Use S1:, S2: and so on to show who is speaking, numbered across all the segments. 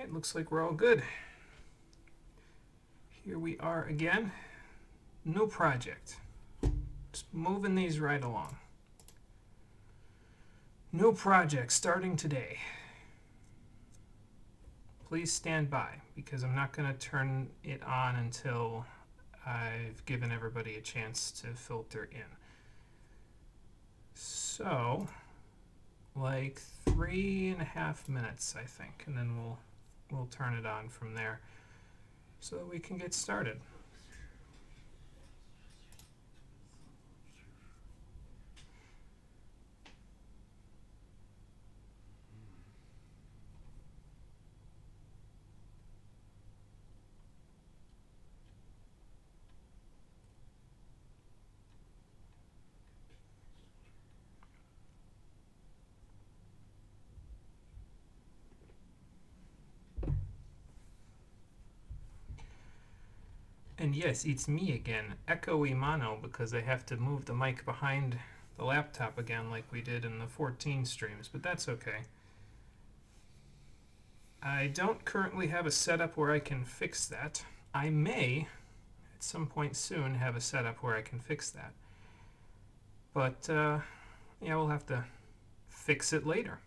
S1: Alright, looks like we're all good. Here we are again. New project. Just moving these right along. New project starting today. Please stand by because I'm not going to turn it on until I've given everybody a chance to filter in. So, like 3.5 minutes, I think, and then we'll turn it on from there so that we can get started. And yes, it's me again, echoey mono, because I have to move the mic behind the laptop again like we did in the 14 streams, but that's okay. I don't currently have a setup where I can fix that. I may, at some point soon, have a setup where I can fix that. But, yeah, we'll have to fix it later.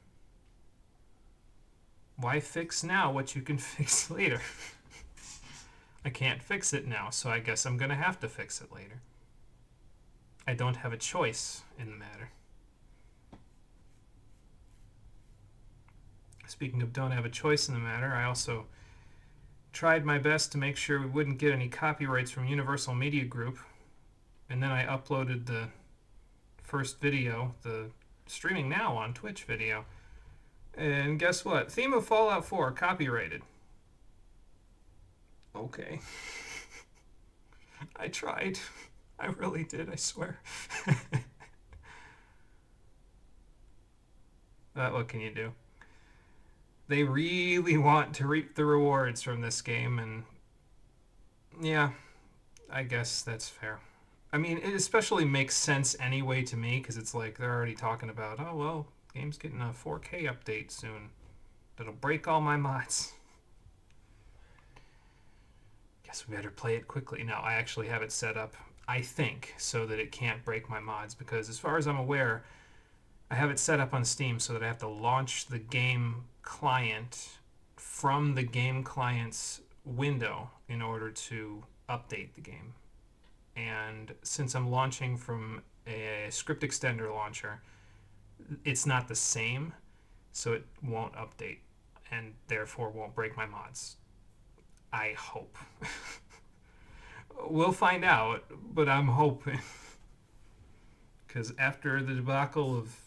S1: Why fix now what you can fix later? I can't fix it now, so I guess I'm going to have to fix it later. I don't have a choice in the matter. Speaking of don't have a choice in the matter, I also tried my best to make sure we wouldn't get any copyrights from Universal Media Group. And then I uploaded the first video, the streaming now on Twitch video. And guess what? Theme of Fallout 4, copyrighted. Okay. I tried. I really did, I swear. What can you do? They really want to reap the rewards from this game, and yeah, I guess that's fair. I mean, it especially makes sense anyway to me, because it's like they're already talking about, oh, well, game's getting a 4K update soon. That'll break all my mods. Guess we better play it quickly. Now, I actually have it set up, I think, so that it can't break my mods, because as far as I'm aware, I have it set up on Steam so that I have to launch the game client from the game client's window in order to update the game. And since I'm launching from a script extender launcher, it's not the same, so it won't update and therefore won't break my mods. I hope. We'll find out, but I'm hoping. Because after the debacle of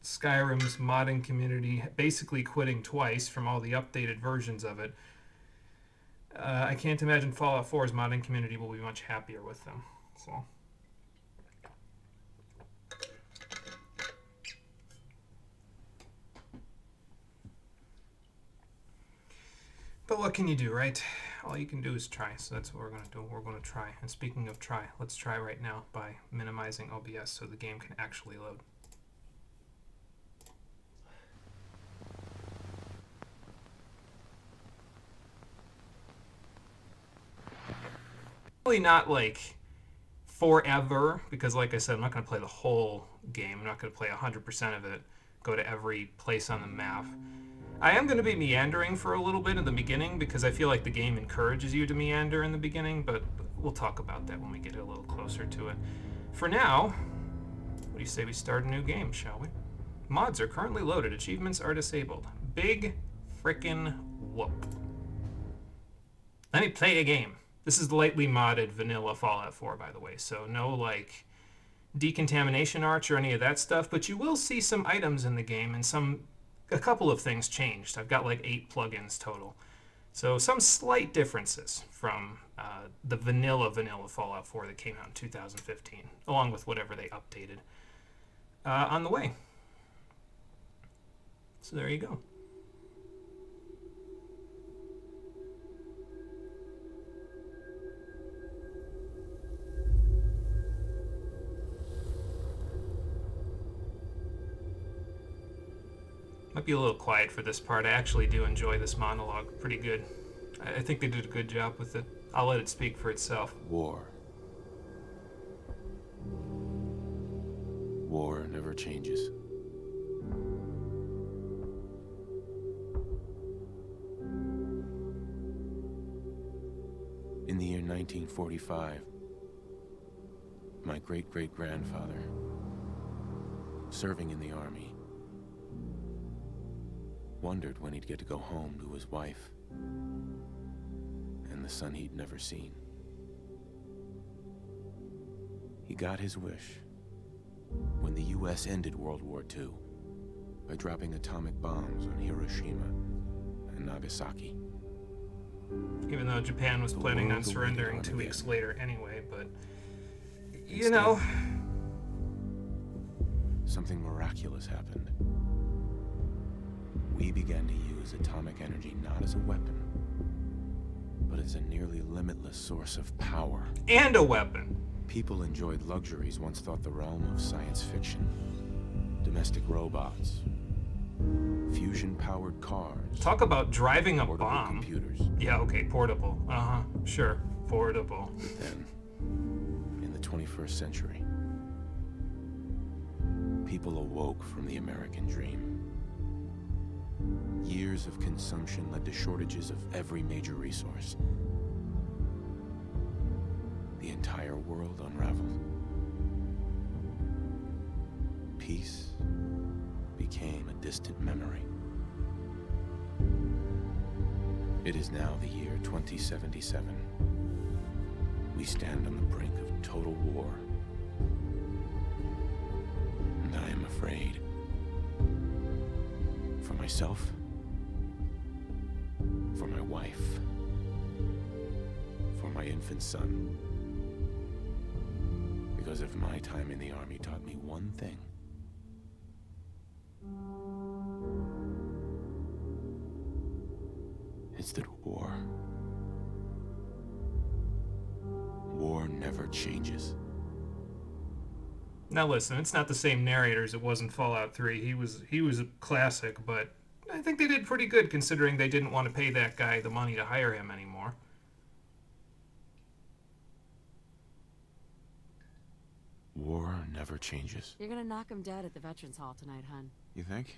S1: Skyrim's modding community basically quitting twice from all the updated versions of it, I can't imagine Fallout 4's modding community will be much happier with them. So. But what can you do, right? All you can do is try, so that's what we're going to do. We're going to try. And speaking of try, let's try right now by minimizing OBS so the game can actually load. Really not like forever, because like I said, I'm not going to play the whole game. I'm not going to play 100% of it, go to every place on the map. I am going to be meandering for a little bit in the beginning because I feel like the game encourages you to meander in the beginning, but we'll talk about that when we get a little closer to it. For now, what do you say we start a new game, shall we? Mods are currently loaded. Achievements are disabled. Big frickin' whoop. Let me play a game. This is lightly modded vanilla Fallout 4, by the way, so no, like, decontamination arch or any of that stuff, but you will see some items in the game and a couple of things changed. I've got like 8 plugins total. So some slight differences from the vanilla Fallout 4 that came out in 2015, along with whatever they updated on the way. So there you go. Might be a little quiet for this part. I actually do enjoy this monologue pretty good. I think they did a good job with it. I'll let it speak for itself.
S2: War. War never changes. In the year 1945, my great-great-grandfather, serving in the army, wondered when he'd get to go home to his wife and the son he'd never seen. He got his wish when the U.S. ended World War II by dropping atomic bombs on Hiroshima and Nagasaki.
S1: Even though Japan was planning on surrendering 2 weeks later anyway, but, you know.
S2: Something miraculous happened. We began to use atomic energy not as a weapon, but as a nearly limitless source of power.
S1: And a weapon.
S2: People enjoyed luxuries once thought the realm of science fiction. Domestic robots, fusion-powered cars.
S1: Talk about driving a
S2: portable
S1: bomb.
S2: Computers.
S1: Yeah, okay, portable. Sure, portable.
S2: But then, in the 21st century, people awoke from the American dream. Years of consumption led to shortages of every major resource. The entire world unraveled. Peace became a distant memory. It is now the year 2077. We stand on the brink of total war. And I am afraid. For myself, for my wife, for my infant son. Because if my time in the army taught me one thing, it's that war never changes.
S1: Now listen, it's not the same narrator as it was in Fallout 3. He was a classic, but I think they did pretty good considering they didn't want to pay that guy the money to hire him anymore.
S2: War never changes.
S3: You're gonna knock him dead at the Veterans Hall tonight, hun.
S2: You think?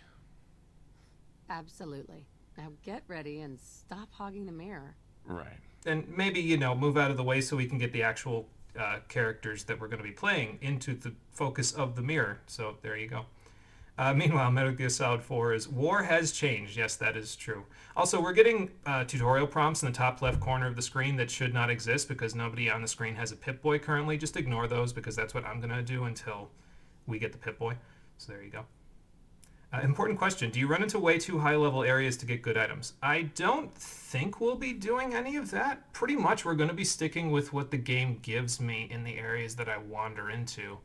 S3: Absolutely. Now get ready and stop hogging the mirror.
S2: Right.
S1: And maybe, move out of the way so we can get the actual characters that we're going to be playing into the focus of the mirror. So there you go. Meanwhile, Metal Gear Solid 4 is war has changed. Yes, that is true. Also, we're getting tutorial prompts in the top left corner of the screen that should not exist because nobody on the screen has a Pipboy currently. Just ignore those because that's what I'm going to do until we get the Pipboy. So there you go. Important question. Do you run into way too high-level areas to get good items? I don't think we'll be doing any of that. Pretty much we're going to be sticking with what the game gives me in the areas that I wander into.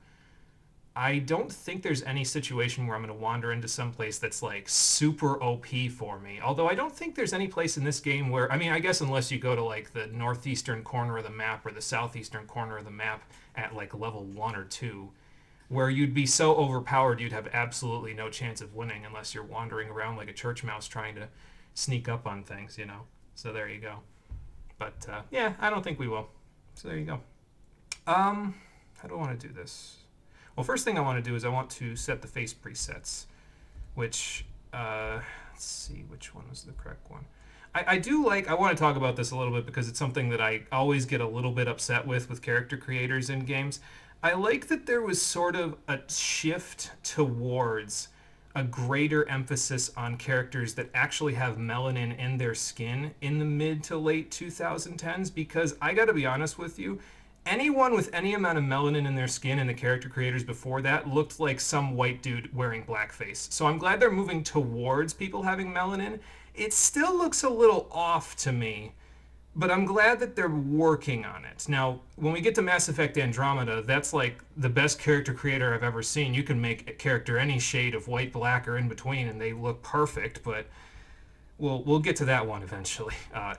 S1: I don't think there's any situation where I'm going to wander into some place that's like super OP for me. Although I don't think there's any place in this game where, I guess unless you go to like the northeastern corner of the map or the southeastern corner of the map at like level 1 or 2, where you'd be so overpowered you'd have absolutely no chance of winning unless you're wandering around like a church mouse trying to sneak up on things, So there you go. But, yeah, I don't think we will. So there you go. How do I want to do this? Well, first thing I want to do is I want to set the face presets, which, let's see, which one was the correct one? I want to talk about this a little bit because it's something that I always get a little bit upset with character creators in games. I like that there was sort of a shift towards a greater emphasis on characters that actually have melanin in their skin in the mid to late 2010s, because I gotta be honest with you, anyone with any amount of melanin in their skin in the character creators before that looked like some white dude wearing blackface. So I'm glad they're moving towards people having melanin. It still looks a little off to me, but I'm glad that they're working on it. Now, when we get to Mass Effect Andromeda, that's like the best character creator I've ever seen. You can make a character any shade of white, black, or in between, and they look perfect, but we'll get to that one eventually.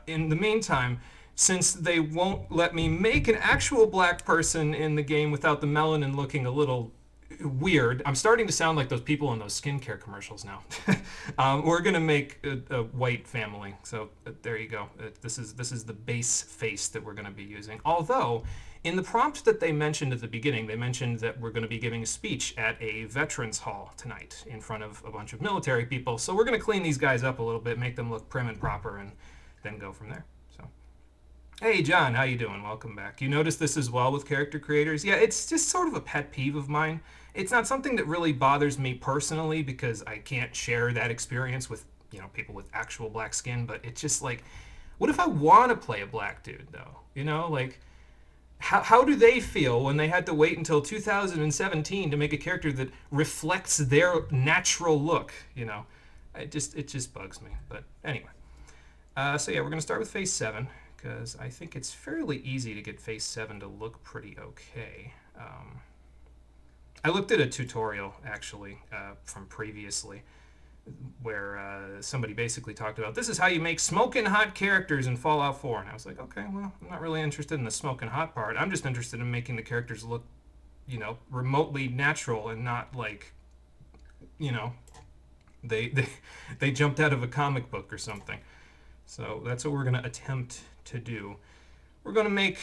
S1: In the meantime, since they won't let me make an actual black person in the game without the melanin looking a little weird. I'm starting to sound like those people in those skincare commercials now. We're gonna make a white family. So there you go. This is the base face that we're gonna be using. Although, in the prompt that they mentioned at the beginning, they mentioned that we're going to be giving a speech at a veterans hall tonight in front of a bunch of military people. So we're going to clean these guys up a little bit, make them look prim and proper, and then go from there. So, hey John, how you doing? Welcome back. You notice this as well with character creators? Yeah, it's just sort of a pet peeve of mine. It's not something that really bothers me personally because I can't share that experience with, people with actual black skin, but it's just like, what if I want to play a black dude though? Like, how do they feel when they had to wait until 2017 to make a character that reflects their natural look? It just bugs me. But anyway, so yeah, we're gonna start with Phase 7 because I think it's fairly easy to get Phase 7 to look pretty okay. I looked at a tutorial actually from previously where somebody basically talked about this is how you make smoking hot characters in Fallout 4, and I was like, okay, well, I'm not really interested in the smoking hot part. I'm just interested in making the characters look, remotely natural and not like, they jumped out of a comic book or something. So that's what we're gonna attempt to do. We're gonna make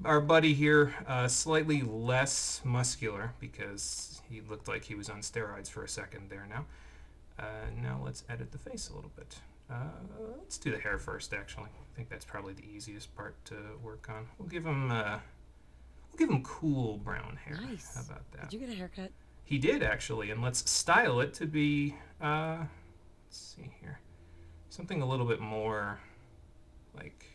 S1: our buddy here slightly less muscular because he looked like he was on steroids for a second there now. Now let's edit the face a little bit. Let's do the hair first, actually. I think that's probably the easiest part to work on. We'll give him cool brown hair.
S3: Nice.
S1: How about that?
S3: Did you get a haircut?
S1: He did, actually, and let's style it to be, let's see here, something a little bit more, like,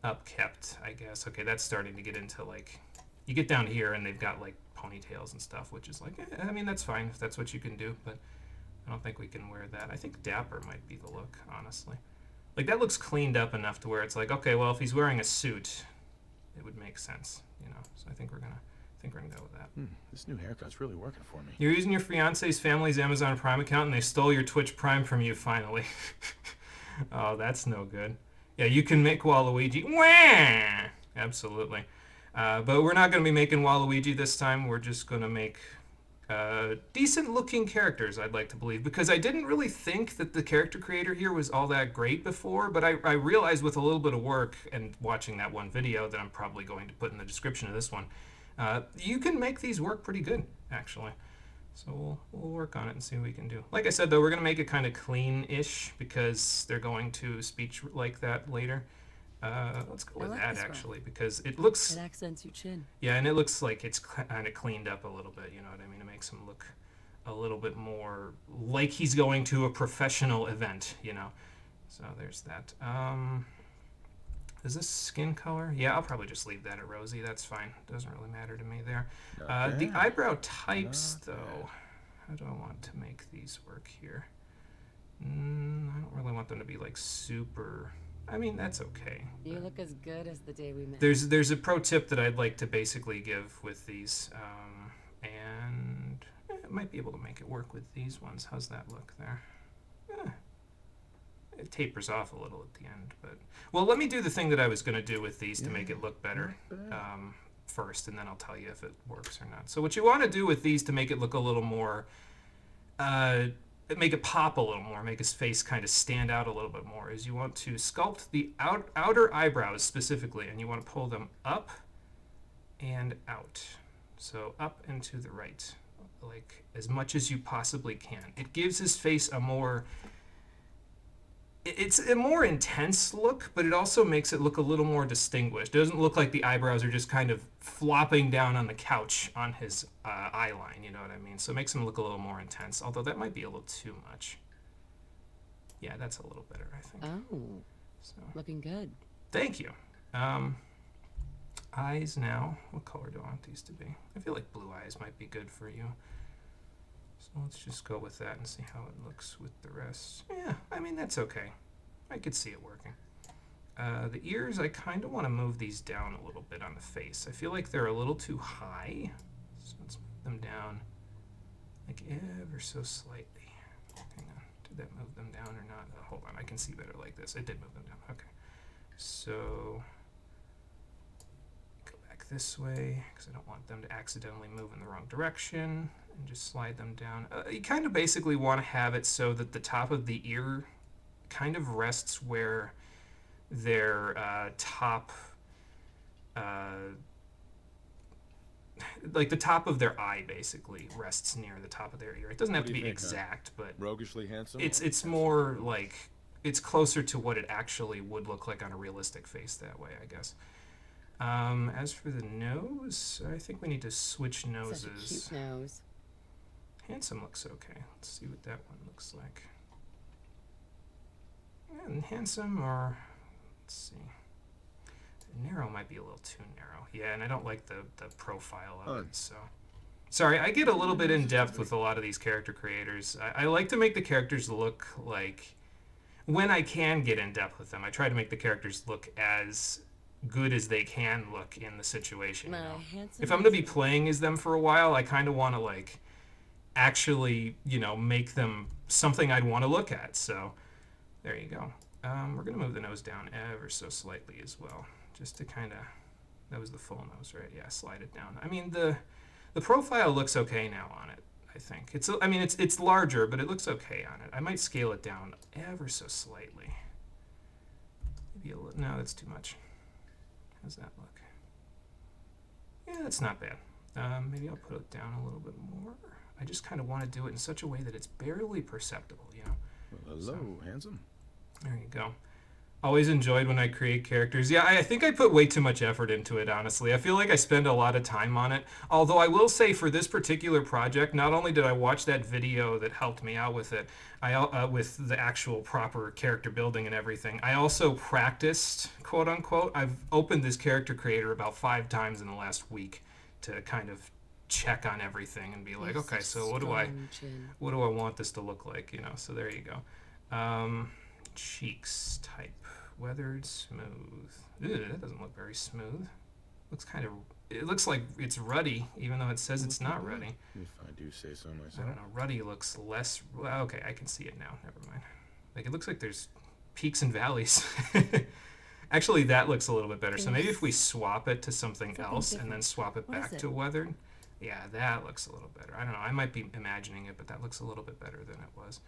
S1: upkept, I guess. Okay, that's starting to get into, like, you get down here and they've got, like, ponytails and stuff, which is like, I mean, that's fine if that's what you can do, but I don't think we can wear that. I think dapper might be the look, honestly. Like, that looks cleaned up enough to where it's like, okay, well, if he's wearing a suit, it would make sense, So I think we're gonna go with that.
S2: This new haircut's really working for me.
S1: You're using your fiance's family's Amazon Prime account and they stole your Twitch Prime from you finally. Oh, that's no good. Yeah, you can make Waluigi. Wah! Absolutely. But we're not going to be making Waluigi this time. We're just going to make decent-looking characters, I'd like to believe. Because I didn't really think that the character creator here was all that great before, but I realized with a little bit of work and watching that one video that I'm probably going to put in the description of this one, you can make these work pretty good, actually. So we'll work on it and see what we can do. Like I said, though, we're going to make it kind of clean-ish because they're going to speech like that later. Let's go with
S3: like
S1: that,
S3: this
S1: actually, because it looks...
S3: It accents your chin.
S1: Yeah, and it looks like it's kind of cleaned up a little bit, you know what I mean? It makes him look a little bit more like he's going to a professional event, So there's that. Is this skin color? Yeah, I'll probably just leave that at rosy. That's fine. Doesn't really matter to me there. The eyebrow types, though. How do I want to make these work here? I don't really want them to be, like, super... I mean, that's okay.
S3: You look as good as the day we met.
S1: There's a pro tip that I'd like to basically give with these, and I might be able to make it work with these ones. How's that look there? It tapers off a little at the end, but... Well, let me do the thing that I was going to do with these to make it look better first, and then I'll tell you if it works or not. So what you want to do with these to make it look a little more... make it pop a little more, make his face kind of stand out a little bit more, is you want to sculpt the outer eyebrows specifically, and you want to pull them up and out. So up and to the right, like as much as you possibly can. It gives his face a more... It's a more intense look, but it also makes it look a little more distinguished. It doesn't look like the eyebrows are just kind of flopping down on the couch on his eye line, you know what I mean? So it makes him look a little more intense, although that might be a little too much. Yeah, that's a little better, I think.
S3: Oh,
S1: So,
S3: looking good.
S1: thank you. Eyes now. What color do I want these to be? I feel like blue eyes might be good for you. So let's just go with that and see how it looks with the rest. Yeah, I mean, that's okay. I could see it working. The ears, I kind of want to move these down a little bit on the face. I feel like they're a little too high. So let's move them down like ever so slightly. Hang on. Did that move them down or not? Oh, hold on. I can see better like this. It did move them down. Okay. So go back this way because I don't want them to accidentally move in the wrong direction, and just slide them down. You kind of basically want to have it so that the top of the ear kind of rests where their top, like the top of their eye basically rests near the top of their ear. It doesn't have to be exact, but
S2: Roguishly handsome?
S1: it's more like it's closer to what it actually would look like on a realistic face that way, I guess. As for the nose, I think we need to switch noses.
S3: Such a cute nose.
S1: Handsome looks okay. Let's see what that one looks like. And handsome, or let's see. Narrow might be a little too narrow. Yeah, and I don't like the profile of it, so. Sorry, I get a little bit in depth with a lot of these character creators. I like to make the characters look like, when I can get in depth with them, I try to make the characters look as good as they can look in the situation. You know? If I'm going to be playing as them for a while, I kind of want to like actually, make them something I'd want to look at. So there you go. We're going to move the nose down ever so slightly as well, just to kind of, that was the full nose, right? Yeah, slide it down. I mean, the profile looks okay now on it, I think. It's larger, but it looks okay on it. I might scale it down ever so slightly. Maybe a little, no, that's too much. How's that look? Yeah, that's not bad. Maybe I'll put it down a little bit more. I just kind of want to do it in such a way that it's barely perceptible,
S2: Well, hello, handsome.
S1: There you go. Always enjoyed when I create characters. Yeah, I think I put way too much effort into it, honestly. I feel like I spend a lot of time on it. Although I will say for this particular project, not only did I watch that video that helped me out with it, with the actual proper character building and everything, I also practiced, quote unquote. I've opened this character creator about 5 times in the last week to kind of check on everything and be like, okay, so what do I want this to look like, So there you go. Cheeks type. Weathered, smooth. Ew, that doesn't look very smooth. It looks like it's ruddy, even though it says it's not ruddy.
S2: If I do say so myself.
S1: I don't know. Ruddy looks less. Well, okay, I can see it now. Never mind. Like it looks like there's peaks and valleys. Actually, that looks a little bit better. So maybe if we swap it to something else and then swap it back to weathered. Yeah, that looks a little better. I don't know. I might be imagining it, but that looks a little bit better than it was.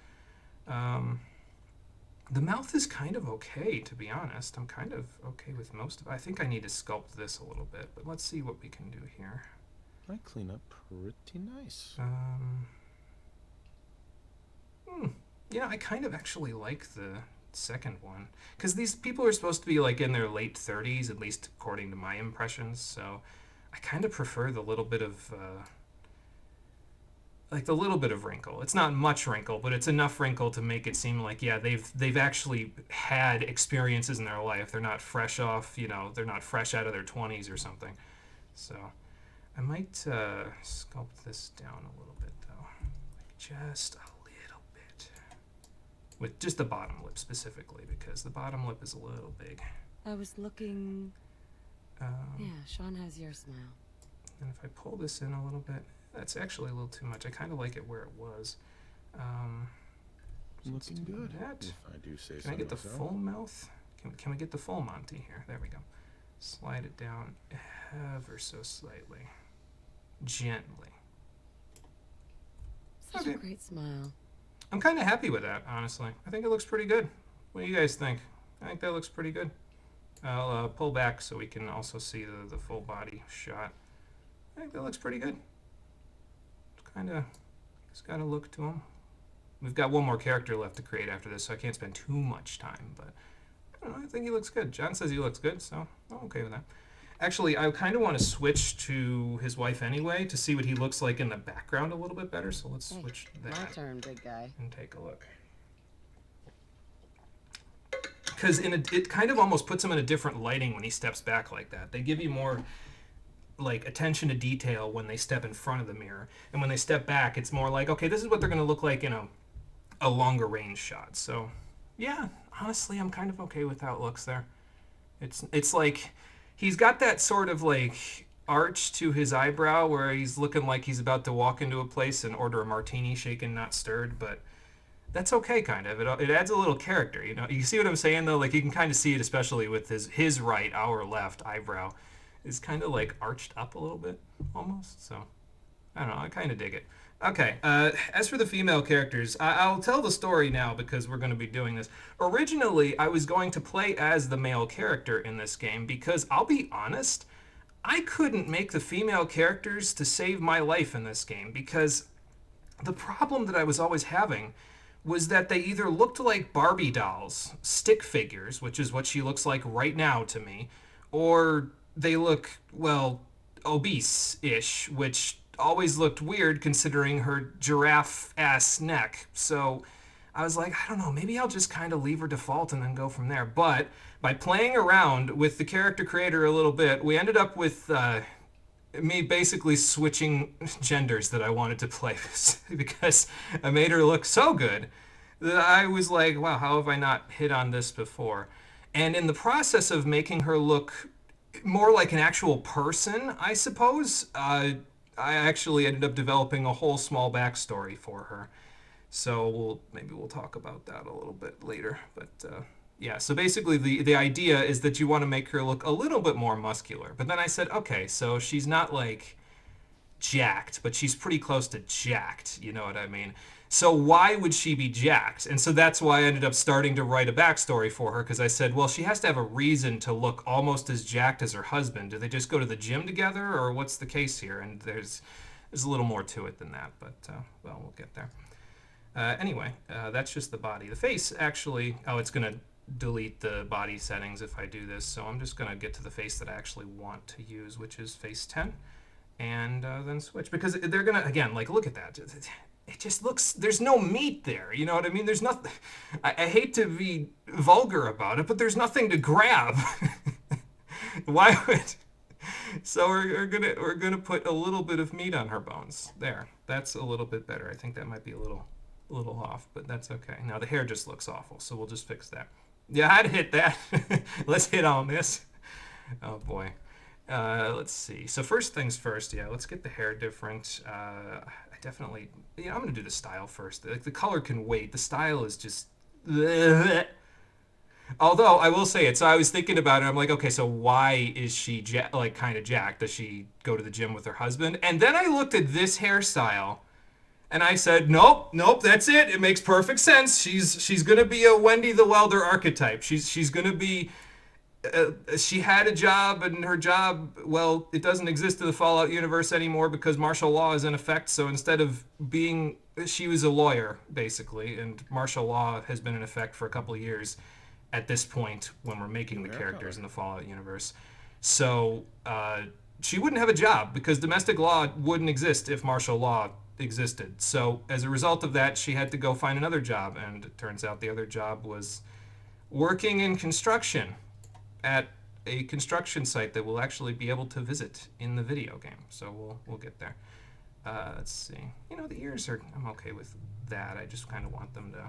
S1: The mouth is kind of okay, to be honest. I'm kind of okay with most of it. I think I need to sculpt this a little bit, but let's see what we can do here.
S2: I clean up pretty nice.
S1: I kind of actually like the second one. Because these people are supposed to be like in their late 30s, at least according to my impressions. So I kind of prefer the little bit of... the little bit of wrinkle. It's not much wrinkle, but it's enough wrinkle to make it seem like, yeah, they've actually had experiences in their life. They're not fresh off, they're not fresh out of their 20s or something. So I might sculpt this down a little bit, though. Like just a little bit. With just the bottom lip specifically, because the bottom lip is a little big.
S3: I was looking... yeah, Sean has your smile.
S1: And if I pull this in a little bit... That's actually a little too much. I kind of like it where it was.
S2: Looking good.
S1: That.
S2: If I do say so.
S1: Can I get the full mouth? Can we get the full Monty here? There we go. Slide it down ever so slightly. Gently.
S3: Such a great smile.
S1: I'm kind of happy with that, honestly. I think it looks pretty good. What do you guys think? I think that looks pretty good. I'll pull back so we can also see the full body shot. I think that looks pretty good. It's got a look to him. We've got one more character left to create after this, so I can't spend too much time, but I don't know, I think he looks good. John says he looks good, so I'm okay with that. Actually, I kind of want to switch to his wife anyway to see what he looks like in the background a little bit better, so let's switch that.
S3: My turn, big guy.
S1: And take a look. Because it kind of almost puts him in a different lighting when he steps back like that. They give you more... like attention to detail when they step in front of the mirror, and when they step back it's more like, okay, this is what they're going to look like in a longer range shot. So yeah, honestly, I'm kind of okay with how it looks there. It's like he's got that sort of like arch to his eyebrow where he's looking like he's about to walk into a place and order a martini, shaken not stirred, but that's okay, kind of. It adds a little character, You see what I'm saying, though? Like, you can kind of see it, especially with his right, our left eyebrow. is kind of like arched up a little bit, almost. So I don't know. I kind of dig it. Okay. As for the female characters, I'll tell the story now because we're going to be doing this. Originally, I was going to play as the male character in this game because I'll be honest, I couldn't make the female characters to save my life in this game because the problem that I was always having was that they either looked like Barbie dolls, stick figures, which is what she looks like right now to me, or they look, well, obese ish, which always looked weird considering her giraffe ass neck. So I was like, I don't know, maybe I'll just kind of leave her default and then go from there. But by playing around with the character creator a little bit, we ended up with me basically switching genders that I wanted to play with because I made her look so good that I was like, wow, how have I not hit on this before? And in the process of making her look more like an actual person, I suppose, I actually ended up developing a whole small backstory for her. So maybe we'll talk about that a little bit later. But yeah, so basically the idea is that you want to make her look a little bit more muscular. But then I said, okay, so she's not like jacked, but she's pretty close to jacked. You know what I mean? So why would she be jacked? And so that's why I ended up starting to write a backstory for her because I said, well, she has to have a reason to look almost as jacked as her husband. Do they just go to the gym together, or what's the case here? And there's a little more to it than that, but well, we'll get there. Anyway, that's just the body. The face actually, oh, it's going to delete the body settings if I do this, so I'm just going to get to the face that I actually want to use, which is face 10, and then switch, because they're going to, again, like, look at that. It just looks, there's no meat there, you know what I mean? There's nothing, I hate to be vulgar about it, but there's nothing to grab. Why would, so we're gonna put a little bit of meat on her bones. There, that's a little bit better. I think that might be a little off, but that's okay. Now the hair just looks awful, so we'll just fix that. Yeah, I'd hit that. Let's hit on this. Oh boy. Let's see. So first things first, yeah, let's get the hair different. I definitely, I'm gonna do the style first. Like, the color can wait. The style is just. Although I will say it, so I was thinking about it. I'm like, okay, so why is she like kind of jacked? Does she go to the gym with her husband? And then I looked at this hairstyle, and I said, nope, that's it. It makes perfect sense. She's gonna be a Wendy the Welder archetype. She's gonna be. She had a job, and her job, well, it doesn't exist in the Fallout universe anymore because martial law is in effect. So instead of being, she was a lawyer basically, and martial law has been in effect for a couple of years at this point when we're making the characters in the Fallout universe. So she wouldn't have a job because domestic law wouldn't exist if martial law existed. So as a result of that, she had to go find another job, and it turns out the other job was working in construction at a construction site that we'll actually be able to visit in the video game. So we'll get there. Let's see. The ears are, I'm okay with that. I just kind of want them to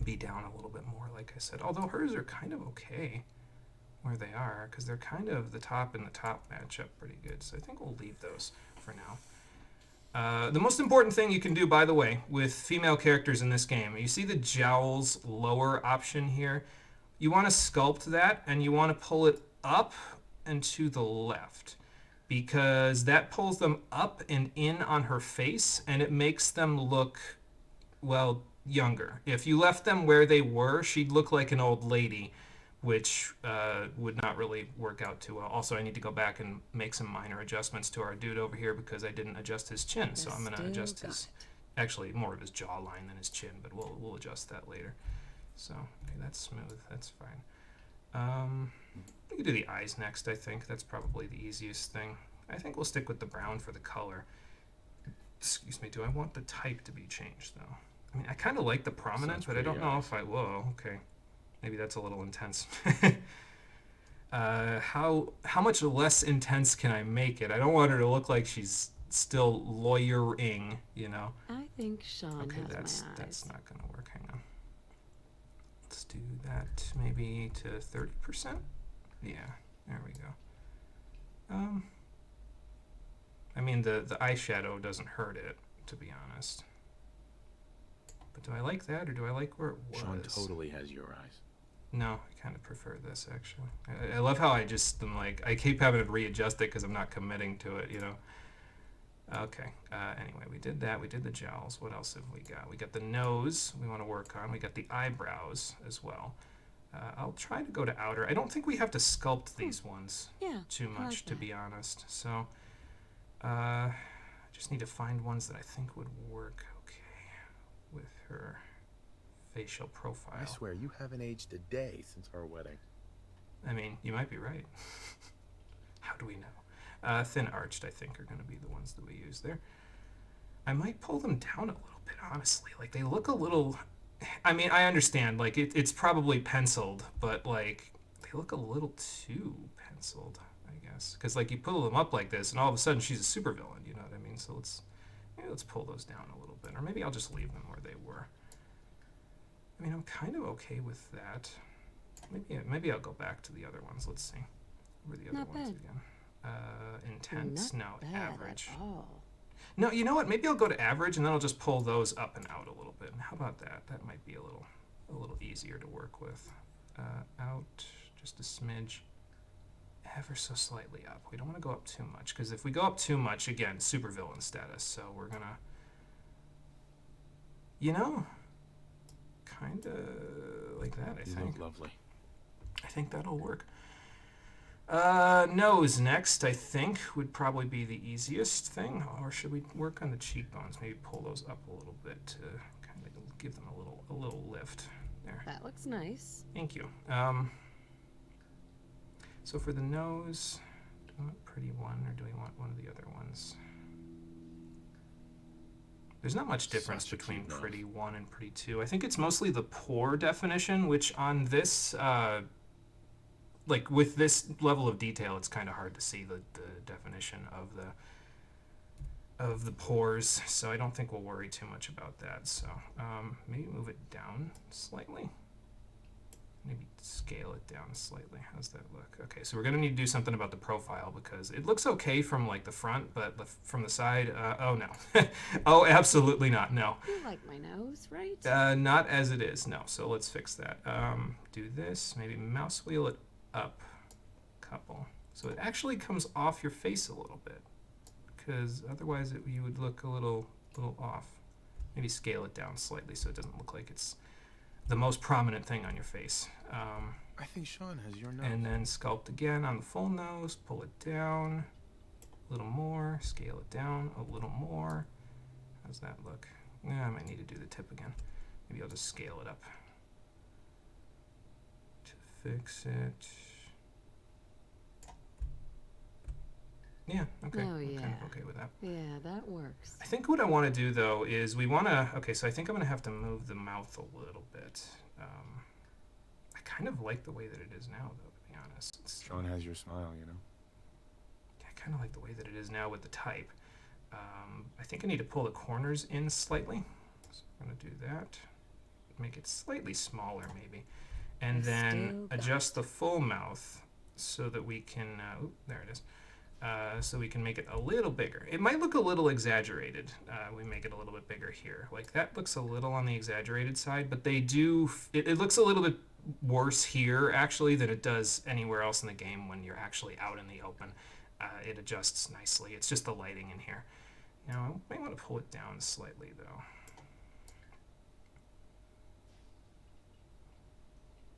S1: be down a little bit more, like I said. Although hers are kind of okay where they are, because they're kind of, the top and the top match up pretty good. So I think we'll leave those for now. The most important thing you can do, by the way, with female characters in this game, you see the jowls lower option here? You want to sculpt that, and you want to pull it up and to the left, because that pulls them up and in on her face, and it makes them look, well, younger. If you left them where they were, she'd look like an old lady, which would not really work out too well. Also, I need to go back and make some minor adjustments to our dude over here because I didn't adjust his chin, so I'm going to adjust his, actually more of his jawline than his chin, but we'll adjust that later. So, okay, that's smooth. That's fine. We can do the eyes next, I think. That's probably the easiest thing. I think we'll stick with the brown for the color. Excuse me, do I want the type to be changed, though? I mean, I kind of like the prominent, but I don't know if I... Whoa, okay. Maybe that's a little intense. How much less intense can I make it? I don't want her to look like she's still lawyering,
S3: I think Sean has my eyes.
S1: That's not going to work. Hang on. Let's do that maybe to 30%. Yeah, there we go. I mean, the eyeshadow doesn't hurt it, to be honest. But do I like that, or do I like where it was?
S2: Sean totally has your eyes.
S1: No, I kind of prefer this, actually. I love how I just am like, I keep having to readjust it because I'm not committing to it, you know? Okay, anyway, we did that. We did the jowls. What else have we got? We got the nose we want to work on. We got the eyebrows as well. I'll try to go to outer. I don't think we have to sculpt these ones too much, to be honest. So, I just need to find ones that I think would work okay with her facial profile.
S2: I swear, you haven't aged a day since our wedding.
S1: I mean, you might be right. How do we know? Thin arched, I think, are going to be the ones that we use there. I might pull them down a little bit, honestly. Like, they look a little... I mean, I understand, like, it's probably penciled, but, like, they look a little too penciled, I guess. Because, like, you pull them up like this, and all of a sudden she's a supervillain, you know what I mean? So let's pull those down a little bit. Or maybe I'll just leave them where they were. I mean, I'm kind of okay with that. Maybe I'll go back to the other ones. Let's see. Where are the other ones again? Intense? No, average. No, you know what? Maybe I'll go to average, and then I'll just pull those up and out a little bit. How about that? That might be a little easier to work with. Out just a smidge, ever so slightly up. We don't want to go up too much, because if we go up too much, again, supervillain status. So we're gonna, you know, kind of like that. I think.
S2: You look lovely.
S1: I think that'll work. Nose next, I think, would probably be the easiest thing. Or should we work on the cheekbones? Maybe pull those up a little bit to kind of give them a little lift. There.
S3: That looks nice.
S1: Thank you. So for the nose, do we want a pretty one, or do we want one of the other ones? There's not much difference between pretty 1 and pretty 2. I think it's mostly the pore definition, which on this... like with this level of detail, it's kind of hard to see the definition of the pores, so I don't think we'll worry too much about that. So maybe move it down slightly. Maybe scale it down slightly. How's that look? Okay, so we're gonna need to do something about the profile, because it looks okay from like the front, but from the side, oh no. Oh, absolutely not, no.
S3: You like my nose, right?
S1: Not as it is, no. So let's fix that. Do this, maybe mouse wheel it up a couple, so it actually comes off your face a little bit, because otherwise you would look a little off. Maybe scale it down slightly so it doesn't look like it's the most prominent thing on your face.
S2: I think Sean has your nose.
S1: And then sculpt again on the full nose, pull it down a little more, scale it down a little more. How's that look? Yeah, I might need to do the tip again. Maybe I'll just scale it up to fix it. Yeah, okay.
S3: Oh, yeah.
S1: I'm kind of okay with that.
S3: Yeah, that works.
S1: I think what I want to do, though, is we want to... Okay, so I think I'm going to have to move the mouth a little bit. I kind of like the way that it is now, though, to be honest.
S2: Sean has your smile, you know?
S1: I kind of like the way that it is now with the type. I think I need to pull the corners in slightly. So I'm going to do that. Make it slightly smaller, maybe. And then adjust the full mouth so that we can... there it is. So we can make it a little bigger. It might look a little exaggerated. We make it a little bit bigger here. Like that looks a little on the exaggerated side, but they do, it looks a little bit worse here actually than it does anywhere else in the game when you're actually out in the open. It adjusts nicely. It's just the lighting in here. You know, I might want to pull it down slightly though.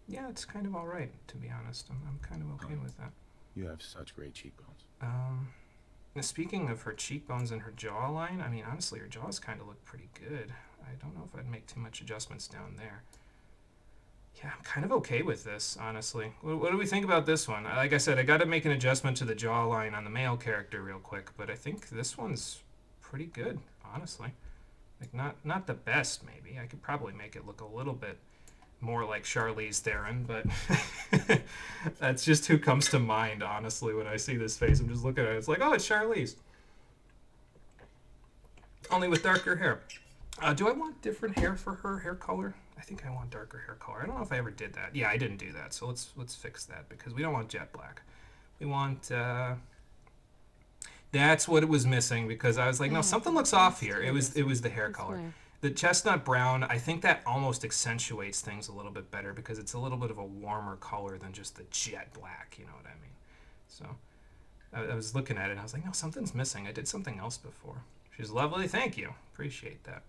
S1: Yeah, it's kind of all right, to be honest. I'm kind of okay with that.
S2: You have such great cheekbones.
S1: Now speaking of her cheekbones and her jawline, I mean, honestly, her jaws kind of look pretty good. I don't know if I'd make too much adjustments down there. Yeah, I'm kind of okay with this, honestly. What do we think about this one? Like I said, I got to make an adjustment to the jawline on the male character real quick, but I think this one's pretty good, honestly. Like, not the best, maybe. I could probably make it look a little bit more like Charlize Theron, but that's just who comes to mind, honestly, when I see this face. I'm just looking at it. It's like, oh, it's Charlize. Only with darker hair. Do I want different hair for her hair color? I think I want darker hair color. I don't know if I ever did that. Yeah, I didn't do that, so let's fix that, because we don't want jet black. We want... that's what it was missing, because I was like, no, something looks off here. It was the hair color. The chestnut brown, I think that almost accentuates things a little bit better because it's a little bit of a warmer color than just the jet black, you know what I mean? So I was looking at it and I was like, no, something's missing. I did something else before. She's lovely. Thank you. Appreciate that.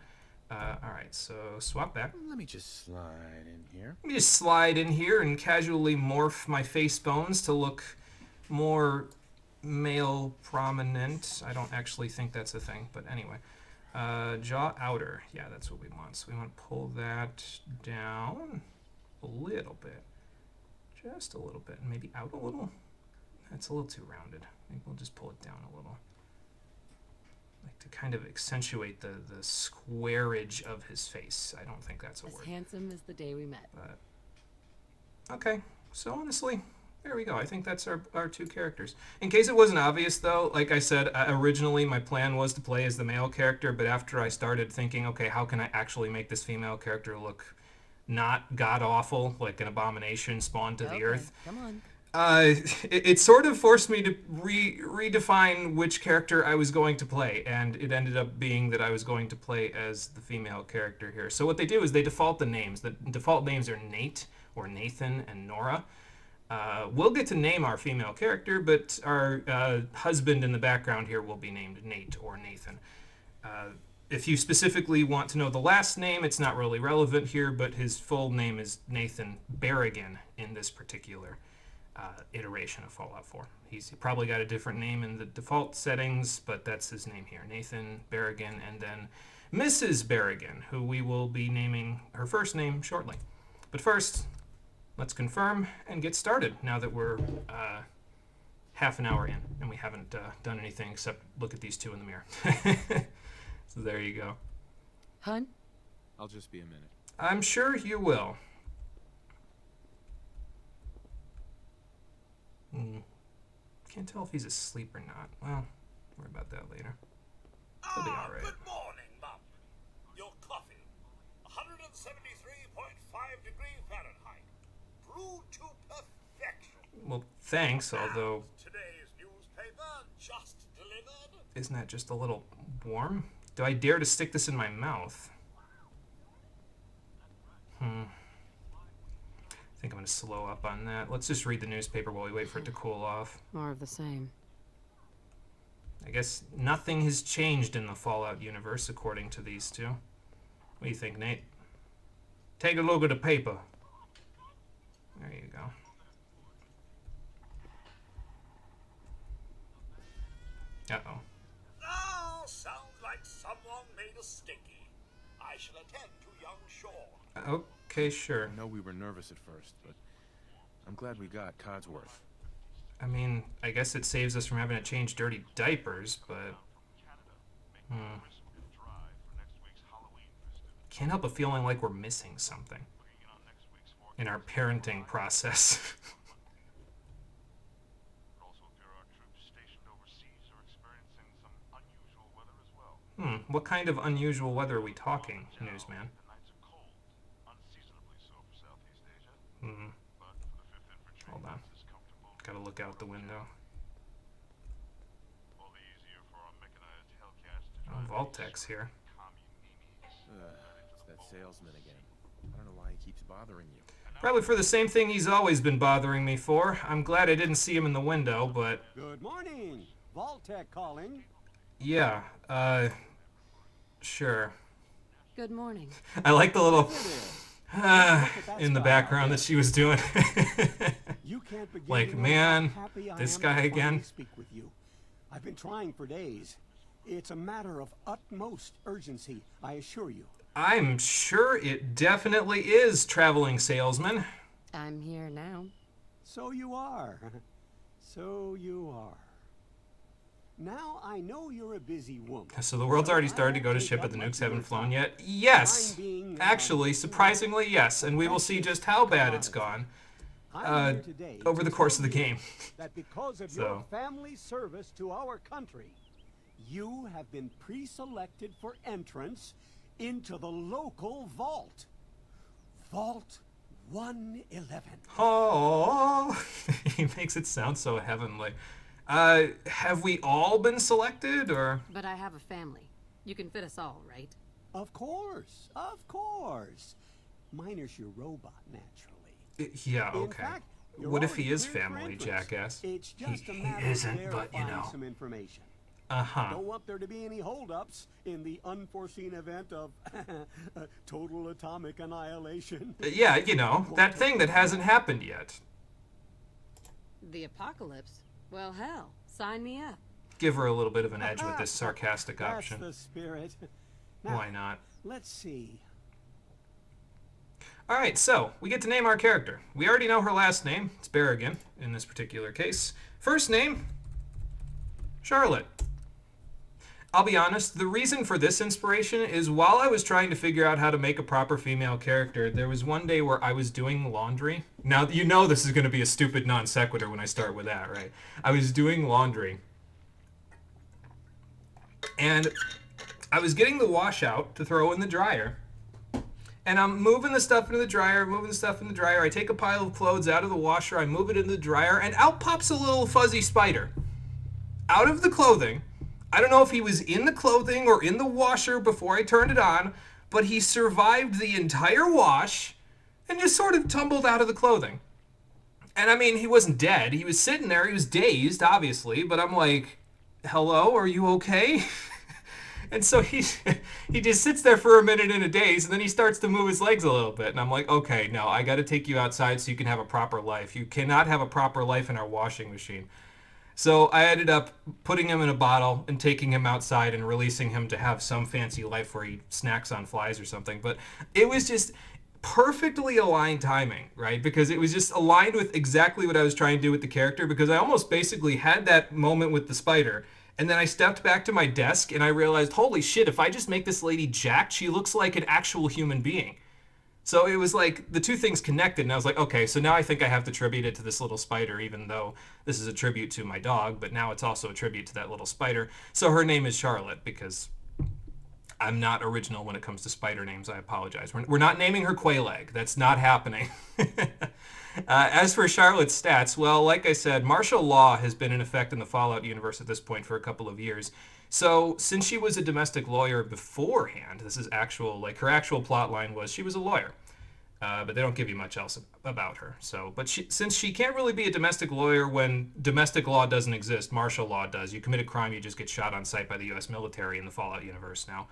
S1: All right, so swap back.
S2: Let me just slide in here.
S1: Let me just slide in here and casually morph my face bones to look more male prominent. I don't actually think that's a thing, but anyway. Jaw outer. Yeah, that's what we want. So we want to pull that down a little bit. Just a little bit. And maybe out a little. That's a little too rounded. Maybe we'll just pull it down a little. Like to kind of accentuate the squareage of his face. I don't think that's a word.
S3: As handsome as the day we met.
S1: But, okay. So honestly, there we go. I think that's our two characters. In case it wasn't obvious, though, like I said, originally my plan was to play as the male character, but after I started thinking, okay, how can I actually make this female character look not god-awful, like an abomination spawned to the earth?
S3: Come on.
S1: It sort of forced me to redefine which character I was going to play, and it ended up being that I was going to play as the female character here. So what they do is they default the names. The default names are Nate, or Nathan, and Nora. We'll get to name our female character, but our husband in the background here will be named Nate or Nathan. If you specifically want to know the last name, it's not really relevant here, but his full name is Nathan Berrigan in this particular iteration of Fallout 4. He's probably got a different name in the default settings, but that's his name here, Nathan Berrigan, and then Mrs. Berrigan, who we will be naming her first name shortly. But first, let's confirm and get started now that we're half an hour in and we haven't done anything except look at these two in the mirror. So there you go.
S3: Hun?
S2: I'll just be a minute.
S1: I'm sure you will. Can't tell if he's asleep or not. Well, worry about that later. He'll be all right.
S4: Good morning, Mum. Your coffee. 173.5 degrees Fahrenheit. Brewed to perfection.
S1: Well, thanks, although...
S4: Today's newspaper just delivered.
S1: Isn't that just a little warm? Do I dare to stick this in my mouth? I think I'm going to slow up on that. Let's just read the newspaper while we wait for it to cool off.
S3: More of the same.
S1: I guess nothing has changed in the Fallout universe, according to these two. What do you think, Nate? Take a look at the paper. There you go. Uh-oh.
S4: Oh, sounds like someone made a sticky. I shall attend to young Sean.
S1: Okay, sure.
S2: I know we were nervous at first, but I'm glad we got Codsworth.
S1: I mean, I guess it saves us from having to change dirty diapers, but... Can't help but feeling like we're missing something in our parenting process. What kind of unusual weather are we talking, newsman? Hold on. Gotta look out the window. Oh, Vault-Tec's here.
S2: It's that salesman again. I don't know why he keeps bothering you.
S1: Probably for the same thing he's always been bothering me for. I'm glad I didn't see him in the window, but...
S5: Good morning. Vault-Tec calling.
S1: Yeah, sure.
S3: Good morning.
S1: I like the little... in the background that she was doing.
S5: You can't begin
S1: Like,
S5: to know
S1: man,
S5: how happy I
S1: this
S5: am
S1: guy
S5: to
S1: again?
S5: finally speak with you. I've been trying for days. It's a matter of utmost urgency, I assure you.
S1: I'm sure it definitely is, traveling salesman.
S3: I'm here now.
S5: So you are. So you are. Now I know you're a busy woman.
S1: So the world's already started to go to ship, but the nukes haven't flown yet? Yes! Actually, surprisingly, yes. And we will see just how bad it's gone over the course of the game.
S5: That because of your family's service to our country, you have been pre-selected for entrance into the local vault. Vault 111.
S1: Oh, he makes it sound so heavenly. Have we all been selected, or?
S3: But I have a family. You can fit us all, right?
S5: Of course, of course. Miner's your robot, naturally.
S1: Yeah,
S5: In
S1: okay.
S5: fact, you're
S1: What if
S5: already
S1: he is
S5: cleared for
S1: family,
S5: entrance.
S1: jackass?
S5: It's just a
S1: He
S5: matter
S1: isn't,
S5: of
S1: but you
S5: verifying
S1: know.
S5: some information.
S1: Uh-huh.
S5: Don't want there to be any holdups in the unforeseen event of total atomic annihilation.
S1: Yeah, you know, that thing that hasn't happened yet.
S3: The apocalypse? Well, hell, sign me up.
S1: Give her a little bit of an edge with this sarcastic
S5: That's
S1: option.
S5: the spirit. Now,
S1: Why not?
S5: let's see.
S1: Alright, so, we get to name our character. We already know her last name. It's Berrigan, in this particular case. First name, Charlotte. I'll be honest, the reason for this inspiration is while I was trying to figure out how to make a proper female character, there was one day where I was doing laundry. Now, you know this is going to be a stupid non sequitur when I start with that, right? I was doing laundry. And I was getting the wash out to throw in the dryer. And I'm moving the stuff into the dryer, I take a pile of clothes out of the washer, I move it into the dryer, and out pops a little fuzzy spider. Out of the clothing. I don't know if he was in the clothing or in the washer before I turned it on, but he survived the entire wash and just sort of tumbled out of the clothing. And I mean, he wasn't dead. He was sitting there. He was dazed, obviously, but I'm like, hello, are you okay? And so he just sits there for a minute in a daze, and then he starts to move his legs a little bit. And I'm like, okay, no, I got to take you outside so you can have a proper life. You cannot have a proper life in our washing machine. So I ended up putting him in a bottle and taking him outside and releasing him to have some fancy life where he snacks on flies or something. But it was just perfectly aligned timing, right? Because it was just aligned with exactly what I was trying to do with the character, because I almost basically had that moment with the spider. And then I stepped back to my desk and I realized, holy shit, if I just make this lady jacked, she looks like an actual human being. So it was like the two things connected, and I was like, okay, so now I think I have to attribute it to this little spider, even though this is a tribute to my dog, but now it's also a tribute to that little spider. So her name is Charlotte, because I'm not original when it comes to spider names. I apologize. We're not naming her Quaaleg. That's not happening. As for Charlotte's stats, well, like I said, martial law has been in effect in the Fallout universe at this point for a couple of years. So since she was a domestic lawyer beforehand, this is actual, like her actual plot line was she was a lawyer. But they don't give you much else about her. So, but since she can't really be a domestic lawyer when domestic law doesn't exist, martial law does. You commit a crime, you just get shot on sight by the U.S. military in the Fallout universe now.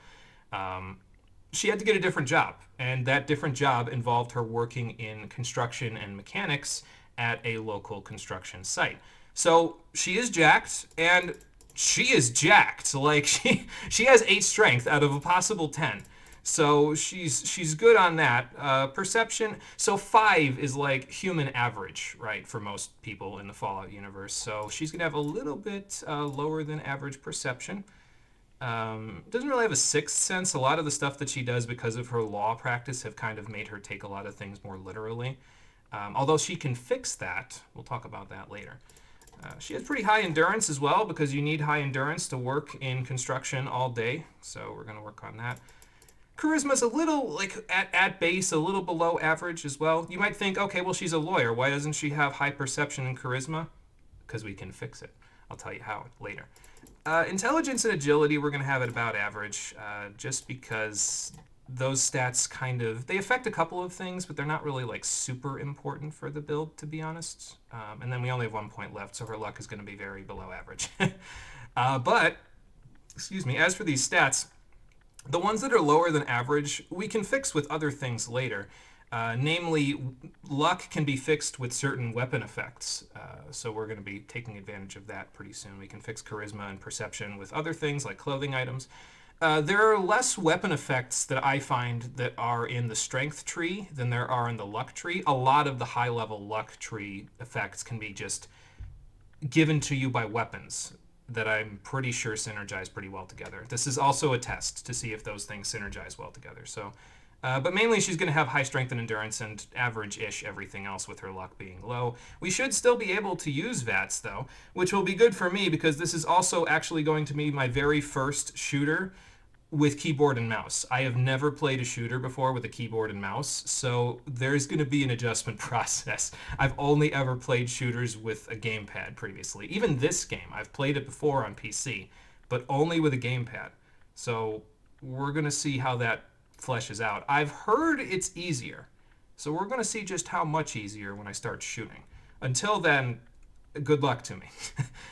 S1: She had to get a different job, and that different job involved her working in construction and mechanics at a local construction site. So she is jacked, and she is jacked. Like she has 8 strength out of a possible 10. So she's good on that. Perception, so 5 is like human average, right, for most people in the Fallout universe. So she's gonna have a little bit lower than average perception. Doesn't really have a sixth sense. A lot of the stuff that she does because of her law practice have kind of made her take a lot of things more literally. Although she can fix that. We'll talk about that later. She has pretty high endurance as well, because you need high endurance to work in construction all day. So we're going to work on that. Charisma's a little, like, at base, a little below average as well. You might think, okay, well, she's a lawyer. Why doesn't she have high perception and charisma? Because we can fix it. I'll tell you how later. Intelligence and agility, we're going to have it about average, just because those stats kind of, they affect a couple of things, but they're not really like super important for the build, to be honest. And then we only have 1 point left, so her luck is going to be very below average. But, excuse me, as for these stats, the ones that are lower than average, we can fix with other things later. Namely, luck can be fixed with certain weapon effects. So we're going to be taking advantage of that pretty soon. We can fix charisma and perception with other things like clothing items. There are less weapon effects that I find that are in the strength tree than there are in the luck tree. A lot of the high-level luck tree effects can be just given to you by weapons that I'm pretty sure synergize pretty well together. This is also a test to see if those things synergize well together. So, but mainly she's going to have high strength and endurance and average-ish everything else with her luck being low. We should still be able to use VATS though, which will be good for me because this is also actually going to be my very first shooter with keyboard and mouse. I have never played a shooter before with a keyboard and mouse, so there's going to be an adjustment process. I've only ever played shooters with a gamepad previously. Even this game, I've played it before on PC, but only with a gamepad. So we're going to see how that fleshes out. I've heard it's easier. So we're going to see just how much easier when I start shooting. Until then, good luck to me.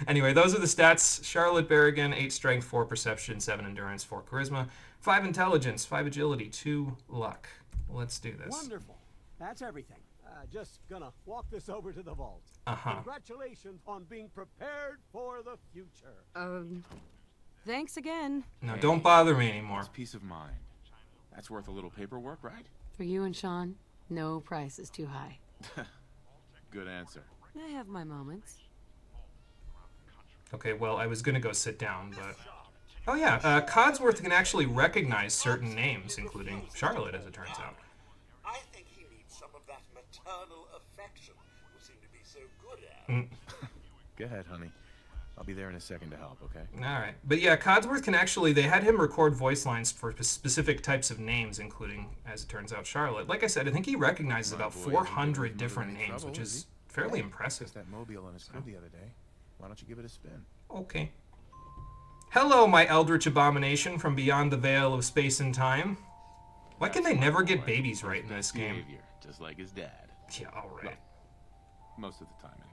S1: Anyway, those are the stats. Charlotte Berrigan, 8 strength, 4 perception, 7 endurance, 4 charisma, 5 intelligence, 5 agility, 2 luck. Let's do this.
S5: Wonderful. That's everything. Just gonna walk this over to the vault. Congratulations on being prepared for the future.
S3: Thanks again.
S1: No, don't bother me anymore.
S2: It's peace of mind. That's worth a little paperwork, right?
S3: For you and Sean, no price is too high.
S2: Good answer.
S3: I have my moments.
S1: Okay, well, I was going to go sit down, but... Oh, yeah, Codsworth can actually recognize certain names, including Charlotte, as it turns out.
S4: I think he needs some of that maternal affection you seem to be so good at.
S2: Go ahead, honey. I'll be there in a second to help, okay?
S1: All right. But yeah, Codsworth can actually... They had him record voice lines for specific types of names, including, as it turns out, Charlotte. Like I said, I think he recognizes about 400 different names, which is fairly impressive.
S2: That mobile on his crib the other day. Why don't you give it a spin?
S1: Okay. Hello, my eldritch abomination from beyond the veil of space and time. Why can they never get babies right in this game?
S2: Just like his dad.
S1: Yeah, all right.
S2: Most of the time, anyway.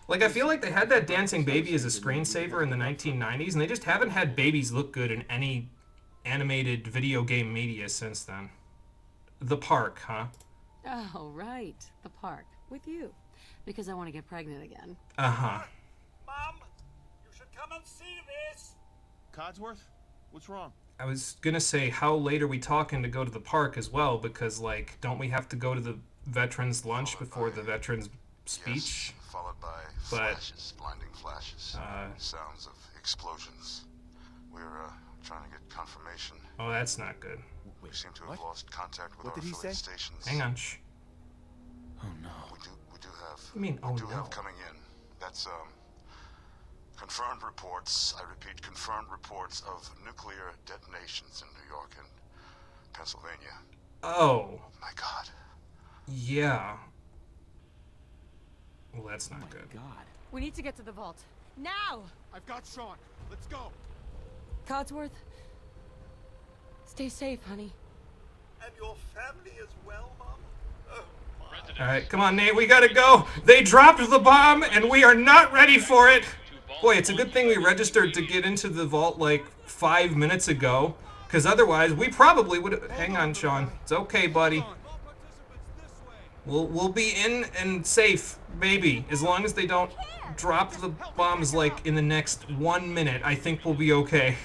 S1: Like, I feel like they had that dancing baby as a screensaver in the 1990s, and they just haven't had babies look good in any animated video game media since then. The park, huh?
S3: Oh, right. The park. With you. Because I want to get pregnant again.
S1: Uh-huh.
S4: Mom, you should come and see this.
S2: Codsworth? What's wrong?
S1: I was gonna say, how late are we talking to go to the park as well? Because, like, don't we have to go to the veterans' lunch before the veterans' speech?
S6: Yes, followed by
S1: But,
S6: flashes, blinding flashes, sounds of explosions. We're trying to get confirmation.
S1: Oh, that's not good.
S6: We seem to have lost contact with
S2: What
S6: our
S2: did he
S6: affiliate
S2: say?
S6: stations.
S1: Hang on, shh.
S2: Oh, no.
S6: We do have.
S1: You mean, oh
S6: we do
S1: no.
S6: have coming in. That's confirmed reports. I repeat, confirmed reports of nuclear detonations in New York and Pennsylvania.
S1: Oh,
S6: My God.
S1: yeah. Well, that's not good.
S2: God.
S3: We need to get to the vault. Now!
S5: I've got Sean. Let's go.
S3: Codsworth, stay safe, honey.
S4: And your family as well, Mom? Oh, my.
S1: Alright, come on, Nate, we gotta go! They dropped the bomb, and we are not ready for it! Boy, it's a good thing we registered to get into the vault, like, 5 minutes ago. Because otherwise, we probably would have... Hang on, Sean. It's okay, buddy. We'll be in and safe, maybe. As long as they don't drop the bombs, like, in the next 1 minute, I think we'll be okay.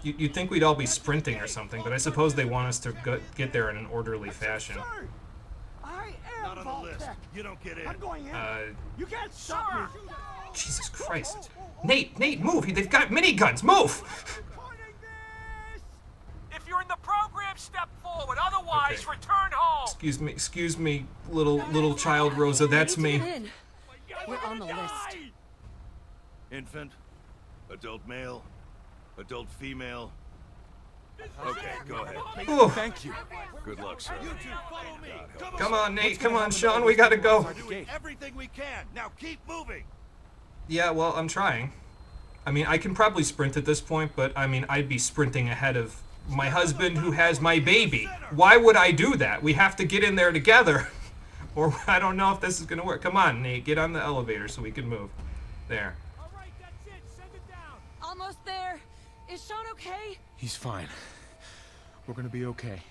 S1: You'd think we'd all be sprinting or something, but I suppose they want us to get there in an orderly fashion.
S5: I am
S4: Not on the list.
S5: Vault-Tec.
S4: You don't get in.
S5: I'm going in. You can't stop me.
S1: Jesus Christ. Nate, move! They've got miniguns! Move!
S4: If you're in the program, step forward. Otherwise,
S1: Okay.
S4: return home.
S1: Excuse me, little child Rosa, that's
S3: We need to
S1: me.
S3: get in. We're on the list.
S7: Infant, adult male, adult female. Okay, go ahead.
S1: Ooh.
S5: Thank you.
S7: Good luck, sir.
S1: Come on, Nate, come on, Sean, we gotta go.
S7: We're doing everything we can. Now keep moving.
S1: Yeah, well, I'm trying. I mean, I can probably sprint at this point, but I mean, I'd be sprinting ahead of my husband who has my baby. Why would I do that? We have to get in there together. Or I don't know if this is gonna work. Come on, Nate, get on the elevator so we can move. There.
S4: All right, that's it. Send it down.
S3: Almost there. Is Sean okay?
S2: He's fine. We're gonna be okay.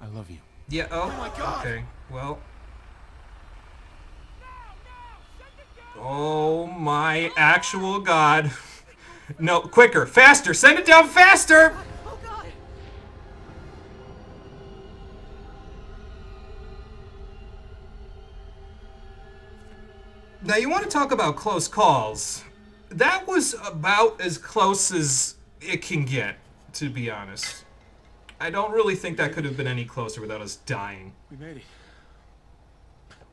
S2: I love you.
S1: Yeah, okay. Well. Oh my actual God. No, quicker, faster, send it down faster!
S3: Oh, God!
S1: Now, you want to talk about close calls. That was about as close as it can get, to be honest. I don't really think that could have been any closer without us dying.
S2: We made it.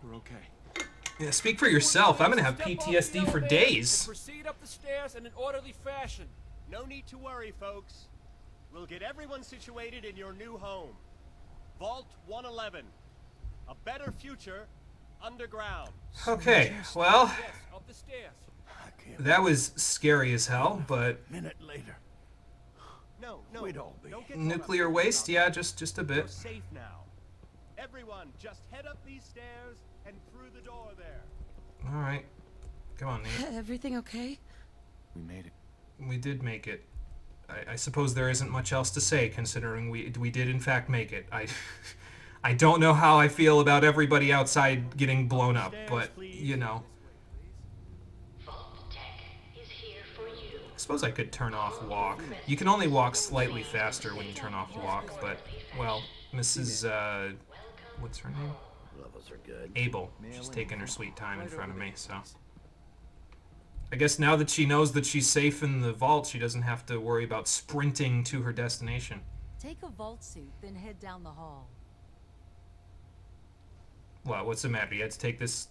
S2: We're okay.
S1: Yeah, speak for yourself. I'm gonna have PTSD for days.
S8: Proceed up the stairs in an orderly fashion.
S5: No need to worry, folks. We'll get everyone situated in your new home. Vault 111. A better future underground.
S1: Okay, well,
S8: Yes, up the stairs.
S1: That was scary as hell, but
S7: Minute later.
S9: No,
S7: We'd all be.
S9: don't get
S1: nuclear waste, yeah, just a bit.
S9: You're safe now. Everyone, just head up these stairs and through the door there.
S1: All right, come on, Nate.
S3: Everything okay?
S2: We made it.
S1: We did make it. I suppose there isn't much else to say, considering we did in fact make it. I don't know how I feel about everybody outside getting blown up, but you know. I suppose I could turn off walk. You can only walk slightly faster when you turn off walk, but well, Mrs. What's her name?
S7: Levels are good.
S1: Abel. She's taking her sweet time in front of me, so. I guess now that she knows that she's safe in the vault, she doesn't have to worry about sprinting to her destination.
S10: Take a vault suit, then head down the hall.
S1: Well, what's the matter? You had to take this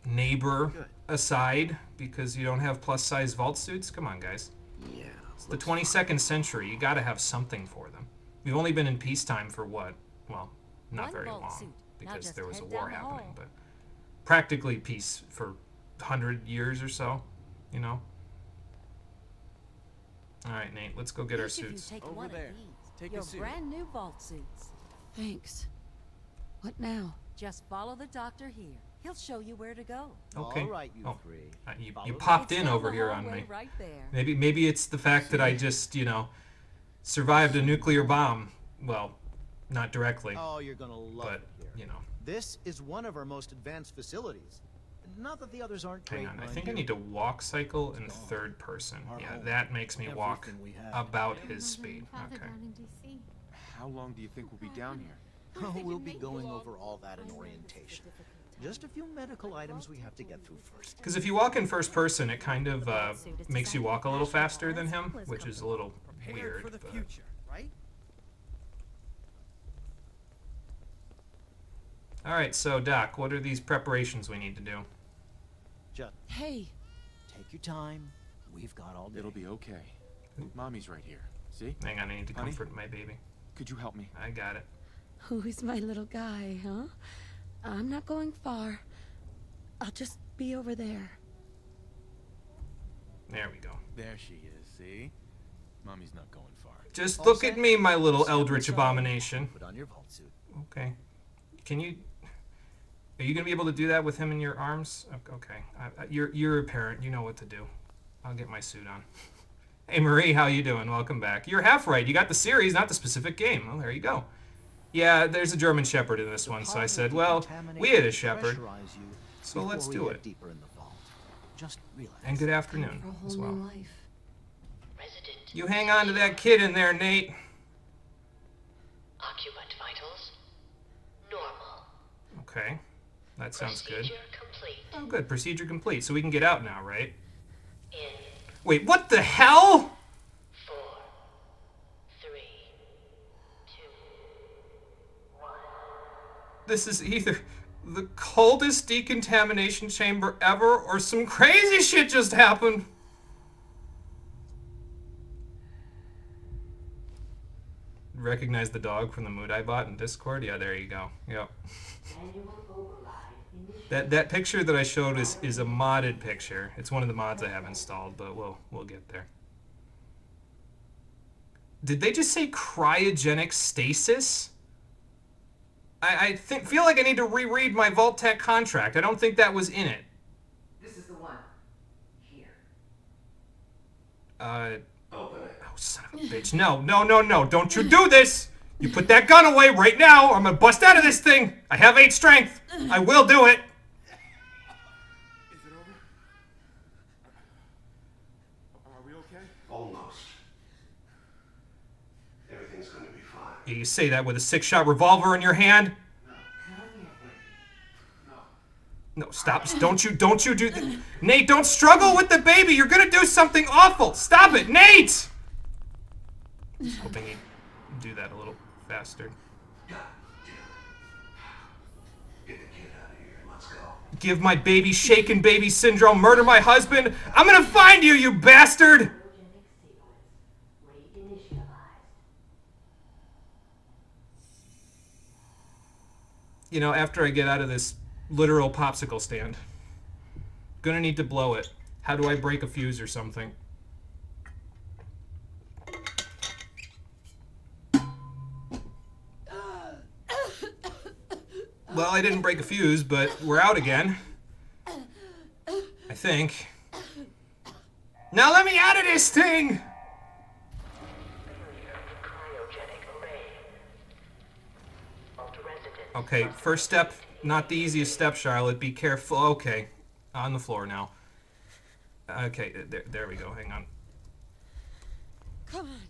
S1: neighbor aside because you don't have plus-size vault suits? Come on, guys.
S7: Yeah.
S1: It's the 22nd century. You gotta have something for them. We've only been in peacetime for what? Well, not
S10: One
S1: very
S10: vault
S1: long
S10: suit. Now
S1: because
S10: just
S1: there was a
S10: head
S1: war
S10: down the
S1: happening,
S10: hall.
S1: but practically peace for 100 years or so, you know? All right, Nate, let's go get our
S10: Each of you
S1: suits.
S10: take
S8: Over
S10: one
S8: there.
S10: of these.
S8: Take a
S10: Your
S8: suit.
S10: brand new vault suits.
S3: Thanks. What now?
S10: Just follow the doctor here. He'll show you where to go.
S1: Okay.
S9: All right, you
S1: Oh,
S9: three.
S1: you
S9: Follow
S1: popped
S10: It's
S1: in
S10: down
S1: over
S10: the
S1: here on
S10: hallway
S1: me.
S10: right there.
S1: Maybe it's the fact that I just, you know, survived a nuclear bomb. Well, not directly,
S11: Oh, you're gonna love
S1: but,
S11: it here.
S1: you know.
S11: This is one of our most advanced facilities. Not that the others aren't great.
S1: Hang on, I
S11: mind
S1: think I
S11: you.
S1: need to walk cycle in third person.
S11: Our
S1: Yeah,
S11: home.
S1: that makes me walk
S11: Everything we have.
S1: about his speed. Okay.
S2: How long do you think we'll be down here?
S11: Oh, we'll be going over all that in orientation. Just a few medical items we have to get through first.
S1: Because if you walk in first person, it kind of makes you walk a little faster than him, which is a little weird.
S9: For the
S1: but-
S9: future, right?
S1: All right, so Doc, what are these preparations we need to do?
S11: Just
S3: Hey,
S11: take your time. We've got all day.
S2: It'll be okay. Mommy's right here. See?
S1: Hang on, I need to
S2: Honey?
S1: comfort my baby.
S2: Could you help me?
S1: I got it.
S3: who's my little guy, huh? I'm not going far. I'll just be over there.
S1: There we go.
S2: There she is, see? Mommy's not going far.
S1: Just
S11: All
S1: look
S11: set?
S1: at me, my little
S11: Step
S1: eldritch
S11: aside.
S1: abomination.
S11: Put on your vault suit.
S1: Okay. Can you... Are you going to be able to do that with him in your arms? Okay. You're a parent. You know what to do. I'll get my suit on. Hey, Marie, how you doing? Welcome back. You're half right. You got the series, not the specific game. Well, there you go. Yeah, there's a German Shepherd in this one, so I said, well, we had a Shepherd,
S11: Pressurize you
S1: so let's
S11: before we
S1: do
S11: get
S1: it.
S11: deeper in the vault. Just relax.
S1: And good afternoon
S3: For a whole
S1: as
S3: new
S1: well.
S3: life.
S1: You hang on to that kid in there, Nate.
S12: Occupant vitals normal.
S1: Okay. That sounds good.
S12: Procedure complete.
S1: Oh, good. Procedure complete. So we can get out now, right?
S12: In
S1: Wait, what the hell?
S12: 4, 3, 2, 1.
S1: This is either the coldest decontamination chamber ever or some crazy shit just happened. Recognize the dog from the mood I bought in Discord? Yeah, there you go. Yep. That picture that I showed is a modded picture. It's one of the mods I have installed, but we'll get there. Did they just say cryogenic stasis? I feel like I need to reread my Vault-Tec contract. I don't think that was in it.
S12: This is the one. Here.
S1: Oh, son of a bitch. No. Don't you do this! You put that gun away right now, or I'm gonna bust out of this thing! I have 8 strength! I will do it!
S7: Is it over? Are we okay?
S13: Almost. Everything's going to be fine.
S1: You say that with a 6-shot revolver in your hand? No, stop. Don't you do that. Nate, don't struggle with the baby. You're gonna do something awful. Stop it, Nate! I was hoping he'd do that a little faster.
S13: Get the kid out of here. Let's go.
S1: Give my baby shaken baby syndrome, murder my husband. I'm gonna find you, you bastard! You know, after I get out of this literal popsicle stand, Gonna need to blow it. How do I break a fuse or something? Well, I didn't break a fuse, but we're out again. I think. Now let me out of this thing! Okay, first step, not the easiest step, Charlotte. Be careful. Okay, on the floor now. Okay, there we go. Hang on.
S3: Come on.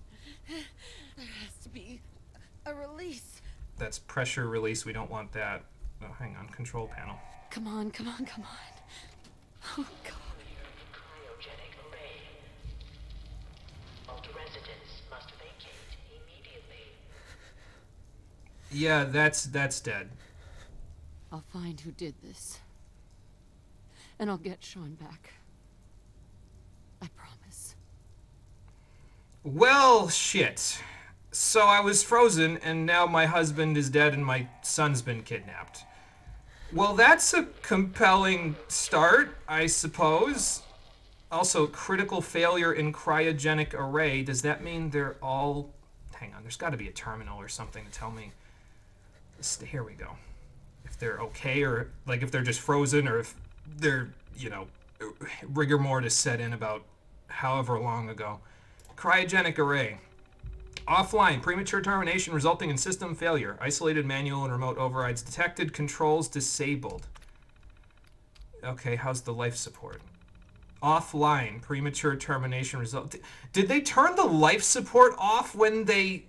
S3: There has to be a release.
S1: That's pressure release. We don't want that. Oh, hang on. Control panel.
S3: Come on, come on, come on. Oh, God.
S12: Cryogenic array. Vault residents must vacate immediately.
S1: Yeah, that's dead.
S3: I'll find who did this. And I'll get Sean back. I promise.
S1: Well, shit. So I was frozen, and now my husband is dead and my son's been kidnapped. Well, that's a compelling start, I suppose. Also, critical failure in cryogenic array. Does that mean they're all... Hang on, there's got to be a terminal or something to tell me. Here we go. If they're okay, or like if they're just frozen, or if they're, you know, rigor mortis set in about however long ago. Cryogenic array. Offline. Premature termination resulting in system failure. Isolated manual and remote overrides detected. Controls disabled. Okay, how's the life support? Offline. Premature termination result. Did they turn the life support off when they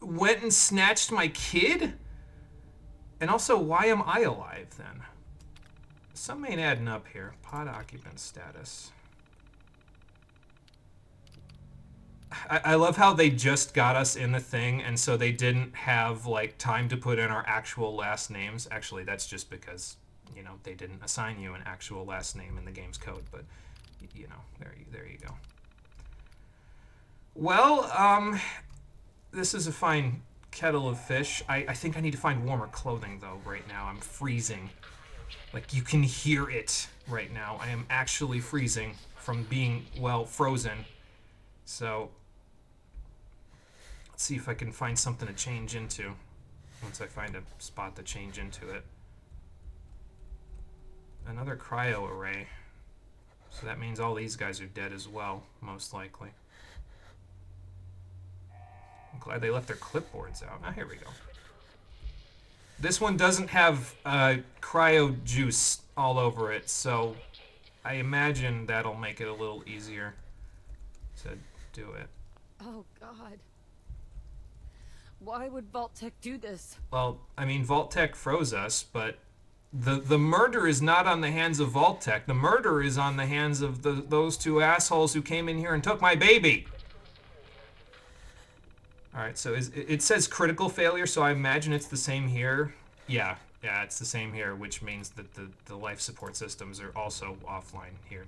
S1: went and snatched my kid? And also, why am I alive then? Something ain't adding up here. Pod occupant status. I love how they just got us in the thing, and so they didn't have, like, time to put in our actual last names. Actually, that's just because, you know, they didn't assign you an actual last name in the game's code, but, you know, there you go. Well, this is a fine kettle of fish. I think I need to find warmer clothing, though, right now. I'm freezing. Like, you can hear it right now. I am actually freezing from being, well, frozen. So, let's see if I can find something to change into. Once I find a spot to change into it. Another cryo array. So that means all these guys are dead as well, most likely. I'm glad they left their clipboards out. Now, here we go. This one doesn't have cryo juice all over it, so I imagine that'll make it a little easier to do it.
S3: Oh, God. Why would Vault-Tec do this?
S1: Well, I mean, Vault-Tec froze us, but the murder is not on the hands of Vault-Tec. The murder is on the hands of those two assholes who came in here and took my baby. Alright, so it says critical failure, so I imagine it's the same here. Yeah, it's the same here, which means that the life support systems are also offline here.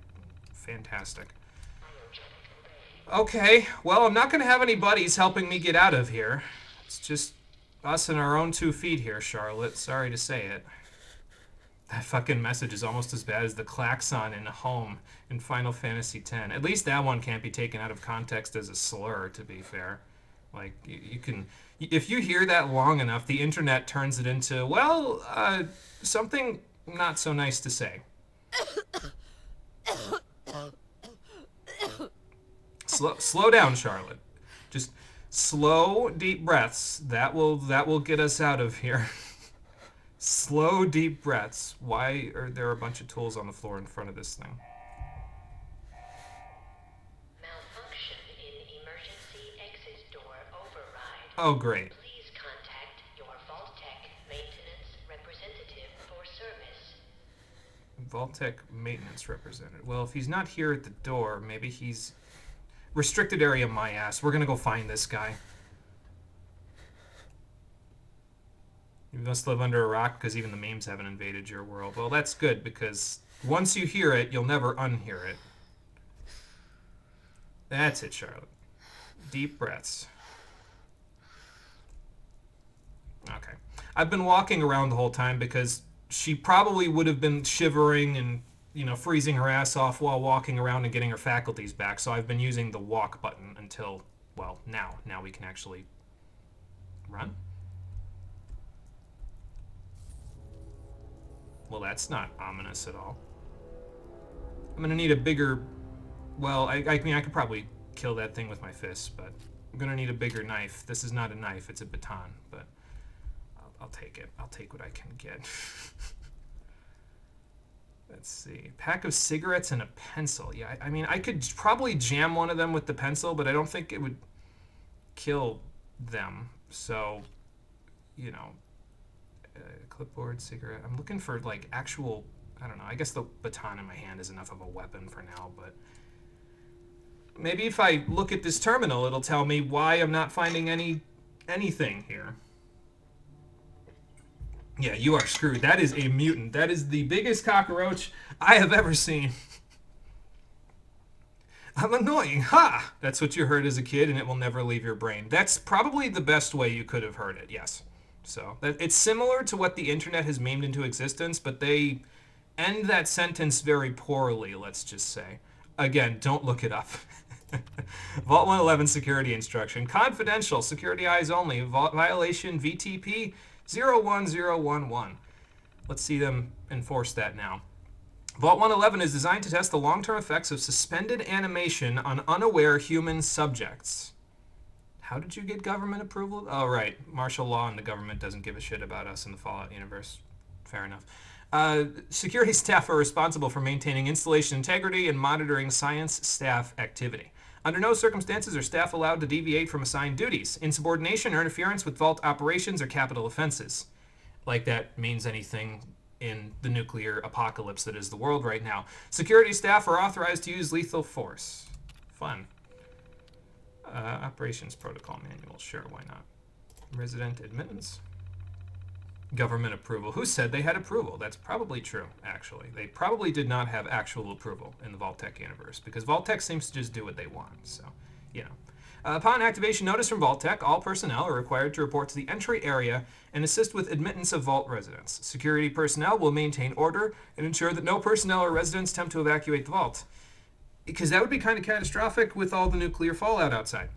S1: Fantastic. Okay, well, I'm not going to have any buddies helping me get out of here. It's just us and our own 2 feet here, Charlotte. Sorry to say it. That fucking message is almost as bad as the klaxon in Home in Final Fantasy X. At least that one can't be taken out of context as a slur, to be fair. Like, you can... If you hear that long enough, the internet turns it into, well, something not so nice to say. Slow down, Charlotte. Just slow, deep breaths. That will get us out of here. Slow, deep breaths. Why are there a bunch of tools on the floor in front of this thing?
S12: Malfunction in emergency exit door override.
S1: Oh, great.
S12: Please contact your Vault-Tec maintenance representative for service.
S1: Vault-Tec maintenance representative. Well, if he's not here at the door, maybe he's... Restricted area, my ass. We're gonna go find this guy. You must live under a rock because even the memes haven't invaded your world. Well, that's good, because once you hear it, you'll never unhear it. That's it, Charlotte. Deep breaths. Okay. I've been walking around the whole time because she probably would have been shivering and, freezing her ass off while walking around and getting her faculties back. So I've been using the walk button until, well, now. Now we can actually run. Well, that's not ominous at all. I'm going to need a bigger... Well, I mean, I could probably kill that thing with my fists, but I'm going to need a bigger knife. This is not a knife, it's a baton, but I'll take it. I'll take what I can get. Let's see. Pack of cigarettes and a pencil. Yeah, I mean, I could probably jam one of them with the pencil, but I don't think it would kill them. So, clipboard, cigarette. I'm looking for, like, actual... I don't know. I guess the baton in my hand is enough of a weapon for now, but... Maybe if I look at this terminal, it'll tell me why I'm not finding anything here. Yeah, you are screwed. That is a mutant. That is the biggest cockroach I have ever seen. I'm annoying. Ha! That's what you heard as a kid, and it will never leave your brain. That's probably the best way you could have heard it, yes. So, it's similar to what the internet has memed into existence, but they end that sentence very poorly, let's just say. Again, don't look it up. Vault 111 security instruction. Confidential. Security eyes only. Violation VTP 01011. Let's see them enforce that now. Vault 111 is designed to test the long-term effects of suspended animation on unaware human subjects. How did you get government approval? Oh, right. Martial law and the government doesn't give a shit about us in the Fallout universe. Fair enough. Security staff are responsible for maintaining installation integrity and monitoring science staff activity. Under no circumstances are staff allowed to deviate from assigned duties. Insubordination or interference with vault operations are capital offenses. Like that means anything in the nuclear apocalypse that is the world right now. Security staff are authorized to use lethal force. Fun. Operations protocol manual. Sure, why not? Resident admittance. Government approval. Who said they had approval? That's probably true, actually. They probably did not have actual approval in the Vault-Tec universe, because Vault-Tec seems to just do what they want, so, upon activation notice from Vault-Tec, all personnel are required to report to the entry area and assist with admittance of Vault residents. Security personnel will maintain order and ensure that no personnel or residents attempt to evacuate the Vault, because that would be kind of catastrophic with all the nuclear fallout outside.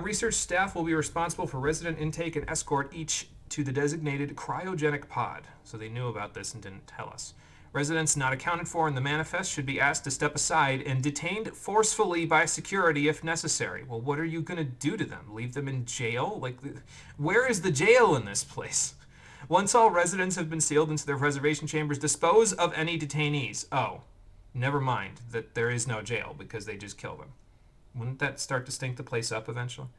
S1: Research staff will be responsible for resident intake and escort each to the designated cryogenic pod. So they knew about this and didn't tell us. Residents not accounted for in the manifest should be asked to step aside and detained forcefully by security if necessary. Well, what are you going to do to them? Leave them in jail? Like, where is the jail in this place? Once all residents have been sealed into their reservation chambers, dispose of any detainees. Oh, never mind that there is no jail because they just kill them. Wouldn't that start to stink the place up eventually?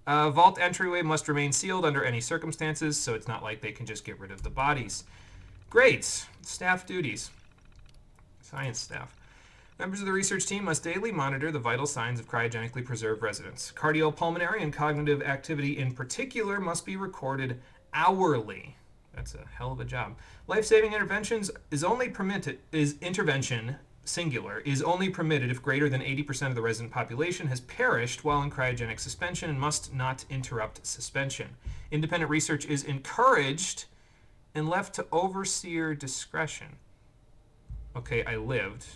S1: Vault entryway must remain sealed under any circumstances, so it's not like they can just get rid of the bodies. Grades. Staff duties. Science staff. Members of the research team must daily monitor the vital signs of cryogenically preserved residents. Cardiopulmonary and cognitive activity in particular must be recorded hourly. That's a hell of a job. Life-saving interventions intervention singular, is only permitted if greater than 80% of the resident population has perished while in cryogenic suspension and must not interrupt suspension. Independent research is encouraged and left to overseer discretion. Okay, I lived,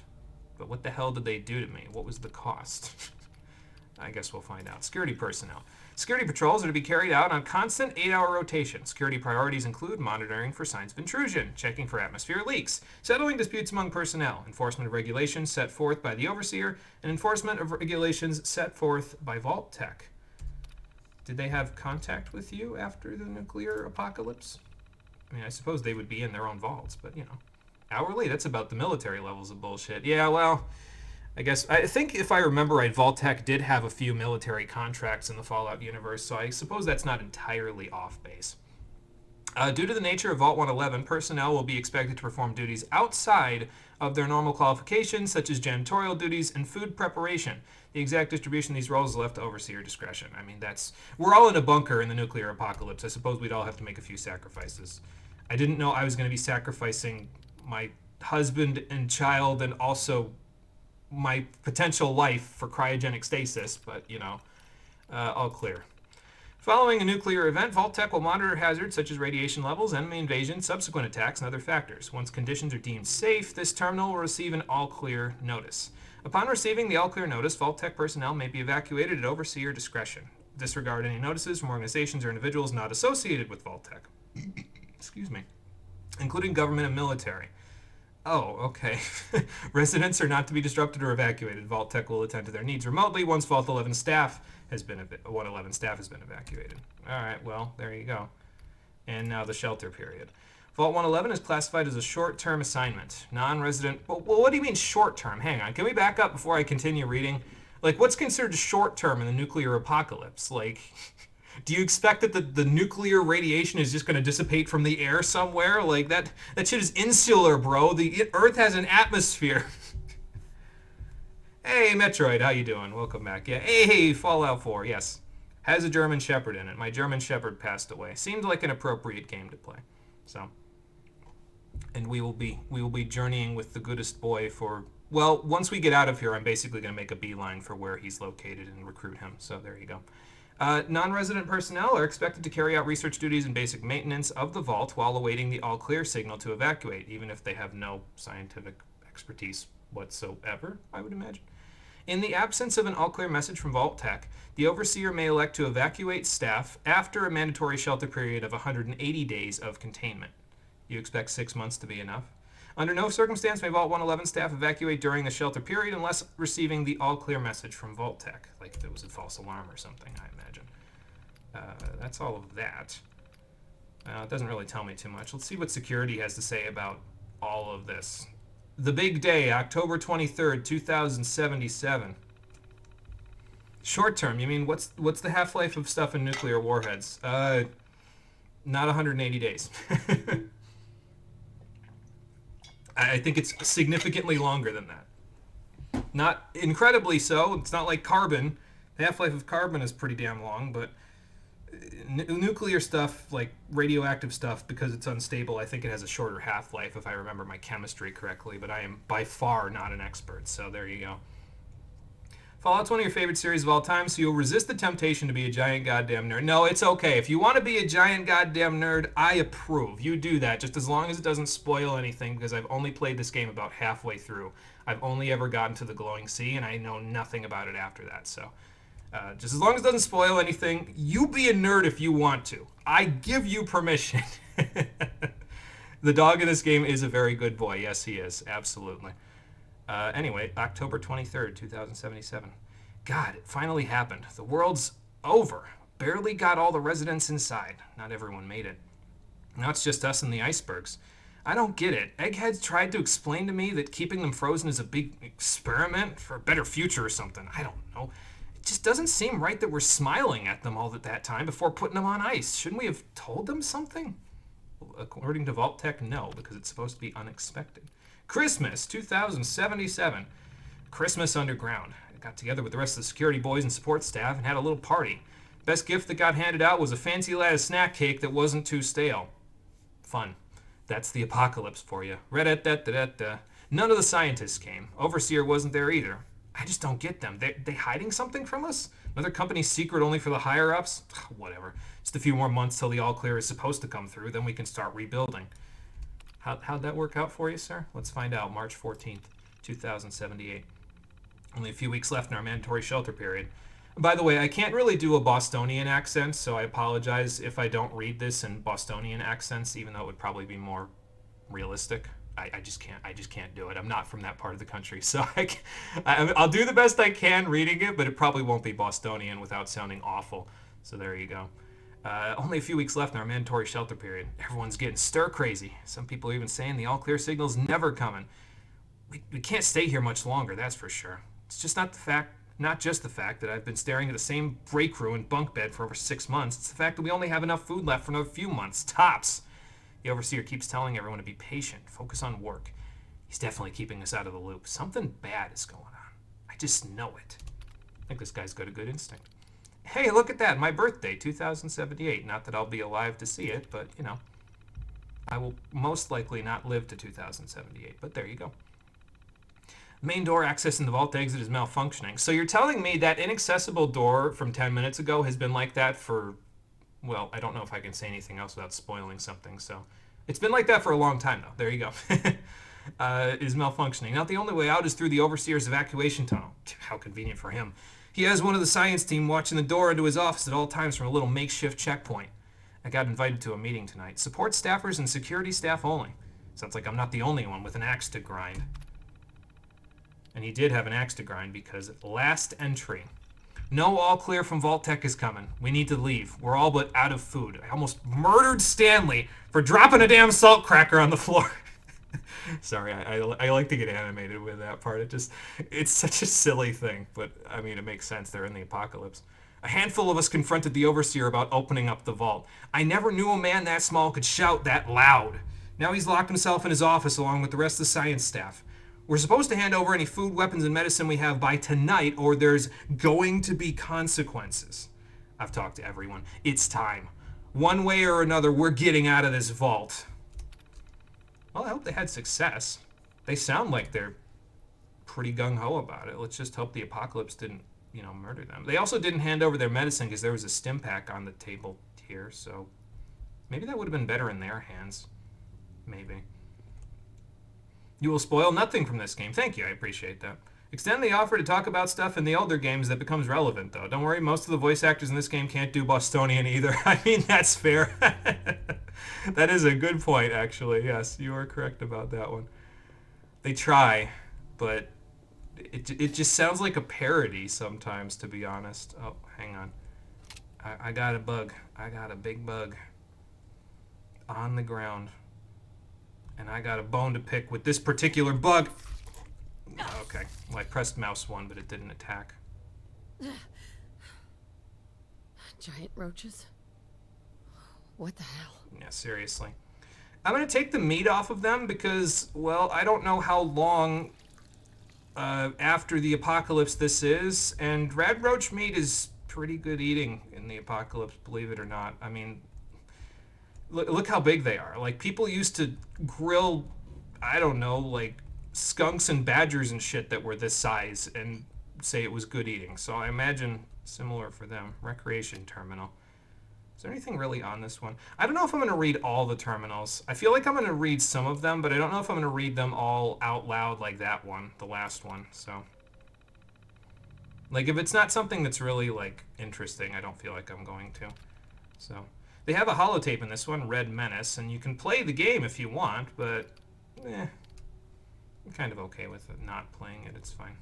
S1: but what the hell did they do to me? What was the cost? I guess we'll find out. Security personnel. Security patrols are to be carried out on constant 8-hour rotation. Security priorities include monitoring for signs of intrusion, checking for atmosphere leaks, settling disputes among personnel, enforcement of regulations set forth by the overseer, and enforcement of regulations set forth by Vault-Tec. Did they have contact with you after the nuclear apocalypse? I mean, I suppose they would be in their own vaults, but, hourly? That's about the military levels of bullshit. Yeah, well... I think if I remember right, Vault-Tec did have a few military contracts in the Fallout universe, so I suppose that's not entirely off base. Due to the nature of Vault 111, personnel will be expected to perform duties outside of their normal qualifications, such as janitorial duties and food preparation. The exact distribution of these roles is left to overseer discretion. I mean, we're all in a bunker in the nuclear apocalypse. I suppose we'd all have to make a few sacrifices. I didn't know I was going to be sacrificing my husband and child and also my potential life for cryogenic stasis, but, all clear. Following a nuclear event, Vault-Tec will monitor hazards such as radiation levels, enemy invasion, subsequent attacks, and other factors. Once conditions are deemed safe, this terminal will receive an all-clear notice. Upon receiving the all-clear notice, Vault-Tec personnel may be evacuated at overseer discretion. Disregard any notices from organizations or individuals not associated with Vault-Tec. Excuse me. Including government and military. Oh, okay. Residents are not to be disrupted or evacuated. Vault-Tec will attend to their needs remotely once Vault 11 staff has been 111 staff has been evacuated. All right, well, there you go. And now the shelter period. Vault 111 is classified as a short-term assignment. Non-resident... Well, what do you mean short-term? Hang on. Can we back up before I continue reading? Like, what's considered short-term in the nuclear apocalypse? Like, do you expect that the nuclear radiation is just going to dissipate from the air somewhere? Like, that shit is insular, bro. The Earth has an atmosphere. Hey, Metroid, how you doing? Welcome back. Yeah. Hey, Fallout 4, yes. Has a German Shepherd in it. My German Shepherd passed away. Seemed like an appropriate game to play. So, and we will be journeying with the goodest boy for, well, once we get out of here, I'm basically going to make a beeline for where he's located and recruit him. So there you go. Non-resident personnel are expected to carry out research duties and basic maintenance of the vault while awaiting the all-clear signal to evacuate, even if they have no scientific expertise whatsoever, I would imagine. In the absence of an all-clear message from Vault-Tec, the overseer may elect to evacuate staff after a mandatory shelter period of 180 days of containment. You expect 6 months to be enough? Under no circumstance may Vault 111 staff evacuate during the shelter period unless receiving the all-clear message from Vault-Tec, like if it was a false alarm or something, I imagine. That's all of that. It doesn't really tell me too much. Let's see what security has to say about all of this. The big day, October 23rd, 2077. Short term, you mean what's the half-life of stuff in nuclear warheads? Not 180 days. I think it's significantly longer than that. Not incredibly so. It's not like carbon. The half-life of carbon is pretty damn long, but nuclear stuff, like radioactive stuff, because it's unstable, I think it has a shorter half-life, if I remember my chemistry correctly, but I am by far not an expert, so there you go. Fallout's one of your favorite series of all time, so you'll resist the temptation to be a giant goddamn nerd. No, it's okay. If you want to be a giant goddamn nerd, I approve. You do that, just as long as it doesn't spoil anything, because I've only played this game about halfway through. I've only ever gotten to the glowing sea, and I know nothing about it after that, so... just as long as it doesn't spoil anything, you be a nerd if you want to. I give you permission. The dog in this game is a very good boy. Yes, he is. Absolutely. Anyway, October 23rd, 2077. God, it finally happened. The world's over. Barely got all the residents inside. Not everyone made it. Now it's just us and the icebergs. I don't get it. Eggheads tried to explain to me that keeping them frozen is a big experiment for a better future or something. I don't know. It just doesn't seem right that we're smiling at them all at that time before putting them on ice. Shouldn't we have told them something? According to Vault-Tec, no, because it's supposed to be unexpected. Christmas 2077. Christmas underground. I got together with the rest of the security boys and support staff and had a little party. Best gift that got handed out was a fancy lattice snack cake that wasn't too stale. Fun. That's the apocalypse for you. None of the scientists came. Overseer wasn't there either. I just don't get them. They hiding something from us? Another company's secret only for the higher-ups? Whatever. Just a few more months till the all-clear is supposed to come through, then we can start rebuilding. How'd that work out for you, sir? Let's find out. March 14th, 2078. Only a few weeks left in our mandatory shelter period. By the way, I can't really do a Bostonian accent, so I apologize if I don't read this in Bostonian accents, even though it would probably be more realistic. I just can't do it. I'm not from that part of the country, so I'll do the best I can reading it, but it probably won't be Bostonian without sounding awful. So there you go. Only a few weeks left in our mandatory shelter period. Everyone's getting stir crazy. Some people are even saying the all-clear signal's never coming. We can't stay here much longer, that's for sure. It's just not just the fact that I've been staring at the same break room and bunk bed for over 6 months. It's the fact that we only have enough food left for another few months, tops. The overseer keeps telling everyone to be patient, focus on work. He's definitely keeping us out of the loop. Something bad is going on. I just know it. I think this guy's got a good instinct. Hey, look at that, my birthday, 2078. Not that I'll be alive to see it, but, you know, I will most likely not live to 2078, but there you go. Main door accessing the vault exit is malfunctioning. So you're telling me that inaccessible door from 10 minutes ago has been like that for Well, I don't know if I can say anything else without spoiling something, so... It's been like that for a long time, though. There you go. Is malfunctioning. Not the only way out is through the Overseer's evacuation tunnel. How convenient for him. He has one of the science team watching the door into his office at all times from a little makeshift checkpoint. I got invited to a meeting tonight. Support staffers and security staff only. Sounds like I'm not the only one with an axe to grind. And he did have an axe to grind because last entry. No all clear from Vault Tech is coming. We need to leave. We're all but out of food. I almost murdered Stanley for dropping a damn salt cracker on the floor. Sorry, I like to get animated with that part. It's such a silly thing, but I mean, it makes sense. They're in the apocalypse. A handful of us confronted the Overseer about opening up the vault. I never knew a man that small could shout that loud. Now he's locked himself in his office along with the rest of the science staff. We're supposed to hand over any food, weapons, and medicine we have by tonight, or there's going to be consequences. I've talked to everyone. It's time. One way or another, we're getting out of this vault. Well, I hope they had success. They sound like they're pretty gung-ho about it. Let's just hope the apocalypse didn't, murder them. They also didn't hand over their medicine because there was a stim pack on the table here, so maybe that would have been better in their hands. Maybe. You will spoil nothing from this game. Thank you, I appreciate that. Extend the offer to talk about stuff in the older games that becomes relevant, though. Don't worry, most of the voice actors in this game can't do Bostonian either. I mean, that's fair. That is a good point, actually. Yes, you are correct about that one. They try, but it just sounds like a parody sometimes, to be honest. Oh, hang on. I got a bug. I got a big bug on the ground. And I got a bone to pick with this particular bug. Okay. Well, I pressed mouse 1, but it didn't attack.
S3: Giant roaches? What the hell?
S1: Yeah, seriously. I'm going to take the meat off of them because, well, I don't know how long after the apocalypse this is. And red roach meat is pretty good eating in the apocalypse, believe it or not. I mean... Look how big they are. Like, people used to grill, I don't know, like, skunks and badgers and shit that were this size and say it was good eating. So I imagine similar for them. Recreation terminal. Is there anything really on this one? I don't know if I'm going to read all the terminals. I feel like I'm going to read some of them, but I don't know if I'm going to read them all out loud like that one, the last one. So, like, if it's not something that's really, like, interesting, I don't feel like I'm going to. So... They have a holotape in this one, Red Menace, and you can play the game if you want, but, I'm kind of okay with it, not playing it, it's fine.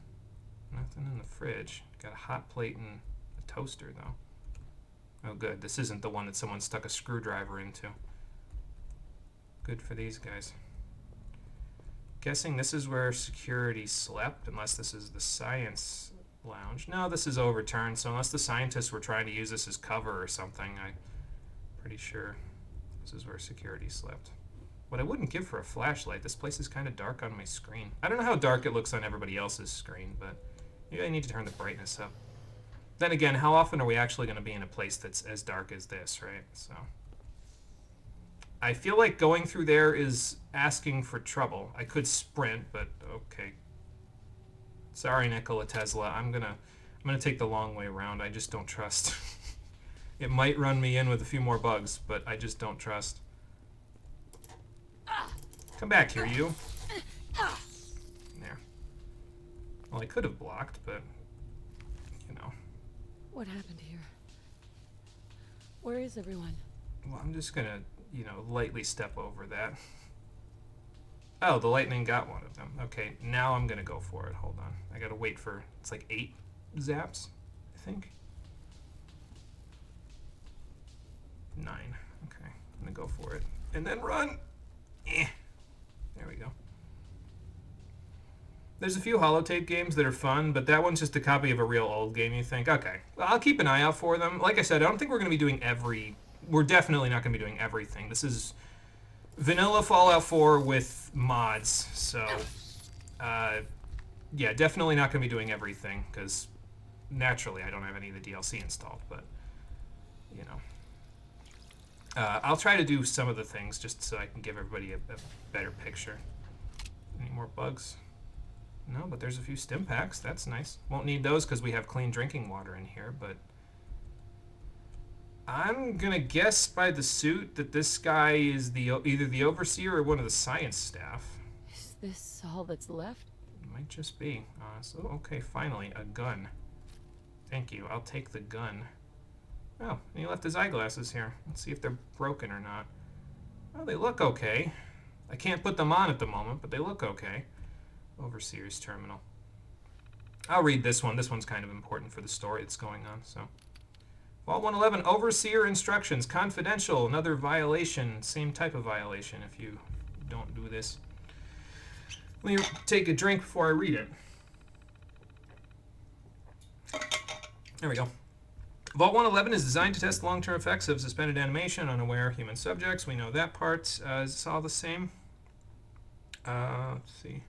S1: Nothing in the fridge. Got a hot plate and a toaster, though. Oh, good. This isn't the one that someone stuck a screwdriver into. Good for these guys. Guessing this is where security slept, unless this is the science lounge. No, this is overturned, so unless the scientists were trying to use this as cover or something, pretty sure this is where security slept. What I wouldn't give for a flashlight, this place is kind of dark on my screen. I don't know how dark it looks on everybody else's screen, but maybe I need to turn the brightness up. Then again, how often are we actually going to be in a place that's as dark as this, right? So I feel like going through there is asking for trouble. I could sprint, but okay. Sorry, Nikola Tesla. I'm gonna take the long way around. I just don't trust. It might run me in with a few more bugs, but I just don't trust. Come back here, you. There. Well, I could have blocked, but,
S3: What happened here? Where is everyone?
S1: Well, I'm just gonna, lightly step over that. Oh, the lightning got one of them. Okay, now I'm gonna go for it. Hold on. I gotta wait for, it's like 8 zaps, I think. 9. Okay, I'm gonna go for it. And then run! There we go. There's a few holotape games that are fun, but that one's just a copy of a real old game, you think. Okay, well, I'll keep an eye out for them. Like I said, I don't think we're gonna be doing we're definitely not gonna be doing everything. This is vanilla Fallout 4 with mods, so, yeah, definitely not gonna be doing everything, because naturally I don't have any of the DLC installed, but, I'll try to do some of the things just so I can give everybody a better picture. Any more bugs? No, but there's a few stim packs. That's nice. Won't need those because we have clean drinking water in here, but I'm gonna guess by the suit that this guy is either the overseer or one of the science staff.
S3: Is this all that's left?
S1: Might just be. So, okay, finally, a gun. Thank you. I'll take the gun. Oh, he left his eyeglasses here. Let's see if they're broken or not. Oh, they look okay. I can't put them on at the moment, but they look okay. Overseer's terminal. I'll read this one. This one's kind of important for the story that's going on, so. Vault 111, Overseer Instructions, Confidential, another violation, same type of violation if you don't do this. Let me take a drink before I read it. There we go. Vault 111 is designed to test long-term effects of suspended animation on aware human subjects. We know that part. Is this all the same? Let's see.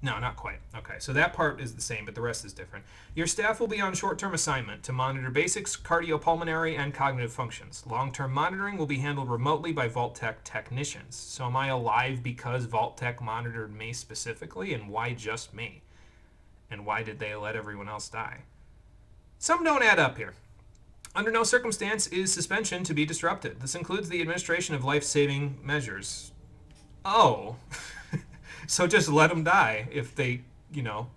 S1: No, not quite. Okay, so that part is the same, but the rest is different. Your staff will be on short-term assignment to monitor basics, cardiopulmonary, and cognitive functions. Long-term monitoring will be handled remotely by Vault Tech technicians. So am I alive because Vault Tech monitored me specifically, and why just me? And why did they let everyone else die? Some don't add up here. Under no circumstance is suspension to be disrupted. This includes the administration of life-saving measures. Oh. So just let them die if they, you know.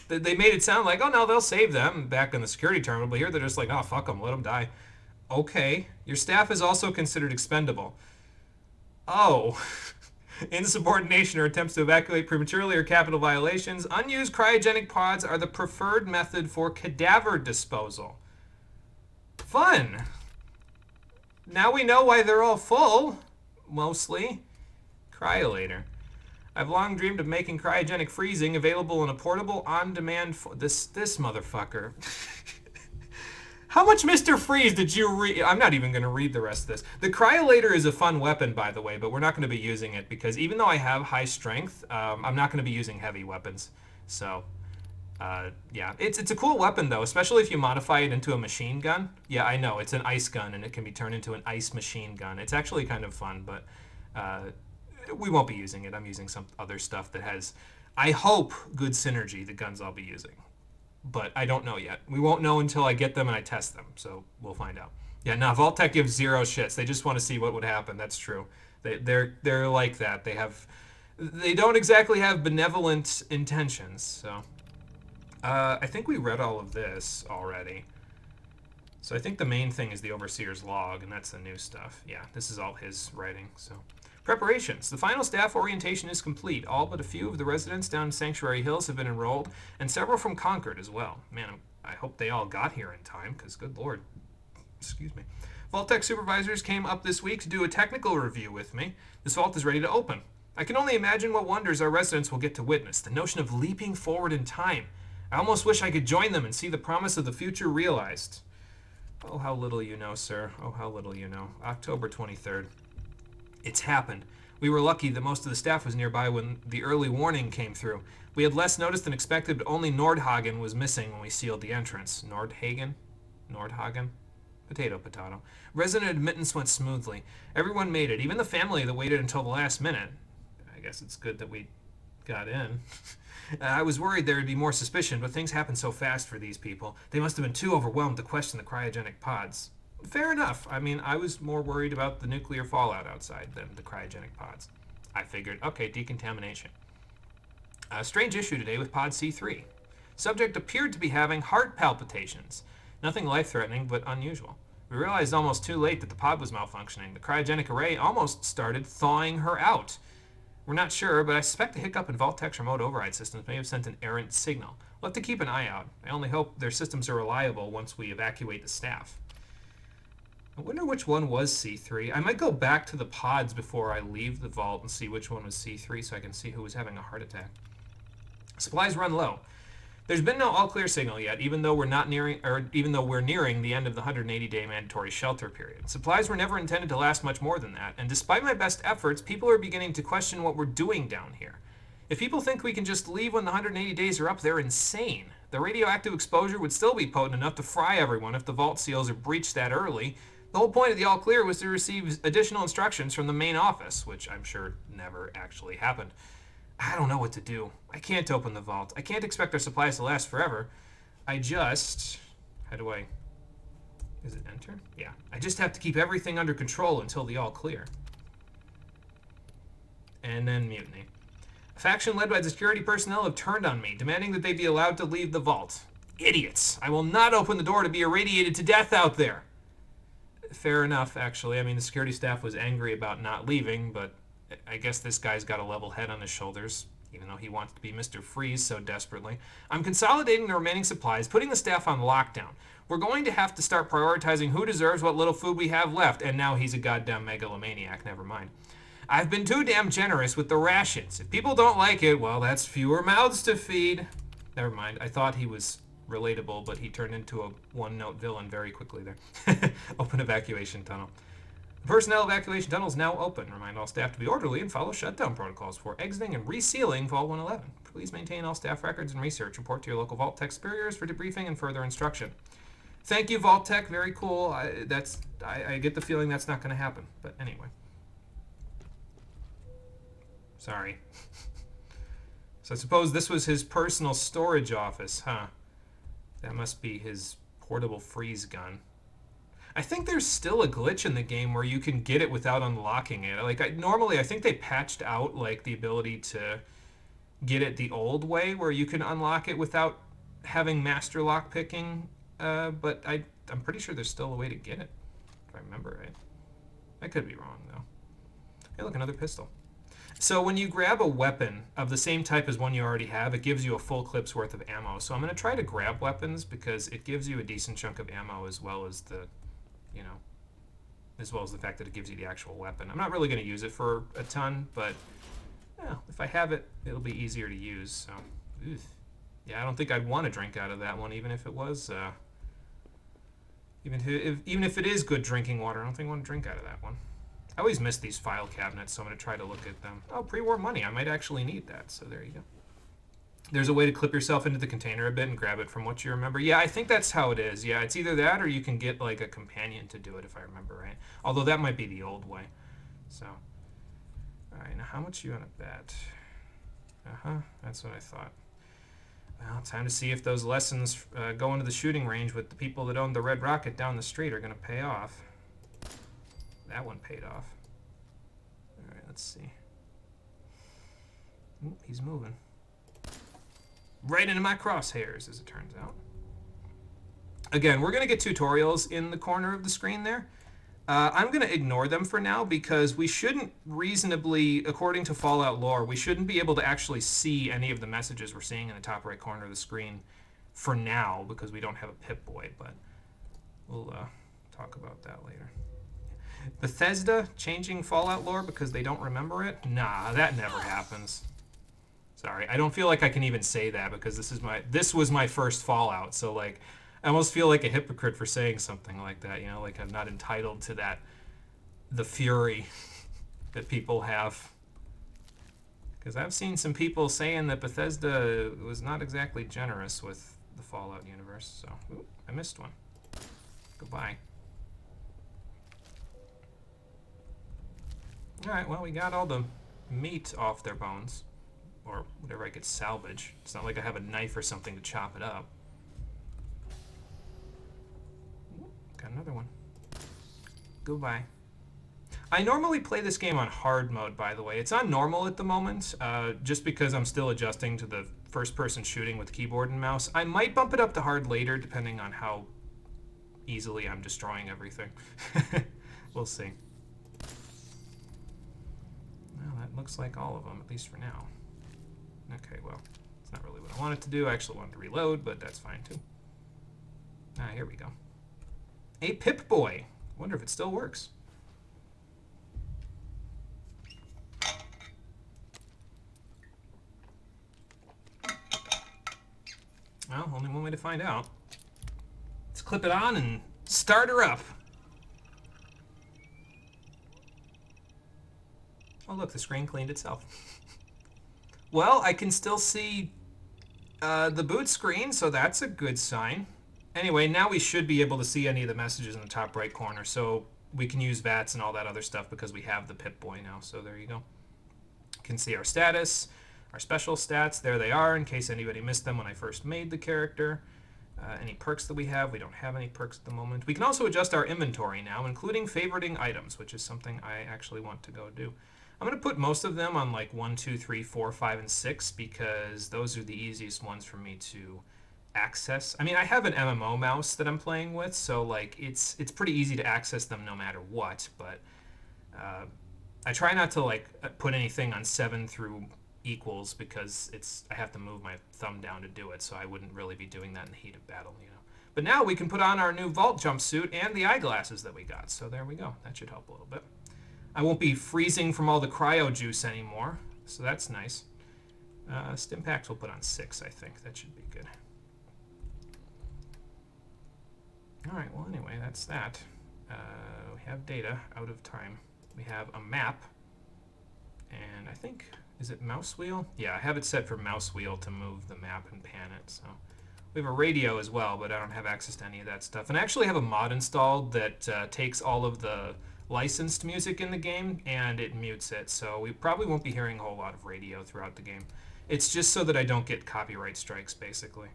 S1: They made it sound like, oh no, they'll save them back in the security terminal, but here they're just like, oh, fuck them, let them die. Okay. Your staff is also considered expendable. Oh. Insubordination or attempts to evacuate prematurely or capital violations. Unused cryogenic pods are the preferred method for cadaver disposal. Fun. Now we know why they're all full. Mostly. Cryolator. I've long dreamed of making cryogenic freezing available in a portable, on-demand... This motherfucker. How much Mr. Freeze did you read? I'm not even going to read the rest of this. The cryolator is a fun weapon, by the way, but we're not going to be using it because even though I have high strength, I'm not going to be using heavy weapons. So, yeah. It's a cool weapon, though, especially if you modify it into a machine gun. Yeah, I know. It's an ice gun, and it can be turned into an ice machine gun. It's actually kind of fun, but... we won't be using it. I'm using some other stuff that has, I hope, good synergy, the guns I'll be using. But I don't know yet. We won't know until I get them and I test them, so we'll find out. Yeah, no, Vault Tech gives zero shits. They just want to see what would happen. That's true. They're like that. They don't exactly have benevolent intentions, so. I think we read all of this already. So I think the main thing is the Overseer's log, and that's the new stuff. Yeah, this is all his writing, so. Preparations. The final staff orientation is complete. All but a few of the residents down in Sanctuary Hills have been enrolled, and several from Concord as well. Man, I hope they all got here in time, because good lord. Excuse me. Vault Tech supervisors came up this week to do a technical review with me. This vault is ready to open. I can only imagine what wonders our residents will get to witness. The notion of leaping forward in time. I almost wish I could join them and see the promise of the future realized. Oh, how little you know, sir. Oh, how little you know. October 23rd. It's happened. We were lucky that most of the staff was nearby when the early warning came through. We had less notice than expected, but only Nordhagen was missing when we sealed the entrance. Nordhagen? Nordhagen? Potato, potato. Resident admittance went smoothly. Everyone made it, even the family that waited until the last minute. I guess it's good that we got in. I was worried there would be more suspicion, but things happened so fast for these people. They must have been too overwhelmed to question the cryogenic pods. Fair enough. I mean, I was more worried about the nuclear fallout outside than the cryogenic pods. I figured, okay, decontamination. A strange issue today with pod C3. Subject appeared to be having heart palpitations. Nothing life-threatening, but unusual. We realized almost too late that the pod was malfunctioning. The cryogenic array almost started thawing her out. We're not sure, but I suspect a hiccup in Vault Tech's remote override systems may have sent an errant signal. We'll have to keep an eye out. I only hope their systems are reliable once we evacuate the staff. I wonder which one was C3. I might go back to the pods before I leave the vault and see which one was C3 so I can see who was having a heart attack. Supplies run low. There's been no all-clear signal yet, even though we're nearing the end of the 180-day mandatory shelter period. Supplies were never intended to last much more than that, and despite my best efforts, people are beginning to question what we're doing down here. If people think we can just leave when the 180 days are up, they're insane. The radioactive exposure would still be potent enough to fry everyone if the vault seals are breached that early. The whole point of the all-clear was to receive additional instructions from the main office, which I'm sure never actually happened. I don't know what to do. I can't open the vault. I can't expect our supplies to last forever. I just... How do I Is it enter? Yeah. I just have to keep everything under control until the all clear. And then mutiny. A faction led by the security personnel have turned on me, demanding that they be allowed to leave the vault. Idiots! I will not open the door to be irradiated to death out there! Fair enough, actually. I mean, the security staff was angry about not leaving, but I guess this guy's got a level head on his shoulders, even though he wants to be Mr. Freeze so desperately. I'm consolidating the remaining supplies, putting the staff on lockdown. We're going to have to start prioritizing who deserves what little food we have left, and now he's a goddamn megalomaniac, never mind. I've been too damn generous with the rations. If people don't like it, well, that's fewer mouths to feed. Never mind, I thought he was relatable, but he turned into a one-note villain very quickly there. Open evacuation tunnel. The personnel evacuation tunnel is now open. Remind all staff to be orderly and follow shutdown protocols before exiting and resealing Vault 111. Please maintain all staff records and research. Report to your local Vault Tech superiors for debriefing and further instruction. Thank you, Vault Tech. Very cool. I get the feeling that's not going to happen. But anyway. Sorry. So I suppose this was his personal storage office, huh? That must be his portable freeze gun. I think there's still a glitch in the game where you can get it without unlocking it. Like, normally I think they patched out like the ability to get it the old way, where you can unlock it without having master lock picking. But I'm pretty sure there's still a way to get it, if I remember right. I could be wrong though. Hey, look, another pistol. So when you grab a weapon of the same type as one you already have, it gives you a full clip's worth of ammo. So I'm going to try to grab weapons because it gives you a decent chunk of ammo as well as the, you know, as well as the fact that it gives you the actual weapon. I'm not really going to use it for a ton, but well, if I have it, it'll be easier to use. So, yeah, I don't think I'd want to drink out of that one, even if it was, even if it is good drinking water. I don't think I want to drink out of that one. I always miss these file cabinets, so I'm going to try to look at them. Oh, pre-war money. I might actually need that, so there you go. There's a way to clip yourself into the container a bit and grab it from what you remember. Yeah, I think that's how it is. Yeah, it's either that or you can get, like, a companion to do it, if I remember right. Although that might be the old way. So, all right, now how much you want to bet? That's what I thought. Well, time to see if those lessons going to the shooting range with the people that owned the Red Rocket down the street are going to pay off. That one paid off. All right, let's see. Ooh, he's moving. Right into my crosshairs, as it turns out. Again, we're going to get tutorials in the corner of the screen there. I'm going to ignore them for now because we shouldn't reasonably, according to Fallout lore, we shouldn't be able to actually see any of the messages we're seeing in the top right corner of the screen for now because we don't have a Pipboy, but we'll talk about that later. Bethesda changing Fallout lore because they don't remember it? Nah, that never happens. Sorry, I don't feel like I can even say that because this was my first Fallout, so like I almost feel like a hypocrite for saying something like that, you know, like I'm not entitled to the fury that people have. Because I've seen some people saying that Bethesda was not exactly generous with the Fallout universe, so ooh, I missed one. Goodbye. Alright, well, we got all the meat off their bones. Or whatever I could salvage. It's not like I have a knife or something to chop it up. Got another one. Goodbye. I normally play this game on hard mode, by the way. It's on normal at the moment, just because I'm still adjusting to the first-person shooting with keyboard and mouse. I might bump it up to hard later, depending on how easily I'm destroying everything. We'll see. Well, that looks like all of them, at least for now. Okay, well, it's not really what I wanted to do. I actually wanted to reload, but that's fine, too. Ah, here we go. A Pipboy. Wonder if it still works. Well, only one way to find out. Let's clip it on and start her up. Oh, look, the screen cleaned itself. Well, I can still see the boot screen, so that's a good sign. Anyway, now we should be able to see any of the messages in the top right corner, so we can use VATS and all that other stuff because we have the Pip-Boy now, so there you go. You can see our status, our special stats, there they are, in case anybody missed them when I first made the character. Any perks that we have. We don't have any perks at the moment. We can also adjust our inventory now, including favoriting items, which is something I actually want to go do. I'm going to put most of them on like 1, 2, 3, 4, 5, and 6 because those are the easiest ones for me to access. I mean, I have an MMO mouse that I'm playing with, so like it's pretty easy to access them no matter what, but I try not to like put anything on 7 through equals because I have to move my thumb down to do it, so I wouldn't really be doing that in the heat of battle, you know. But now we can put on our new vault jumpsuit and the eyeglasses that we got, so there we go. That should help a little bit. I won't be freezing from all the cryo juice anymore, so that's nice. Stim packs we'll put on 6, I think. That should be good. Alright, well anyway, that's that. We have data, out of time. We have a map, and I think, is it mouse wheel? Yeah, I have it set for mouse wheel to move the map and pan it, so. We have a radio as well, but I don't have access to any of that stuff. And I actually have a mod installed that takes all of the licensed music in the game and it mutes it, so we probably won't be hearing a whole lot of radio throughout the game. It's just so that I don't get copyright strikes, basically.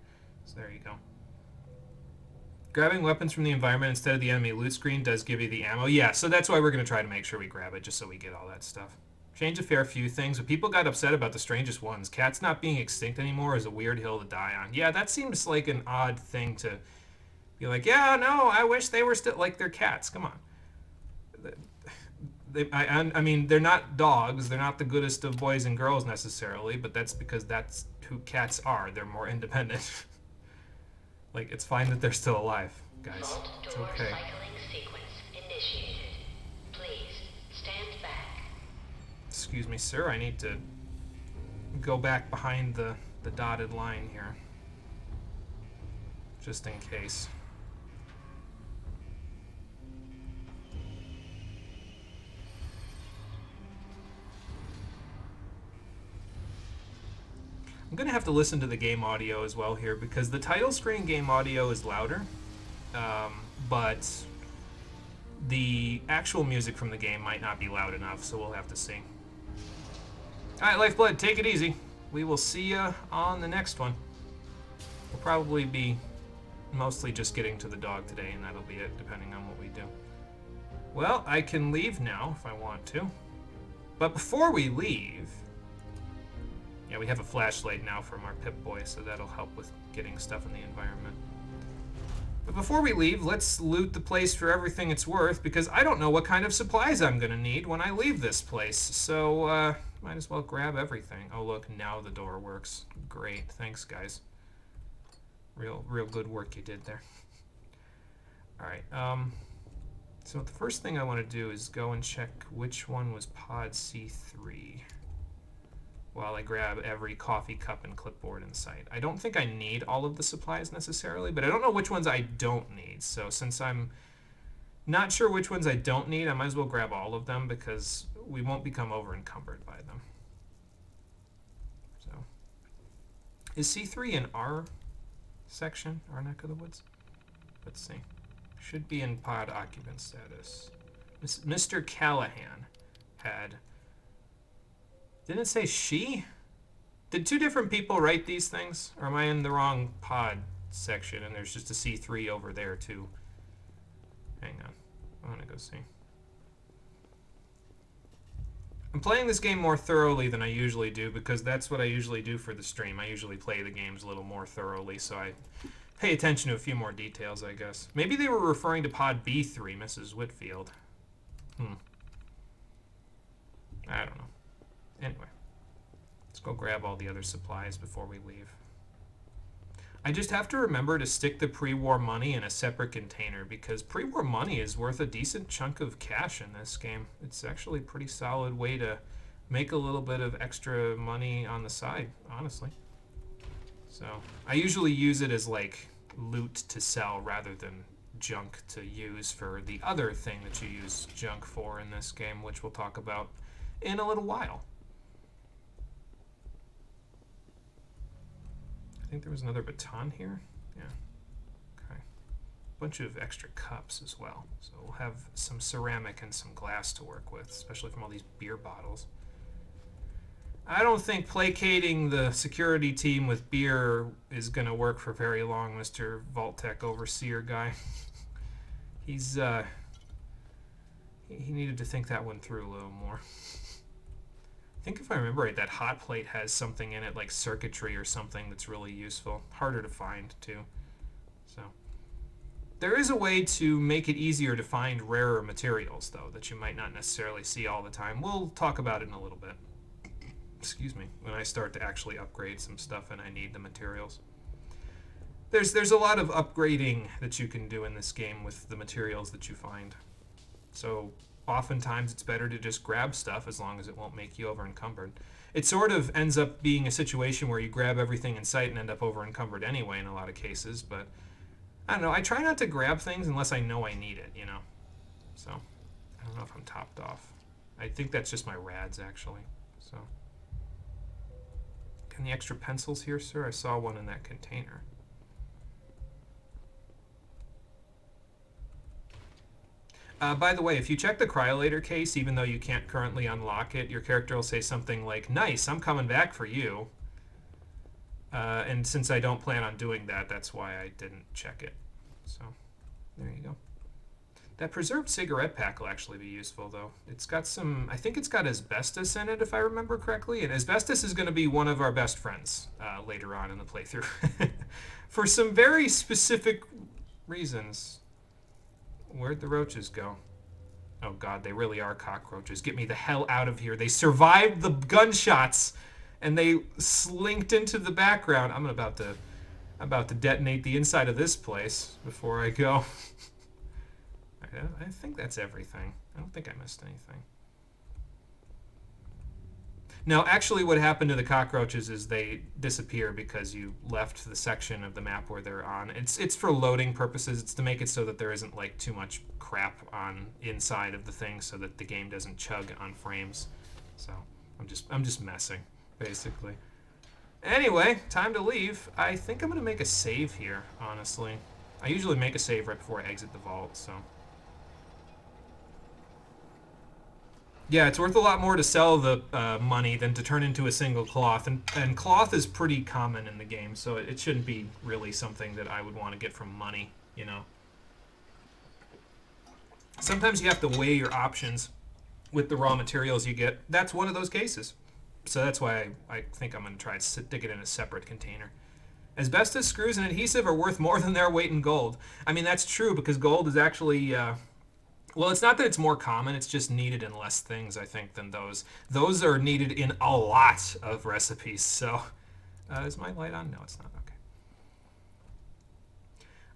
S1: So there you go. Grabbing weapons from the environment instead of the enemy loot screen does give you the ammo. Yeah, so that's why we're going to try to make sure we grab it, just so we get all that stuff. Change a fair few things, but people got upset about the strangest ones. Cats not being extinct anymore is a weird hill to die on. Yeah, that seems like an odd thing to be like, yeah, no, I wish they were still, like, they're cats. Come on. I mean, they're not dogs. They're not the goodest of boys and girls necessarily, but that's because that's who cats are. They're more independent. Like, it's fine that they're still alive, guys. It's okay.
S12: Cycling sequence initiated. Please stand back.
S1: Excuse me, sir. I need to go back behind the dotted line here. Just in case. I'm going to have to listen to the game audio as well here because the title screen game audio is louder, but the actual music from the game might not be loud enough, so we'll have to see. Alright, Lifeblood, take it easy. We will see you on the next one. We'll probably be mostly just getting to the dog today, and that'll be it, depending on what we do. Well, I can leave now if I want to. But before we leave... Yeah, we have a flashlight now from our Pipboy, so that'll help with getting stuff in the environment. But before we leave, let's loot the place for everything it's worth, because I don't know what kind of supplies I'm going to need when I leave this place. So, might as well grab everything. Oh, look, now the door works. Great. Thanks, guys. Real good work you did there. Alright, so the first thing I want to do is go and check which one was Pod C3. While I grab every coffee cup and clipboard in sight. I don't think I need all of the supplies necessarily, but I don't know which ones I don't need. So since I'm not sure which ones I don't need, I might as well grab all of them because we won't become over encumbered by them. So, is C3 in our section, our neck of the woods? Let's see. Should be in pod occupant status. Mr. Callahan had... Didn't it say she? Did two different people write these things? Or am I in the wrong pod section and there's just a C3 over there too? Hang on. I want to go see. I'm playing this game more thoroughly than I usually do because that's what I usually do for the stream. I usually play the games a little more thoroughly, so I pay attention to a few more details, I guess. Maybe they were referring to pod B3, Mrs. Whitfield. I don't know. Anyway, let's go grab all the other supplies before we leave. I just have to remember to stick the pre-war money in a separate container because pre-war money is worth a decent chunk of cash in this game. It's actually a pretty solid way to make a little bit of extra money on the side, honestly. So, I usually use it as like loot to sell rather than junk to use for the other thing that you use junk for in this game, which we'll talk about in a little while. I think there was another baton here. Yeah. Okay. Bunch of extra cups as well. So we'll have some ceramic and some glass to work with, especially from all these beer bottles. I don't think placating the security team with beer is going to work for very long, Mr. Vault-Tec Overseer guy. He's, he needed to think that one through a little more. I think if I remember right, that hot plate has something in it, like circuitry or something that's really useful. Harder to find, too. So, there is a way to make it easier to find rarer materials, though, that you might not necessarily see all the time. We'll talk about it in a little bit. Excuse me, when I start to actually upgrade some stuff and I need the materials. There's a lot of upgrading that you can do in this game with the materials that you find. So oftentimes it's better to just grab stuff as long as it won't make you over encumbered. It sort of ends up being a situation where you grab everything in sight and end up over encumbered anyway in a lot of cases, but I don't know, I try not to grab things unless I know I need it, you know? So, I don't know if I'm topped off. I think that's just my rads, actually, so. Any extra pencils here, sir? I saw one in that container. By the way, if you check the cryolator case, even though you can't currently unlock it, your character will say something like, "Nice, I'm coming back for you." And since I don't plan on doing that, that's why I didn't check it. So, there you go. That preserved cigarette pack will actually be useful, though. It's got some, I think it's got asbestos in it, if I remember correctly. And asbestos is going to be one of our best friends later on in the playthrough. For some very specific reasons. Where'd the roaches go? Oh, God, they really are cockroaches. Get me the hell out of here. They survived the gunshots, and they slinked into the background. I'm about to detonate the inside of this place before I go. I think that's everything. I don't think I missed anything. Now, actually, what happened to the cockroaches is they disappear because you left the section of the map where they're on. It's for loading purposes. It's to make it so that there isn't like too much crap on inside of the thing, so that the game doesn't chug on frames. So I'm just messing, basically. Anyway, time to leave. I think I'm gonna make a save here. Honestly, I usually make a save right before I exit the vault. So. Yeah, it's worth a lot more to sell the money than to turn into a single cloth. And cloth is pretty common in the game, so it shouldn't be really something that I would want to get from money, you know. Sometimes you have to weigh your options with the raw materials you get. That's one of those cases. So that's why I think I'm going to try to stick it in a separate container. Asbestos, screws, and adhesive are worth more than their weight in gold. I mean, that's true, because gold is actually... well, it's not that it's more common, it's just needed in less things, I think, than those. Those are needed in a lot of recipes, so... is my light on? No, it's not. Okay.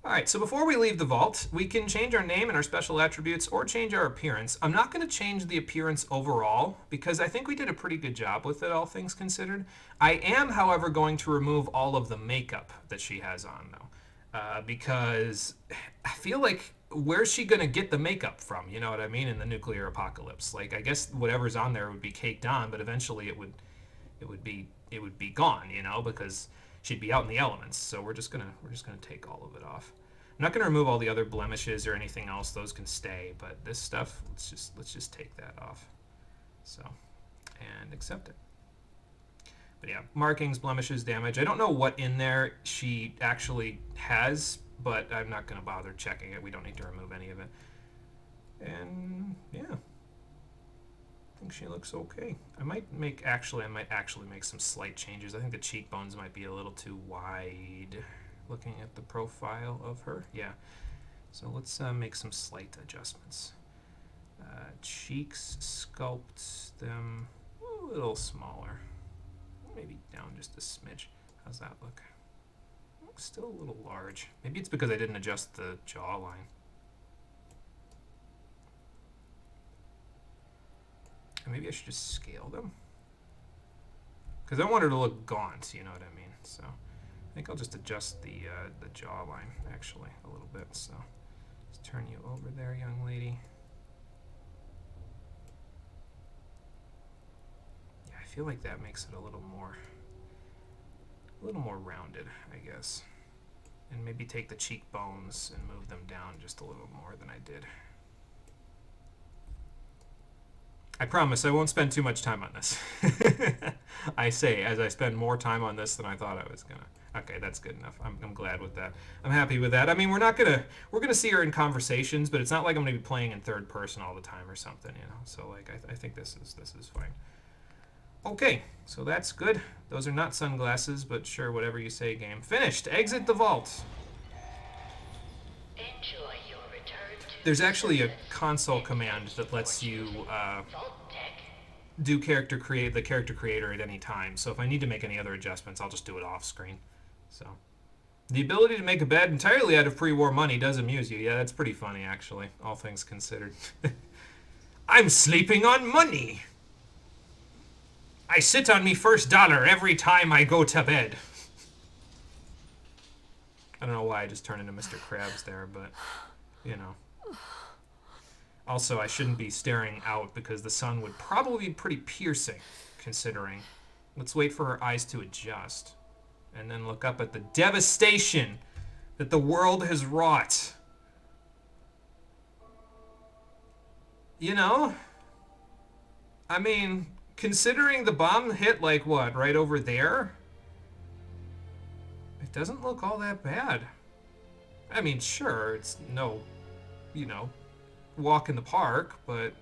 S1: Alright, so before we leave the vault, we can change our name and our special attributes, or change our appearance. I'm not going to change the appearance overall, because I think we did a pretty good job with it, all things considered. I am, however, going to remove all of the makeup that she has on, though. Because I feel like... where's she gonna get the makeup from? You know what I mean? In the nuclear apocalypse, like I guess whatever's on there would be caked on, but eventually it would be gone. You know, because she'd be out in the elements. So we're just gonna take all of it off. I'm not gonna remove all the other blemishes or anything else; those can stay. But this stuff, let's just take that off. So, and accept it. But yeah, markings, blemishes, damage. I don't know what in there she actually has. But I'm not going to bother checking it. We don't need to remove any of it. And, yeah. I think she looks okay. I might actually make some slight changes. I think the cheekbones might be a little too wide looking at the profile of her. Yeah. So let's make some slight adjustments. Cheeks, sculpt them a little smaller. Maybe down just a smidge. How's that look? Still a little large. Maybe it's because I didn't adjust the jawline. And maybe I should just scale them. Because I want her to look gaunt, you know what I mean? So I think I'll just adjust the jawline, actually, a little bit. So let's turn you over there, young lady. Yeah, I feel like that makes it a little more rounded, I guess. And maybe take the cheekbones and move them down just a little more than I did. I promise I won't spend too much time on this. I say as I spend more time on this than I thought I was gonna. Okay, that's good enough. I'm glad with that. I'm happy with that. I mean, we're gonna see her in conversations, but it's not like I'm gonna be playing in third person all the time or something, you know. So like, I think this is fine. Okay, so that's good. Those are not sunglasses, but sure, whatever you say, game. Finished. Exit the vault.
S12: Enjoy your return to
S1: There's actually a console command that lets you do the character creator at any time. So if I need to make any other adjustments, I'll just do it off screen. So the ability to make a bed entirely out of pre-war money does amuse you. Yeah, that's pretty funny, actually, all things considered. I'm sleeping on money. I sit on me first dollar every time I go to bed. I don't know why I just turned into Mr. Krabs there, but, you know. Also, I shouldn't be staring out because the sun would probably be pretty piercing, considering. Let's wait for her eyes to adjust. And then look up at the devastation that the world has wrought. You know? I mean, considering the bomb hit, like, what, right over there? It doesn't look all that bad. I mean, sure, it's no, you know, walk in the park, but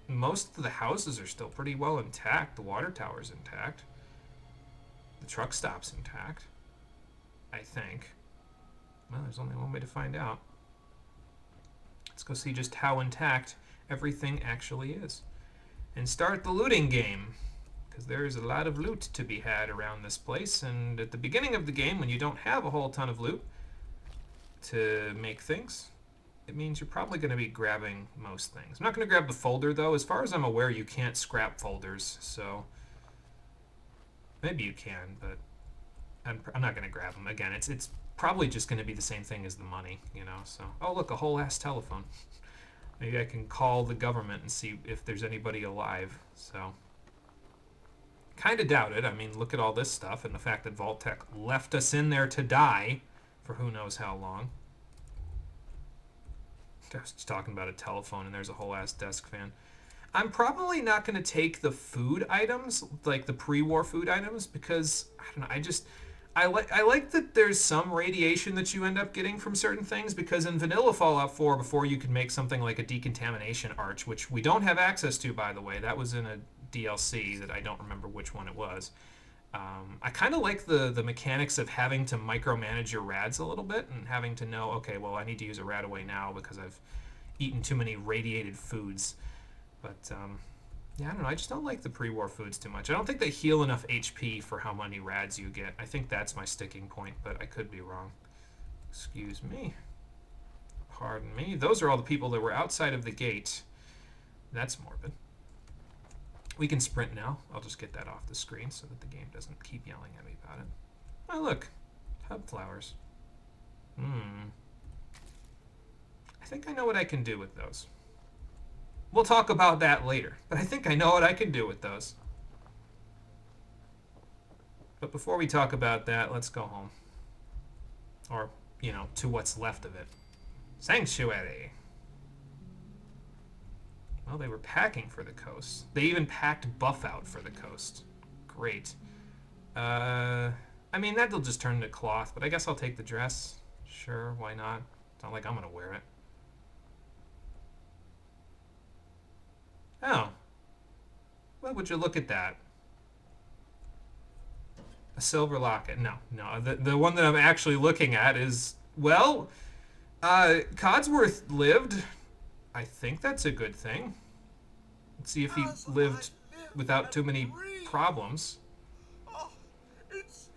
S1: most of the houses are still pretty well intact. The water tower's intact. The truck stop's intact, I think. Well, there's only one way to find out. Let's go see just how intact everything actually is. And start the looting game, because there's a lot of loot to be had around this place, and at the beginning of the game, when you don't have a whole ton of loot to make things, it means you're probably going to be grabbing most things. I'm not going to grab the folder, though. As far as I'm aware, you can't scrap folders, so maybe you can, but I'm not going to grab them. Again, it's probably just going to be the same thing as the money, you know, so. Oh, look, a whole ass telephone. Maybe I can call the government and see if there's anybody alive, so. Kind of doubt it. I mean, look at all this stuff and the fact that Vault-Tec left us in there to die for who knows how long. I was just talking about a telephone and there's a whole ass desk fan. I'm probably not going to take the food items, like the pre-war food items, because, I don't know, I like that there's some radiation that you end up getting from certain things, because in vanilla Fallout 4, before you could make something like a decontamination arch, which we don't have access to, by the way, that was in a DLC that I don't remember which one it was. I kind of like the mechanics of having to micromanage your rads a little bit and having to know, okay, well, I need to use a rad away now because I've eaten too many radiated foods. But, yeah, I don't know. I just don't like the pre-war foods too much. I don't think they heal enough HP for how many rads you get. I think that's my sticking point, but I could be wrong. Excuse me. Pardon me. Those are all the people that were outside of the gate. That's morbid. We can sprint now. I'll just get that off the screen so that the game doesn't keep yelling at me about it. Oh, look. Hub flowers. I think I know what I can do with those. We'll talk about that later, but I think I know what I can do with those. But before we talk about that, let's go home. Or, you know, to what's left of it. Sanctuary. Well, they were packing for the coast. They even packed buff out for the coast. Great. I mean, that'll just turn into cloth, but I guess I'll take the dress. Sure, why not? It's not like I'm gonna wear it. Oh. Well, would you look at that? A silver locket. No. The one that I'm actually looking at is, well, Codsworth lived. I think that's a good thing. Let's see if he lived without too many problems.
S4: Oh, it's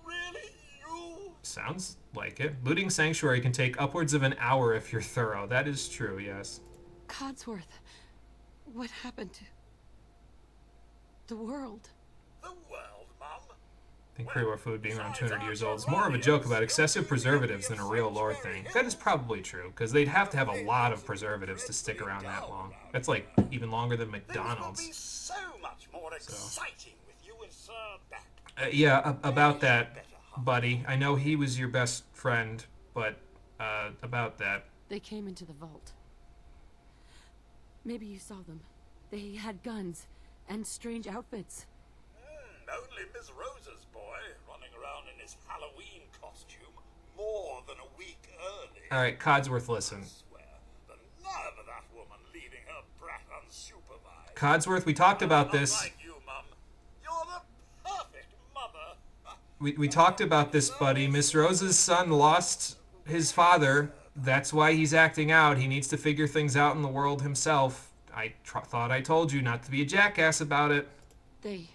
S4: really you.
S1: Sounds like it. Looting Sanctuary can take upwards of an hour if you're thorough. That is true, yes.
S3: Codsworth, what happened to the world?
S4: The world, Mum?
S1: I think pre-war food being around 200 years old is more of a joke about excessive preservatives than a real lore thing. That is probably true, because they'd have to have a lot of preservatives to stick around that long. That's like even longer than McDonald's.
S4: Things will be so much more exciting with you and Sir back.
S1: Yeah, about that, buddy. I know he was your best friend, but about that.
S3: They came into the vault. Maybe you saw them. They had guns and strange outfits.
S4: Only Miss Rose's boy running around in his Halloween costume more than a week early.
S1: Alright, Codsworth, listen.
S4: I swear, the nerve of that woman leaving her brat unsupervised.
S1: Codsworth, we talked about this.
S4: Like you, Mum. You're the perfect mother.
S1: We talked about this, buddy. Miss Rose's son lost his father. That's why he's acting out. He needs to figure things out in the world himself. I thought I told you not to be a jackass about it.
S3: They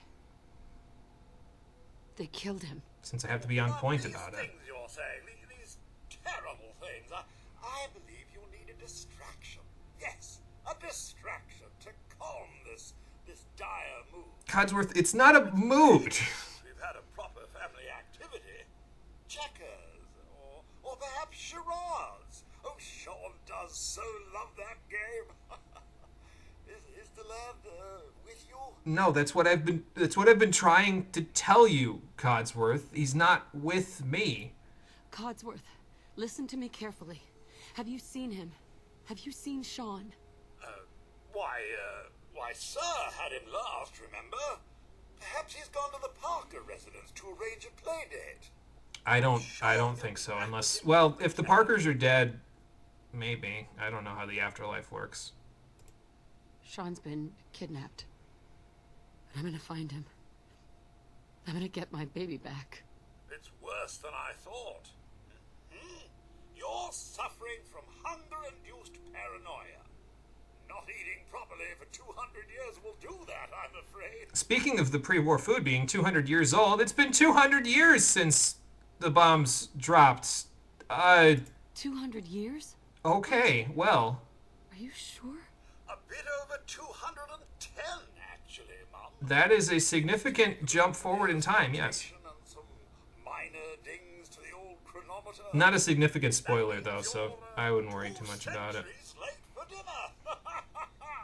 S3: killed him.
S1: Since I have to be on point about it.
S4: Things you're saying, these terrible things. I believe you need a distraction. Yes, a distraction to calm this dire mood.
S1: Codsworth, it's not a mood.
S4: We've had a proper family activity. Checkers, or perhaps charades. Oh, Sean does so love that game. Is the lad with you?
S1: No, that's what I've been trying to tell you, Codsworth. He's not with me.
S3: Codsworth, listen to me carefully. Have you seen him? Have you seen Sean?
S4: Why, Sir had him last, remember? Perhaps he's gone to the Parker residence to arrange a play date.
S1: I don't think so, unless, well, if the Parkers are dead, maybe. I don't know how the afterlife works.
S3: Sean's been kidnapped. I'm gonna find him. I'm gonna get my baby back.
S4: It's worse than I thought. You're suffering from hunger-induced paranoia. Not eating properly for 200 years will do that, I'm afraid.
S1: Speaking of the pre-war food being 200 years old, it's been 200 years since the bombs dropped.
S3: 200 years?
S1: Okay, well.
S3: Are you sure?
S4: A bit over 210, actually, Mum.
S1: That is a significant jump forward in time, yes.
S4: And some minor dings to the old chronometer.
S1: Not a significant spoiler, though, so I wouldn't worry too much about it.
S4: Late for dinner.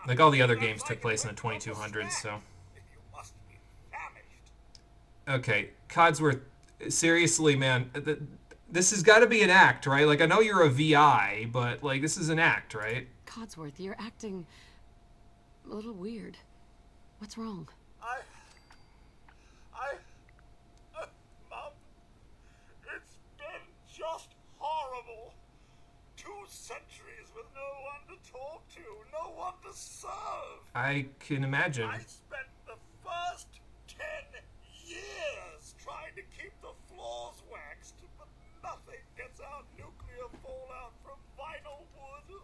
S1: Like all the other games took place in the 2200s, so.
S4: You must be famished.
S1: Okay, Codsworth, seriously, man, this has got to be an act, right? Like, I know you're a VI, but, like, this is an act, right?
S3: Codsworth, you're acting a little weird. What's wrong?
S4: Mum, it's been just horrible. 2 centuries with no one to talk to, no one to serve.
S1: I can imagine.
S4: I spent the first 10 years trying to keep the floors waxed, but nothing gets out nuclear fallout from vinyl wood.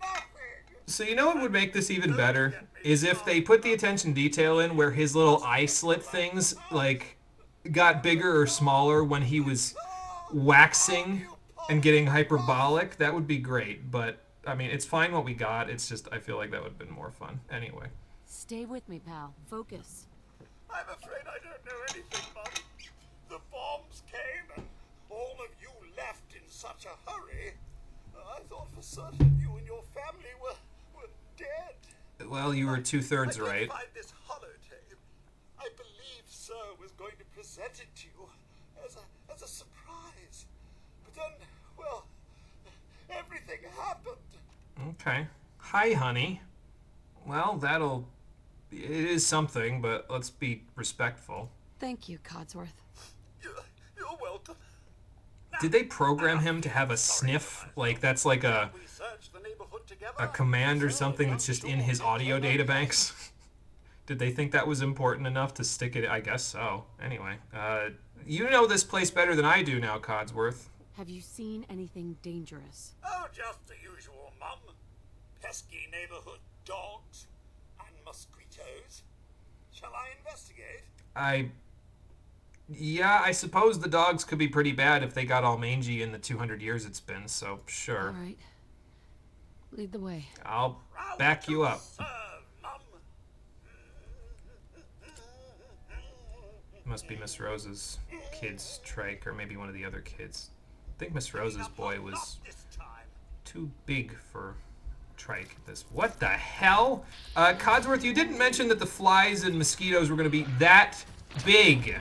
S4: Nothing.
S1: So you know what would make this even better? Is if they put the attention detail in where his little eye slit things, like, got bigger or smaller when he was waxing and getting hyperbolic. That would be great, but, I mean, it's fine what we got. It's just, I feel like that would have been more fun. Anyway.
S3: Stay with me, pal. Focus.
S4: I'm afraid I don't know anything, Mum. The bombs came and all of you left in such a hurry. I thought for certain you and your family were dead.
S1: Well, you were 2/3
S4: I
S1: right.
S4: did find this holotape. I believed Sir was going to present it to you as a surprise. But then, well, everything happened.
S1: Okay. Hi, honey. Well, it is something, but let's be respectful.
S3: Thank you, Codsworth.
S4: You're welcome.
S1: Did they program him to have a sniff? Like, that's like a command or something that's just in his audio databanks? Did they think that was important enough to stick it? I guess so. Anyway, you know this place better than I do now, Codsworth.
S3: Have you seen anything dangerous?
S4: Oh, just the usual, Mum. Pesky neighborhood dogs and mosquitoes. Shall I investigate?
S1: Yeah, I suppose the dogs could be pretty bad if they got all mangy in the 200 years it's been, so sure.
S3: All right. Lead the way.
S1: I'll back you up. Must be Miss Rose's kid's trike, or maybe one of the other kids. I think Miss Rose's boy was too big for trike. What the hell? Codsworth, you didn't mention that the flies and mosquitoes were going to be that big.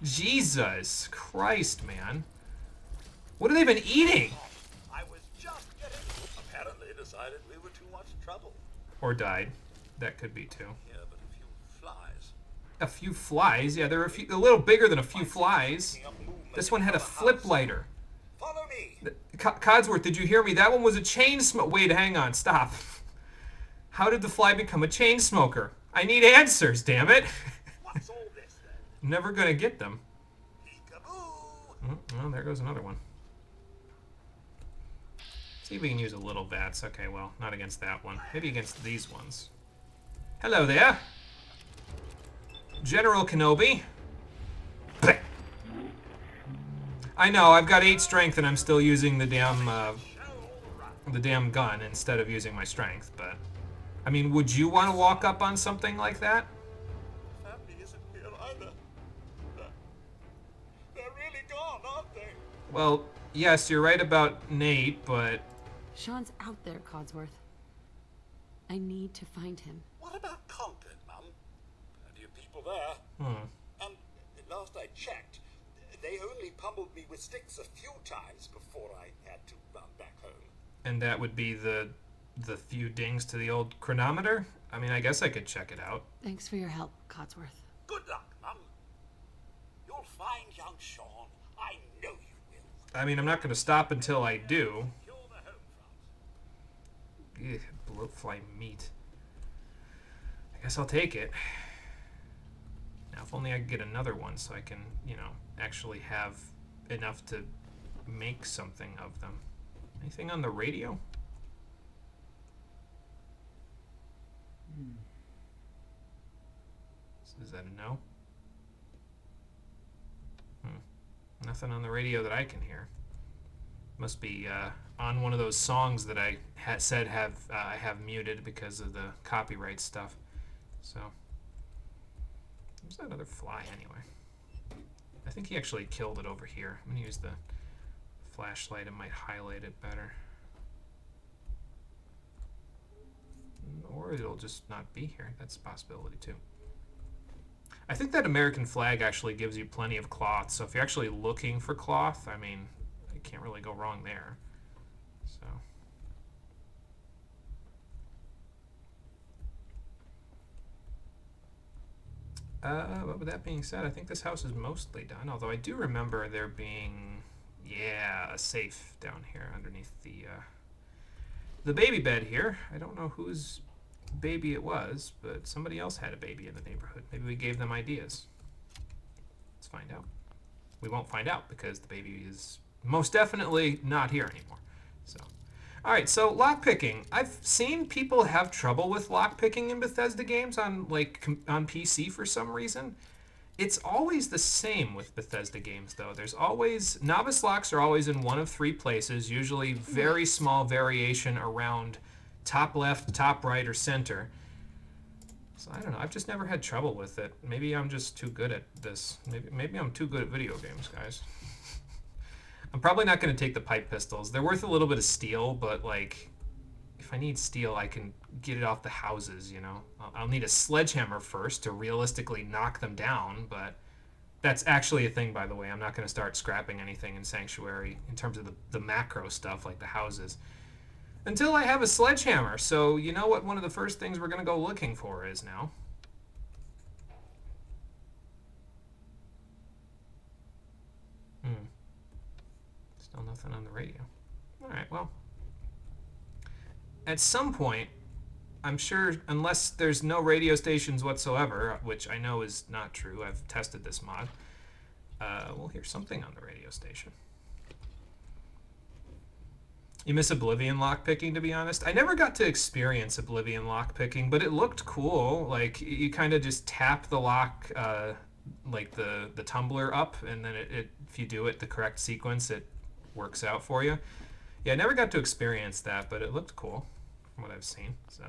S1: Jesus Christ, man. What have they been eating?
S4: I was just getting... Apparently decided we were too much trouble.
S1: Or died. That could be too.
S4: Yeah, but a few flies.
S1: A few flies? Yeah, they're a little bigger than a few flies. This one had a flip lighter.
S4: Follow me.
S1: Codsworth, did you hear me? That one was a chain smoke. Wait, hang on, stop. How did the fly become a chain smoker? I need answers, damn it.
S4: What's all this then?
S1: Never gonna get them.
S4: Peekaboo.
S1: Oh, there goes another one. See if we can use a little bats. Okay, well, not against that one. Maybe against these ones. Hello there. General Kenobi. Blech. I know, I've got 8 strength and I'm still using the damn gun instead of using my strength, but... I mean, would you want to walk up on something like that?
S4: Family isn't here either. They're really gone, aren't they?
S1: Well, yes, you're right about Nate, but...
S3: Sean's out there, Codsworth. I need to find him.
S4: What about Concord, Mum? Plenty of people there. And last I checked, they only pummeled me with sticks a few times before I had to run back home.
S1: And that would be the few dings to the old chronometer? I mean, I guess I could check it out.
S3: Thanks for your help, Codsworth.
S4: Good luck, Mum. You'll find young Sean. I know you will.
S1: I mean, I'm not going to stop until I do.
S4: You're the home front.
S1: Ugh, bloatfly meat. I guess I'll take it. Now, if only I could get another one so I can, you know, actually have enough to make something of them. Anything on the radio? Is that a no? Nothing on the radio that I can hear. Must be on one of those songs that I said I have muted because of the copyright stuff. So, where's that other fly anyway? I think he actually killed it over here. I'm gonna use the flashlight. It might highlight it better. Or it'll just not be here. That's a possibility too. I think that American flag actually gives you plenty of cloth, so if you're actually looking for cloth, I mean, you can't really go wrong there. So. But with that being said, I think this house is mostly done, although I do remember there being, yeah, a safe down here underneath the baby bed here. I don't know whose baby it was, but somebody else had a baby in the neighborhood. Maybe we gave them ideas. Let's find out. We won't find out because the baby is most definitely not here anymore. So, all right. So lockpicking. I've seen people have trouble with lockpicking in Bethesda games on on PC for some reason. It's always the same with Bethesda games, though. There's always novice locks are always in one of 3 places, usually very small variation around top left, top right, or center. So I don't know. I've just never had trouble with it. Maybe I'm just too good at this. Maybe I'm too good at video games, guys. I'm probably not going to take the pipe pistols. They're worth a little bit of steel, but like, if I need steel, I can get it off the houses, you know. I'll need a sledgehammer first to realistically knock them down, but that's actually a thing, by the way. I'm not going to start scrapping anything in Sanctuary in terms of the macro stuff like the houses until I have a sledgehammer. So you know what one of the first things we're going to go looking for is now? Still nothing on the radio. All right, well. At some point, I'm sure, unless there's no radio stations whatsoever, which I know is not true, I've tested this mod, we'll hear something on the radio station. You miss Oblivion lockpicking, to be honest? I never got to experience Oblivion lockpicking, but it looked cool. Like, you kind of just tap the lock, like the tumbler up, and then if you do it the correct sequence, it works out for you. Yeah, I never got to experience that, but it looked cool from what I've seen. So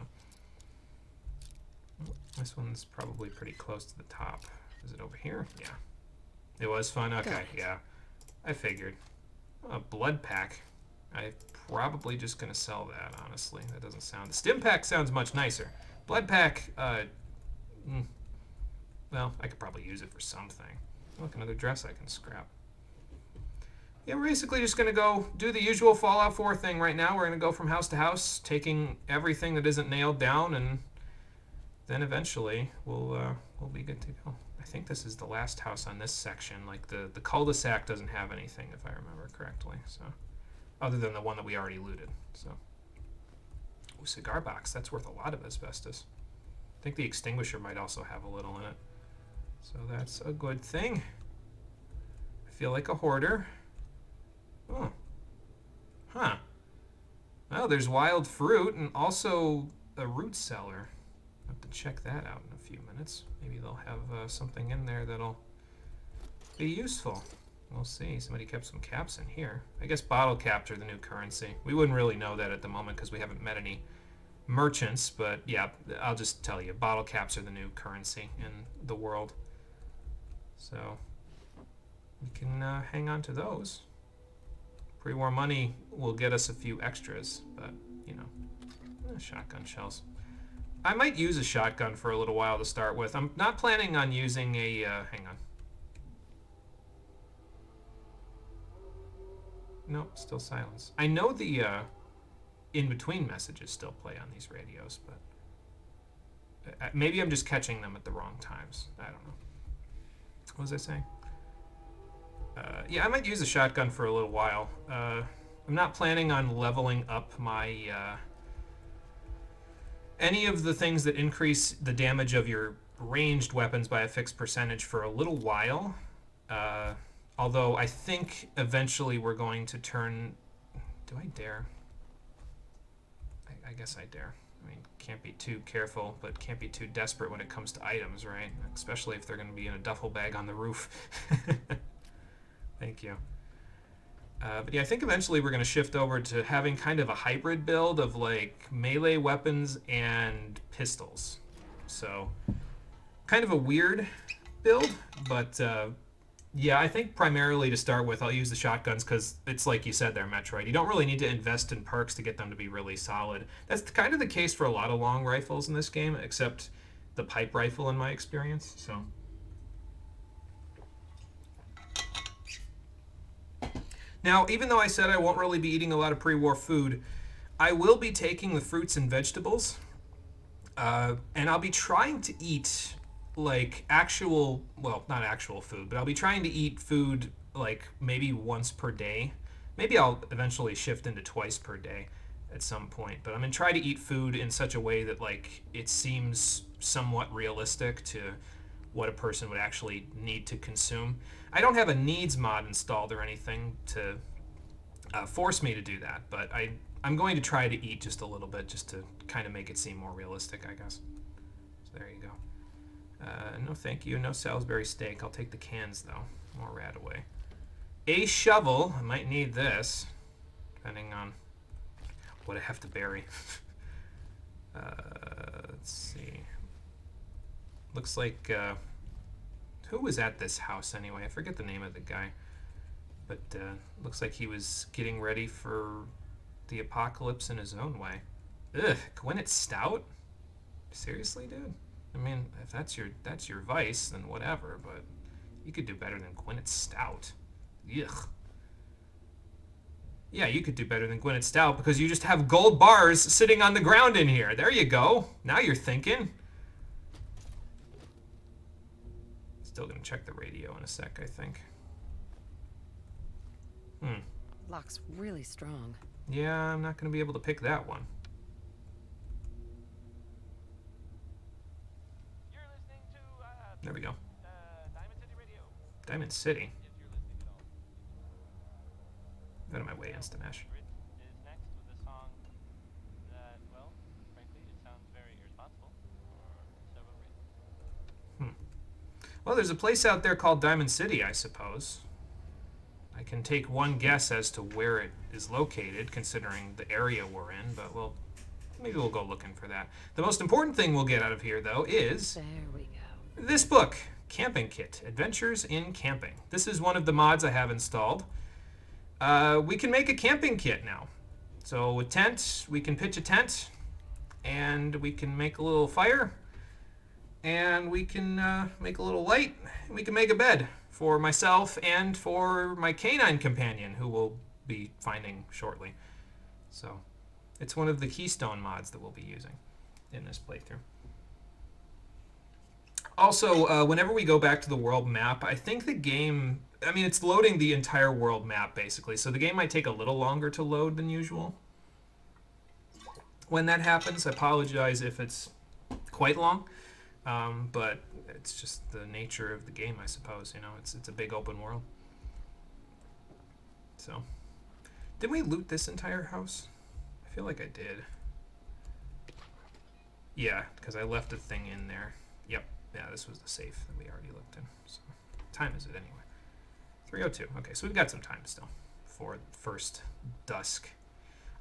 S1: this one's probably pretty close to the top. Is it over here? Yeah. It was fun? Okay, yeah. I figured. A blood pack. I'm probably just going to sell that, honestly. That doesn't sound... The stim pack sounds much nicer. Blood pack, well, I could probably use it for something. Look, another dress I can scrap. Yeah, we're basically just going to go do the usual Fallout 4 thing right now. We're going to go from house to house, taking everything that isn't nailed down, and then eventually we'll be good to go. I think this is the last house on this section. Like, the cul-de-sac doesn't have anything, if I remember correctly, so other than the one that we already looted. So, ooh, cigar box. That's worth a lot of asbestos. I think the extinguisher might also have a little in it. So that's a good thing. I feel like a hoarder. Oh. Huh. Well, there's wild fruit and also a root cellar. I'll have to check that out in a few minutes. Maybe they'll have something in there that'll be useful. We'll see. Somebody kept some caps in here. I guess bottle caps are the new currency. We wouldn't really know that at the moment because we haven't met any merchants, but yeah, I'll just tell you, bottle caps are the new currency in the world. So we can hang on to those. Pre-war money will get us a few extras, but, you know, shotgun shells. I might use a shotgun for a little while to start with. I'm not planning on using a, hang on. Nope, still silence. I know the in-between messages still play on these radios, but maybe I'm just catching them at the wrong times. I don't know. What was I saying? Yeah, I might use a shotgun for a little while. I'm not planning on leveling up my any of the things that increase the damage of your ranged weapons by a fixed percentage for a little while. Although I think eventually we're going to turn... Do I dare? I guess I dare. I mean, can't be too careful, but can't be too desperate when it comes to items, right? Especially if they're going to be in a duffel bag on the roof. Thank you. But yeah, I think eventually we're going to shift over to having kind of a hybrid build of like melee weapons and pistols. So, kind of a weird build, but yeah, I think primarily to start with, I'll use the shotguns because it's like you said there, Metroid. You don't really need to invest in perks to get them to be really solid. That's kind of the case for a lot of long rifles in this game, except the pipe rifle in my experience. So. Now, even though I said I won't really be eating a lot of pre-war food, I will be taking the fruits and vegetables, and I'll be trying to eat like actual, well, not actual food, but I'll be trying to eat food like maybe once per day. Maybe I'll eventually shift into twice per day at some point, but I'm gonna try to eat food in such a way that like it seems somewhat realistic to what a person would actually need to consume. I don't have a needs mod installed or anything to force me to do that, but I'm going to try to eat just a little bit just to kind of make it seem more realistic, I guess. So there you go. No thank you, no Salisbury steak. I'll take the cans though. More rat away. A shovel. I might need this, depending on what I have to bury. Let's see. Looks like, who was at this house anyway? I forget the name of the guy. But looks like he was getting ready for the apocalypse in his own way. Ugh, Gwyneth Stout? Seriously, dude? I mean, if that's your vice, then whatever, but you could do better than Gwyneth Stout. Ugh. Yeah, you could do better than Gwyneth Stout because you just have gold bars sitting on the ground in here. There you go. Now you're thinking. Still gonna check the radio in a sec, I think.
S3: Lock's really strong.
S1: Yeah, I'm not gonna be able to pick that one.
S8: You're listening to,
S1: There we go.
S8: Diamond City Radio.
S1: Diamond City.
S8: If you're listening at all.
S1: Out of my way, Instamash.
S8: Is next with a song that, well, frankly, it sounds very irresponsible for several reasons.
S1: Well, there's a place out there called Diamond City, I suppose. I can take one guess as to where it is located, considering the area we're in, but maybe we'll go looking for that. The most important thing we'll get out of here, though, is
S3: There we go.
S1: this book, Camping Kit, Adventures in Camping. This is one of the mods I have installed. We can make a camping kit now. So with tent, we can pitch a tent, and we can make a little fire, and we can make a little light, and we can make a bed for myself and for my canine companion, who we'll be finding shortly. So it's one of the Keystone mods that we'll be using in this playthrough. Also, whenever we go back to the world map, I think the game, I mean, it's loading the entire world map, basically, so the game might take a little longer to load than usual. When that happens, I apologize if it's quite long, but it's just the nature of the game, I suppose. You know, it's a big open world. So, did we loot this entire house? I feel like I did. Yeah, because I left a thing in there. Yep. Yeah, this was the safe that we already looked in. So, what time is it anyway? 3:02. Okay, so we've got some time still for first dusk.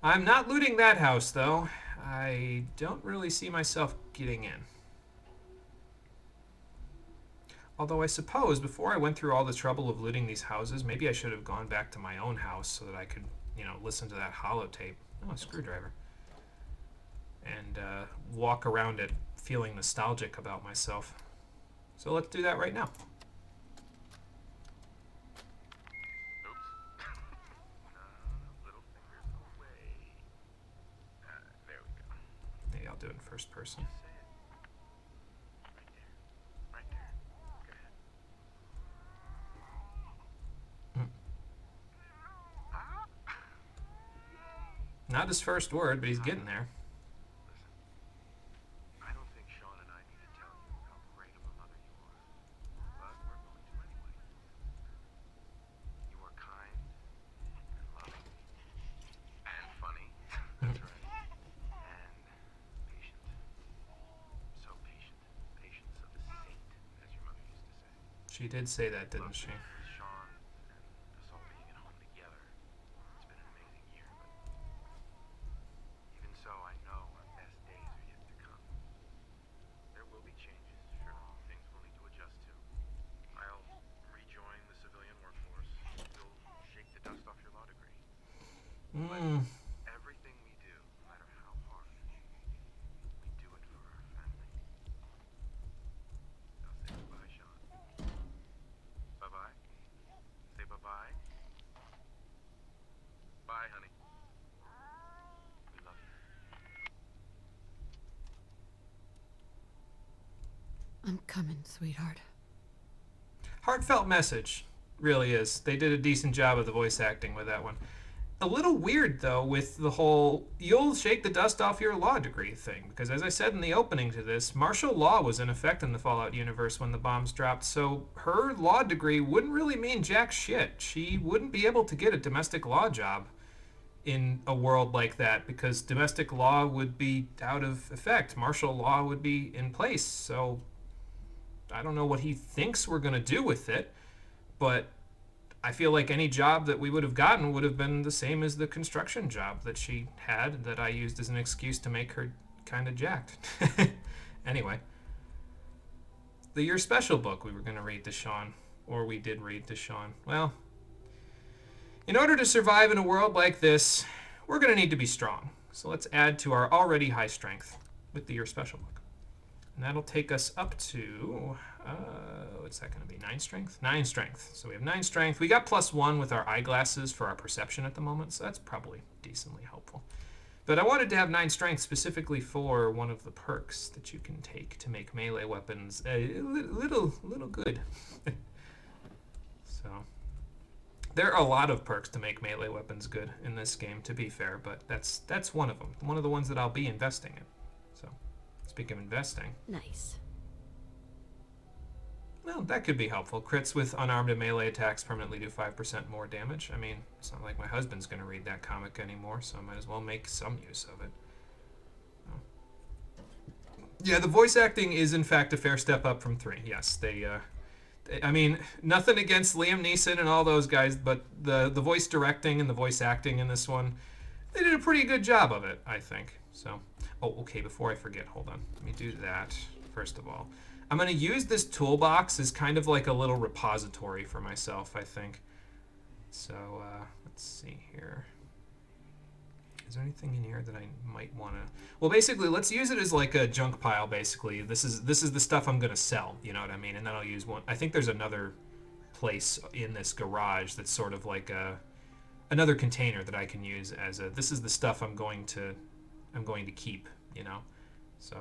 S1: I'm not looting that house, though. I don't really see myself getting in. Although I suppose before I went through all the trouble of looting these houses, maybe I should have gone back to my own house so that I could, you know, listen to that holotape. Oh, a screwdriver. And walk around it feeling nostalgic about myself. So let's do that right now. Maybe I'll do it in first person. Not his first word, but he's getting there.
S2: I don't think Sean and I need to tell you how great of a mother you are, but we're going to anyway. You are kind and loving and funny. That's right. And patient. So patient. Patience of a saint, as your mother used to say.
S1: She did say that, didn't she?
S2: Sean and us all being at home together. It's been an amazing year, but even so, I know our best days are yet to come. There will be changes, sure. Things we'll need to adjust to. I'll rejoin the civilian workforce. You'll shake the dust off your law degree. But everything we do, no matter how hard, we do it for our family. Now say goodbye, Sean. Bye-bye. Say bye-bye. Bye, honey. We love you.
S3: I'm coming, sweetheart.
S1: Heartfelt message, really is. They did a decent job of the voice acting with that one. A little weird, though, with the whole you'll shake the dust off your law degree thing, because as I said in the opening to this, martial law was in effect in the Fallout universe when the bombs dropped, so her law degree wouldn't really mean jack shit. She wouldn't be able to get a domestic law job in a world like that, because domestic law would be out of effect. Martial law would be in place, so I don't know what he thinks we're going to do with it, but I feel like any job that we would have gotten would have been the same as the construction job that she had that I used as an excuse to make her kind of jacked. Anyway, the Your Special book we were going to read to Sean, or we did read to Sean. Well, in order to survive in a world like this, we're going to need to be strong. So let's add to our already high strength with the Your Special book. And that'll take us up to, what's that going to be, 9 strength? 9 strength. So we have 9 strength. We got +1 with our eyeglasses for our perception at the moment, so that's probably decently helpful. But I wanted to have 9 strength specifically for one of the perks that you can take to make melee weapons a little good. So there are a lot of perks to make melee weapons good in this game, to be fair, but that's one of them. One of the ones that I'll be investing in. So speaking of investing.
S3: Nice.
S1: Well, that could be helpful. Crits with unarmed and melee attacks permanently do 5% more damage. I mean, it's not like my husband's going to read that comic anymore, so I might as well make some use of it. Oh. Yeah, the voice acting is, in fact, a fair step up from 3. Yes, I mean, nothing against Liam Neeson and all those guys, but the voice directing and the voice acting in this one, they did a pretty good job of it, I think. So, oh, okay, before I forget, hold on. Let me do that, first of all. I'm going to use this toolbox as kind of like a little repository for myself, I think. So, let's see here. Is there anything in here that I might want to... Well, basically, let's use it as like a junk pile, basically. This is the stuff I'm going to sell, you know what I mean? And then I'll use one... I think there's another place in this garage that's sort of like another container that I can use as this is the stuff I'm going to keep, you know. So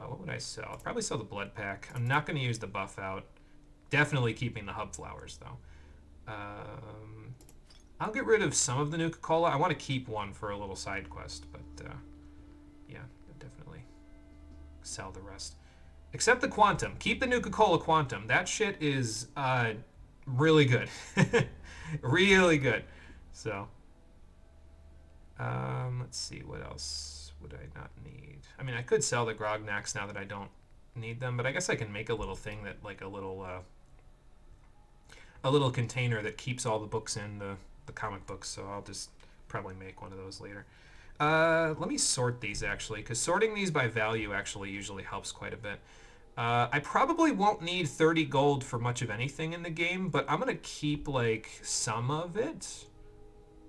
S1: what would I sell? I'll probably sell the blood pack. I'm not going to use the buff out. Definitely keeping the hub flowers though. I'll get rid of some of the Nuka-Cola. I want to keep one for a little side quest, but yeah, definitely sell the rest. Except the Quantum. Keep the Nuka-Cola Quantum. That shit is really good. Really good. So, let's see, what else would I not need? I mean, I could sell the Grognacks now that I don't need them, but I guess I can make a little thing that, like a little container that keeps all the books in the comic books, so I'll just probably make one of those later. Let me sort these, actually, because sorting these by value actually usually helps quite a bit. I probably won't need 30 gold for much of anything in the game, but I'm going to keep, like, some of it.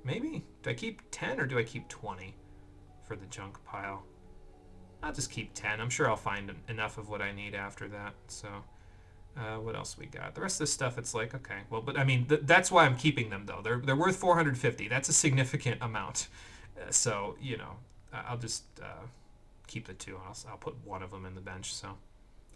S1: Maybe. Do I keep 10 or do I keep 20 for the junk pile? I'll just keep 10. I'm sure I'll find enough of what I need after that, so... what else we got? The rest of this stuff, it's like, okay. Well, but I mean, that's why I'm keeping them, though. They're worth 450. That's a significant amount. So, you know, I'll just keep the two. I'll put one of them in the bench, so.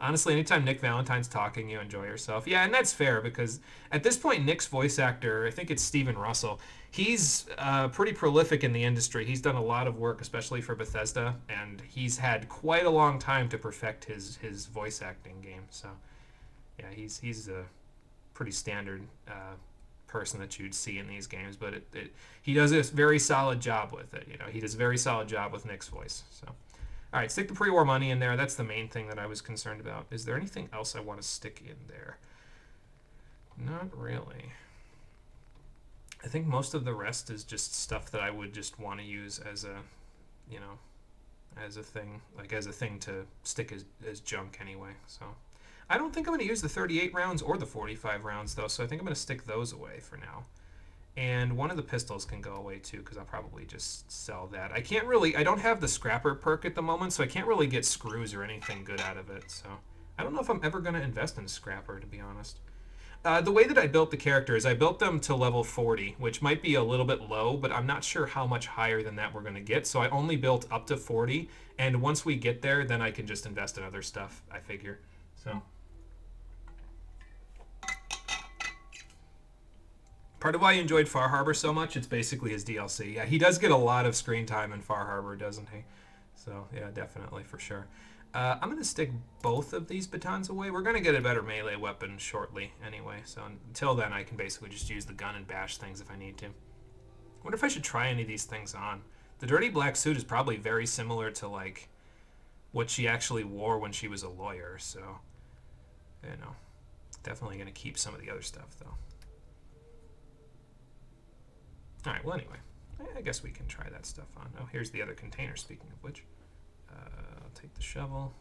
S1: Honestly, anytime Nick Valentine's talking, you enjoy yourself. Yeah, and that's fair, because at this point, Nick's voice actor, I think it's Steven Russell, he's pretty prolific in the industry. He's done a lot of work, especially for Bethesda, and he's had quite a long time to perfect his voice acting game, so... Yeah, he's a pretty standard person that you'd see in these games, but he does a very solid job with it. You know, he does a very solid job with Nick's voice. So, all right, stick the pre-war money in there. That's the main thing that I was concerned about. Is there anything else I want to stick in there? Not really. I think most of the rest is just stuff that I would just want to use as a, you know, as a thing, like as a thing to stick as junk anyway. So. I don't think I'm going to use the 38 rounds or the 45 rounds, though, so I think I'm going to stick those away for now. And one of the pistols can go away, too, because I'll probably just sell that. I don't have the Scrapper perk at the moment, so I can't really get screws or anything good out of it, so... I don't know if I'm ever going to invest in Scrapper, to be honest. The way that I built the characters, I built them to level 40, which might be a little bit low, but I'm not sure how much higher than that we're going to get, so I only built up to 40, and once we get there, then I can just invest in other stuff, I figure. So... Part of why I enjoyed Far Harbor so much, it's basically his DLC. Yeah, he does get a lot of screen time in Far Harbor, doesn't he? So, yeah, definitely, for sure. I'm going to stick both of these batons away. We're going to get a better melee weapon shortly anyway, so until then I can basically just use the gun and bash things if I need to. I wonder if I should try any of these things on. The dirty black suit is probably very similar to, like, what she actually wore when she was a lawyer, so, you know, definitely going to keep some of the other stuff, though. Alright, well anyway, I guess we can try that stuff on. Oh, here's the other container, speaking of which. I'll take the shovel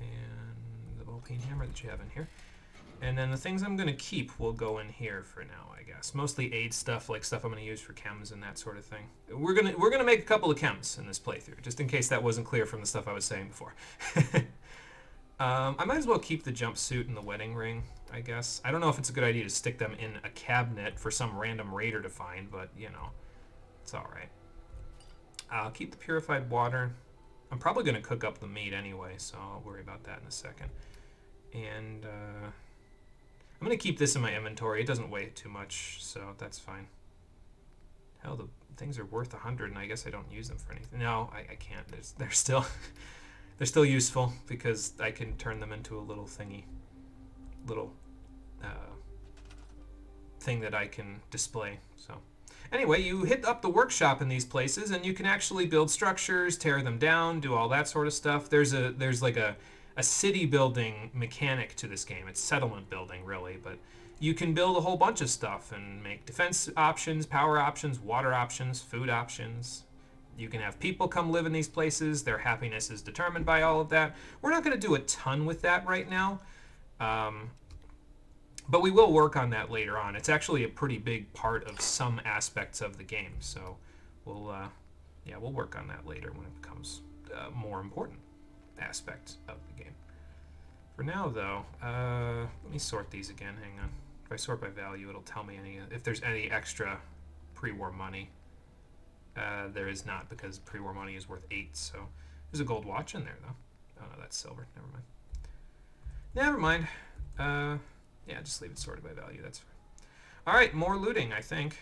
S1: and the ball-peen hammer that you have in here. And then the things I'm going to keep will go in here for now, I guess. Mostly aid stuff, like stuff I'm going to use for chems and that sort of thing. We're gonna make a couple of chems in this playthrough, just in case that wasn't clear from the stuff I was saying before. I might as well keep the jumpsuit and the wedding ring, I guess. I don't know if it's a good idea to stick them in a cabinet for some random raider to find, but, you know, it's alright. I'll keep the purified water. I'm probably going to cook up the meat anyway, so I'll worry about that in a second. And, I'm going to keep this in my inventory. It doesn't weigh too much, so that's fine. Hell, the things are worth 100, and I guess I don't use them for anything. No, I can't. They're still... They're still useful because I can turn them into a little thingy, little thing that I can display. So anyway, you hit up the workshop in these places and you can actually build structures, tear them down, do all that sort of stuff. There's like a city building mechanic to this game. It's settlement building really, but you can build a whole bunch of stuff and make defense options, power options, water options, food options. You can have people come live in these places. Their happiness is determined by all of that. We're not going to do a ton with that right now, but we will work on that later on. It's actually a pretty big part of some aspects of the game, so we'll work on that later when it becomes a more important aspect of the game. For now, though, let me sort these again. Hang on. If I sort by value, it'll tell me if there's any extra pre-war money. There is not, because pre-war money is worth 8, so there's a gold watch in there, though. Oh, no, that's silver. Never mind. Never mind. Yeah, just leave it sorted by value. That's fine. All right, more looting, I think.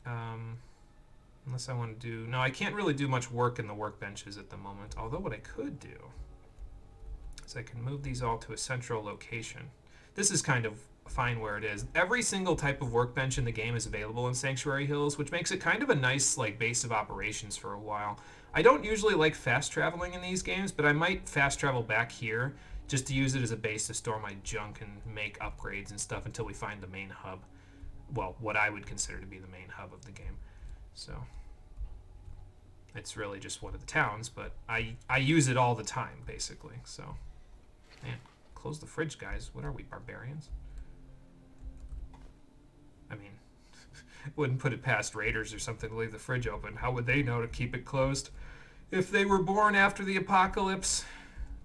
S1: Unless I want to do... No, I can't really do much work in the workbenches at the moment. Although what I could do is I can move these all to a central location. This is kind of fine where it is. Every single type of workbench in the game is available in Sanctuary Hills, which makes it kind of a nice like base of operations for a while. I don't usually like fast traveling in these games, but I might fast travel back here just to use it as a base to store my junk and make upgrades and stuff until we find the main hub. Well, what I would consider to be the main hub of the game. So it's really just one of the towns, but I use it all the time, basically. So, man, close the fridge, guys. What are we, barbarians? I mean, wouldn't put it past raiders or something to leave the fridge open. How would they know to keep it closed if they were born after the apocalypse?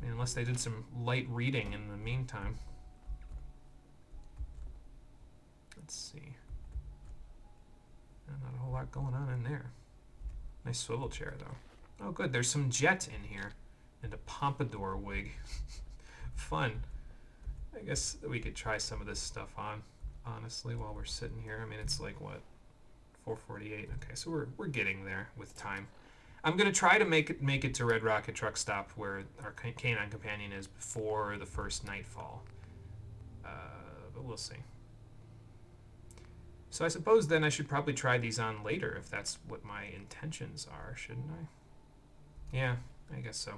S1: I mean, unless they did some light reading in the meantime. Let's see. Not a whole lot going on in there. Nice swivel chair, though. Oh, good. There's some jet in here. And a pompadour wig. Fun. I guess we could try some of this stuff on, honestly, while we're sitting here. I mean, it's like, what? 4:48. Okay, so we're getting there with time. I'm going to try to make it to Red Rocket Truck Stop, where our canine companion is, before the first nightfall. But we'll see. So I suppose then I should probably try these on later, if that's what my intentions are, shouldn't I? Yeah, I guess so.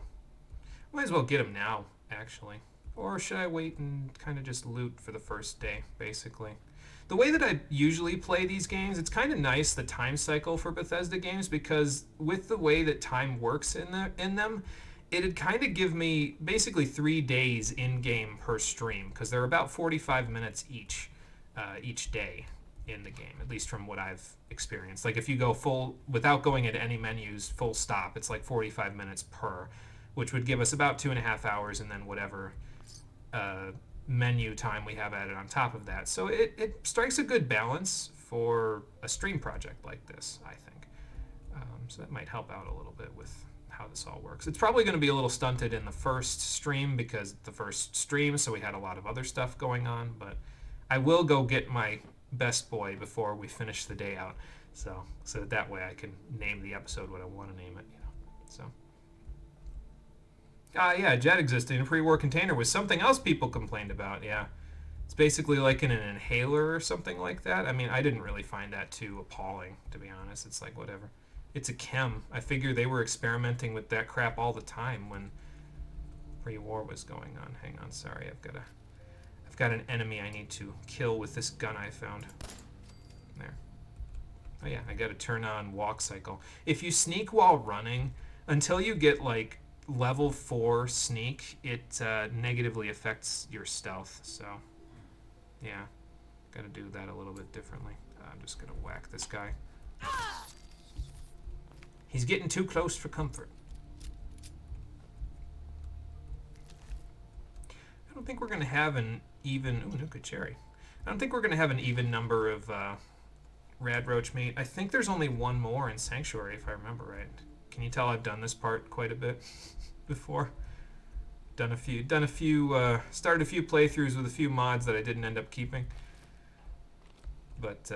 S1: Might as well get them now, actually. Or should I wait and kind of just loot for the first day, basically? The way that I usually play these games, it's kind of nice, the time cycle for Bethesda games, because with the way that time works in them, it'd kind of give me basically 3 days in-game per stream, because they're about 45 minutes each day in the game, at least from what I've experienced. Like if you go full, without going into any menus, full stop, it's like 45 minutes per, which would give us about 2.5 hours, and then whatever menu time we have added on top of that. So it strikes a good balance for a stream project like this, I think. So that might help out a little bit with how this all works. It's probably going to be a little stunted in the first stream because the first stream, so we had a lot of other stuff going on, but I will go get my best boy before we finish the day out, so that way I can name the episode what I want to name it, you know. So yeah, jet existing in a pre-war container was something else people complained about. Yeah, it's basically like in an inhaler or something like that. I mean, I didn't really find that too appalling, to be honest. It's like, whatever. It's a chem. I figure they were experimenting with that crap all the time when pre-war was going on. Hang on, sorry, I've got an enemy I need to kill with this gun I found. There. Oh yeah, I gotta turn on walk cycle. If you sneak while running, until you get like level 4 sneak, it negatively affects your stealth. So yeah, gotta do that a little bit differently. I'm just gonna whack this guy. He's getting too close for comfort. I don't think we're gonna have an even... Ooh, Nuka Cherry. I don't think we're going to have an even number of rad roach meat. I think there's only one more in Sanctuary, if I remember right. Can you tell I've done this part quite a bit before? Started a few playthroughs with a few mods that I didn't end up keeping. But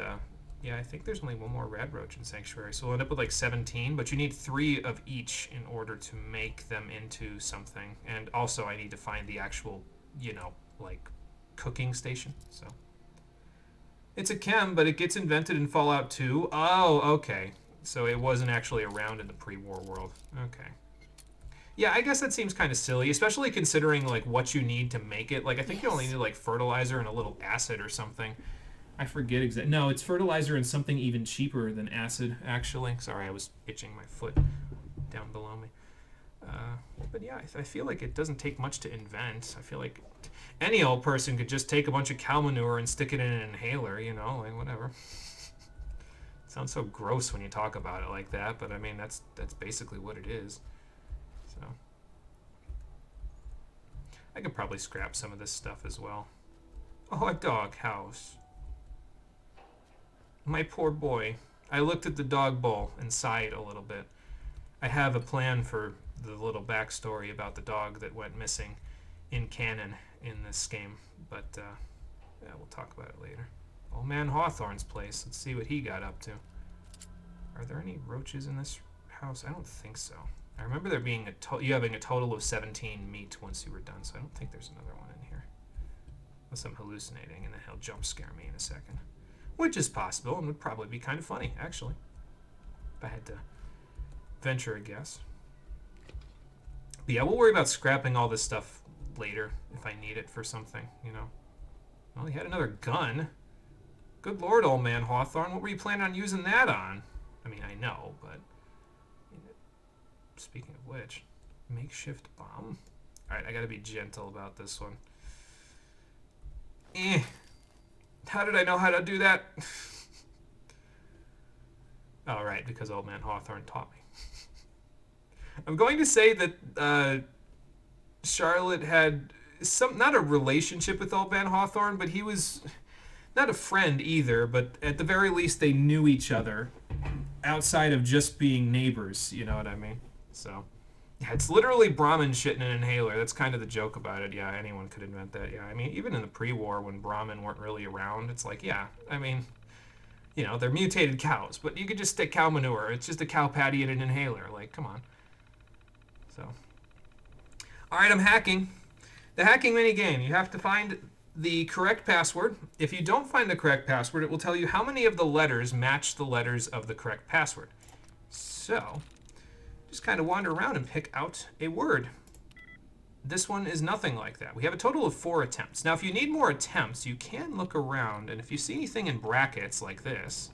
S1: yeah, I think there's only one more rad roach in Sanctuary, so we'll end up with like 17, but you need 3 of each in order to make them into something. And also I need to find the actual, you know, like cooking station. So it's a chem, but it gets invented in Fallout 2. Oh, okay. So it wasn't actually around in the pre-war world. Okay. Yeah, I guess that seems kind of silly, especially considering like what you need to make it. Like I think you only need like fertilizer and a little acid or something. I forget exactly. No, it's fertilizer and something even cheaper than acid, actually. Sorry, I was itching my foot down below me. But yeah, I feel like it doesn't take much to invent. I feel like any old person could just take a bunch of cow manure and stick it in an inhaler, you know, like whatever. It sounds so gross when you talk about it like that, but I mean, that's basically what it is. So I could probably scrap some of this stuff as well. Oh, a dog house. My poor boy. I looked at the dog bowl and sighed a little bit. I have a plan for the little backstory about the dog that went missing in canon in this game, but yeah, we'll talk about it later. Old Man Hawthorne's place. Let's see what he got up to. Are there any roaches in this house? I don't think so. I remember there being you having a total of 17 meat once you were done, so I don't think there's another one in here. Unless I'm hallucinating, and then he'll jump scare me in a second. Which is possible, and would probably be kind of funny, actually. If I had to venture a guess. But yeah, we'll worry about scrapping all this stuff later, if I need it for something, you know. Well, he had another gun. Good lord, Old Man Hawthorne, what were you planning on using that on? I mean, I know, but... Speaking of which, makeshift bomb? Alright, I gotta be gentle about this one. How did I know how to do that? Oh, right, because Old Man Hawthorne taught me. I'm going to say that Charlotte had not a relationship with Old Man Hawthorne, but he was not a friend either, but at the very least they knew each other outside of just being neighbors, you know what I mean? So, yeah, it's literally Brahmin shitting an inhaler. That's kind of the joke about it. Yeah, anyone could invent that. Yeah, I mean, even in the pre-war when Brahmin weren't really around, it's like, yeah, I mean, you know, they're mutated cows, but you could just stick cow manure. It's just a cow patty in an inhaler. Like, come on. So, all right, I'm hacking. The hacking minigame. You have to find the correct password. If you don't find the correct password, it will tell you how many of the letters match the letters of the correct password. So, just kind of wander around and pick out a word. This one is nothing like that. We have a total of 4 attempts. Now, if you need more attempts, you can look around, and if you see anything in brackets like this,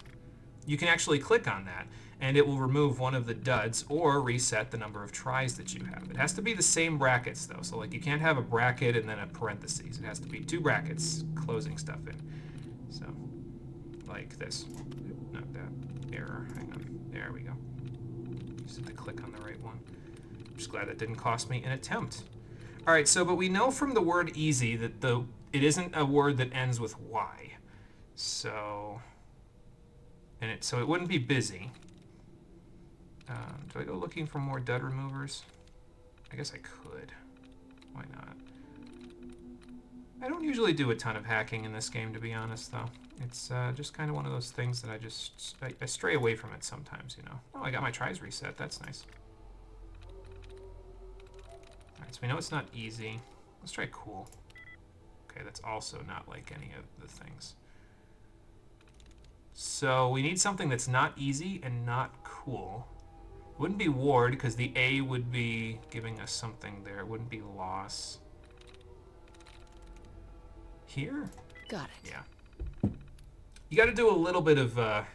S1: you can actually click on that, and it will remove one of the duds or reset the number of tries that you have. It has to be the same brackets, though. So, like, you can't have a bracket and then a parentheses. It has to be 2 brackets closing stuff in. So, like this. Not that. Error. Hang on. There we go. Just have to click on the right one. I'm just glad that didn't cost me an attempt. All right, so, but we know from the word easy that it isn't a word that ends with Y. So, so it wouldn't be busy. Do I go looking for more dud removers? I guess I could. Why not? I don't usually do a ton of hacking in this game, to be honest, though. It's just kind of one of those things that I stray away from it sometimes, you know. Oh, I got my tries reset. That's nice. Alright, so we know it's not easy. Let's try cool. Okay, that's also not like any of the things. So we need something that's not easy and not cool. Wouldn't be ward, because the A would be giving us something there. It wouldn't be loss. Here?
S3: Got it.
S1: Yeah. You got to do a little bit of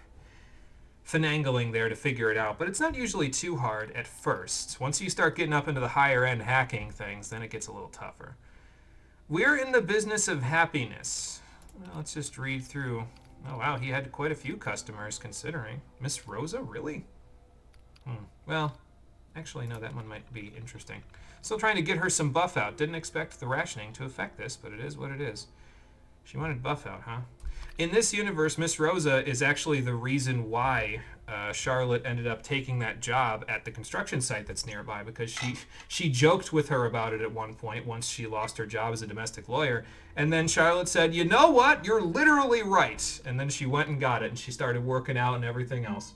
S1: finagling there to figure it out, but it's not usually too hard at first. Once you start getting up into the higher end hacking things, then it gets a little tougher. We're in the business of happiness. Well, let's just read through. Oh wow, he had quite a few customers considering. Miss Rosa, really? Well, actually no, that one might be interesting. Still trying to get her some buff out. Didn't expect the rationing to affect this, but it is what it is. She wanted buff out, huh? In this universe, Miss Rosa is actually the reason why Charlotte ended up taking that job at the construction site that's nearby, because she joked with her about it at one point once she lost her job as a domestic lawyer, and then Charlotte said, you know what, you're literally right, and then she went and got it, and she started working out and everything else.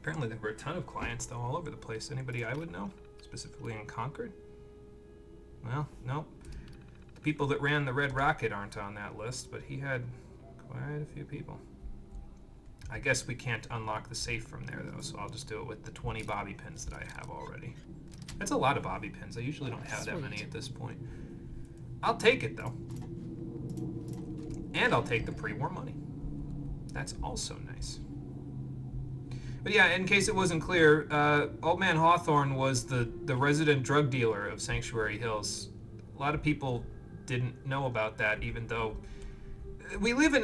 S1: Apparently there were a ton of clients, though, all over the place. Anybody I would know, specifically in Concord? Well, nope. The people that ran the Red Rocket aren't on that list, but he had quite a few people. I guess we can't unlock the safe from there, though, so I'll just do it with the 20 bobby pins that I have already. That's a lot of bobby pins. I usually don't have that many at this point. I'll take it, though. And I'll take the pre-war money. That's also nice. But yeah, in case it wasn't clear, Old Man Hawthorne was the resident drug dealer of Sanctuary Hills. A lot of people didn't know about that, even though we lived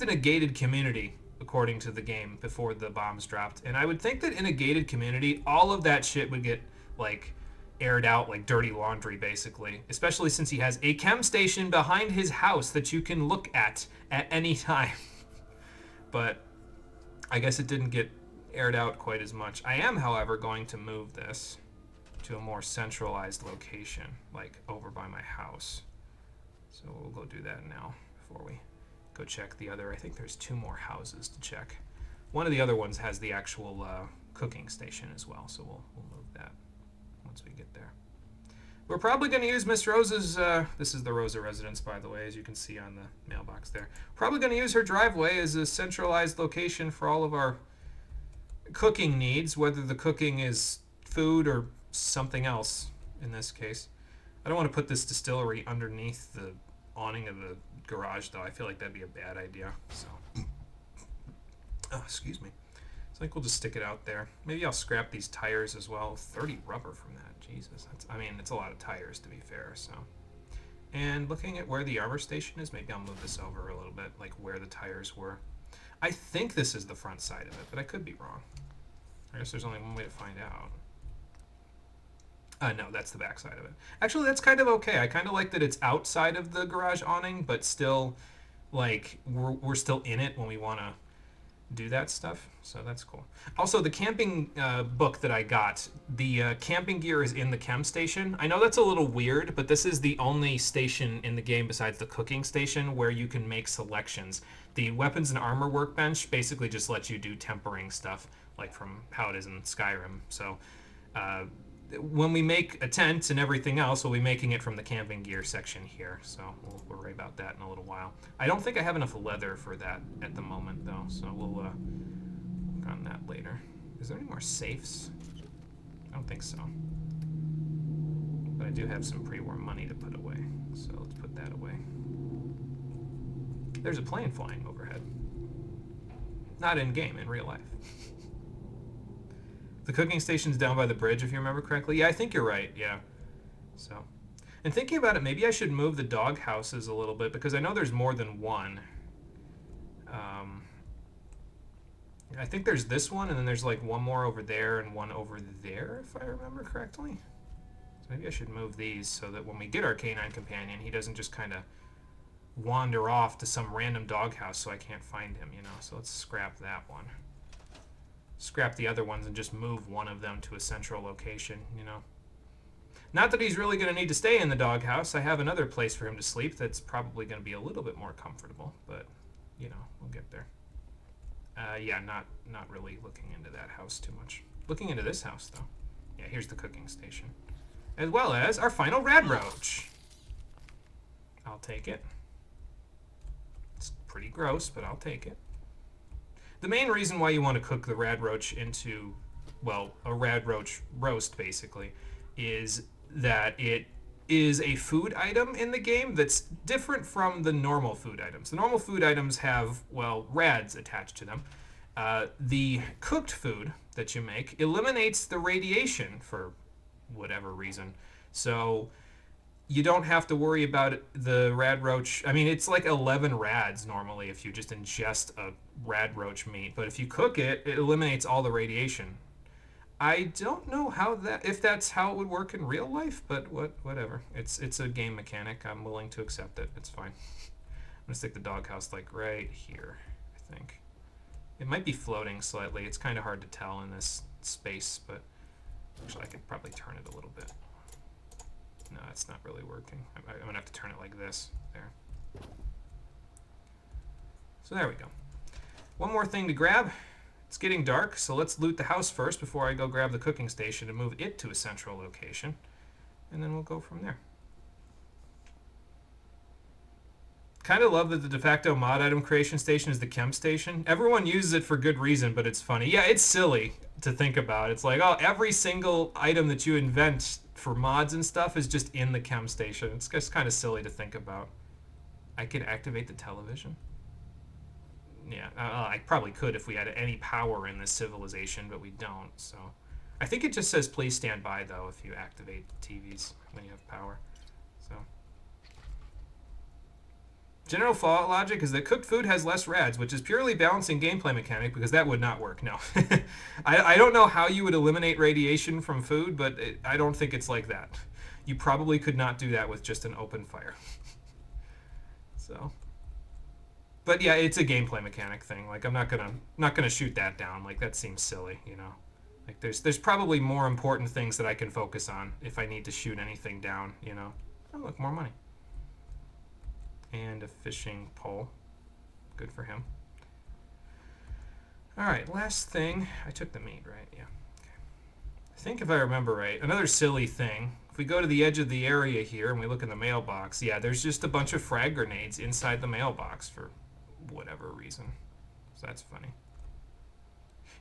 S1: in a gated community, according to the game, before the bombs dropped. And I would think that in a gated community, all of that shit would get, like, aired out like dirty laundry, basically. Especially since he has a chem station behind his house that you can look at any time. But I guess it didn't get aired out quite as much. I am, however, going to move this to a more centralized location, like over by my house. So we'll go do that now before we go check the other. I think there's 2 more houses to check. One of the other ones has the actual cooking station as well, so we'll move that once we get there. We're probably going to use Miss Rose's, this is the Rosa residence, by the way, as you can see on the mailbox there. Probably going to use her driveway as a centralized location for all of our cooking needs, whether the cooking is food or something else in this case. I don't want to put this distillery underneath the awning of the garage, though. I feel like that'd be a bad idea, so. Oh, excuse me. So I think we'll just stick it out there. Maybe I'll scrap these tires as well. 30 rubber from that. Jesus. I mean, it's a lot of tires, to be fair, so. And looking at where the armor station is, maybe I'll move this over a little bit, like where the tires were. I think this is the front side of it, but I could be wrong. I guess there's only one way to find out. No, that's the back side of it. Actually, that's kind of okay. I kind of like that it's outside of the garage awning, but still, like, we're still in it when we want to do that stuff, so that's cool. Also, the camping book that I got, the camping gear is in the chem station. I know that's a little weird, but this is the only station in the game besides the cooking station where you can make selections. The weapons and armor workbench basically just lets you do tempering stuff, like from how it is in Skyrim. So when we make a tent and everything else, we'll be making it from the camping gear section here, so we'll worry about that in a little while. I don't think I have enough leather for that at the moment, though, so we'll work on that later. Is there any more safes? I don't think so. But I do have some pre-war money to put away, so let's put that away. There's a plane flying overhead. Not in-game, in real life. The cooking station's down by the bridge, if you remember correctly. Yeah, I think you're right, yeah. So, and thinking about it, maybe I should move the dog houses a little bit, because I know there's more than one. I think there's this one, and then there's like one more over there and one over there, if I remember correctly. So maybe I should move these so that when we get our canine companion, he doesn't just kind of wander off to some random doghouse so I can't find him, you know. So let's scrap that one. Scrap the other ones and just move one of them to a central location, you know. Not that he's really going to need to stay in the doghouse. I have another place for him to sleep that's probably going to be a little bit more comfortable, but, you know, we'll get there. Yeah, not really looking into that house too much. Looking into this house, though. Yeah, here's the cooking station. As well as our final rad roach. I'll take it. It's pretty gross, but I'll take it. The main reason why you want to cook the rad roach into, well, a rad roach roast, basically, is that it is a food item in the game that's different from the normal food items. The normal food items have, well, rads attached to them. The cooked food that you make eliminates the radiation for whatever reason. So you don't have to worry about the rad roach. I mean, it's like 11 rads normally if you just ingest a rad roach meat. But if you cook it, it eliminates all the radiation. I don't know how if that's how it would work in real life, but whatever. It's a game mechanic. I'm willing to accept it. It's fine. I'm gonna stick the doghouse like right here, I think. It might be floating slightly. It's kind of hard to tell in this space, but actually I could probably turn it a little bit. No, it's not really working. I'm gonna have to turn it like this. There. So there we go. One more thing to grab. It's getting dark, so let's loot the house first before I go grab the cooking station and move it to a central location. And then we'll go from there. Kind of love that the de facto mod item creation station is the chem station. Everyone uses it for good reason, but it's funny. Yeah, it's silly to think about. It's like, oh, every single item that you invent for mods and stuff is just in the chem station. It's just kind of silly to think about. I could activate the television. Yeah, I probably could if we had any power in this civilization, but we don't, so. I think it just says please stand by, though, if you activate TVs when you have power, so. General fallout logic is that cooked food has less rads, which is purely balancing gameplay mechanic, because that would not work. No. I don't know how you would eliminate radiation from food, but I don't think it's like that. You probably could not do that with just an open fire. So, but yeah, it's a gameplay mechanic thing. Like, I'm not gonna shoot that down. Like, that seems silly, you know. Like, there's probably more important things that I can focus on if I need to shoot anything down, you know. Oh, look, more money. And a fishing pole. Good for him. All right, last thing. I took the meat, right? Yeah. Okay. I think if I remember right, another silly thing. If we go to the edge of the area here and we look in the mailbox, yeah, there's just a bunch of frag grenades inside the mailbox for whatever reason. So that's funny.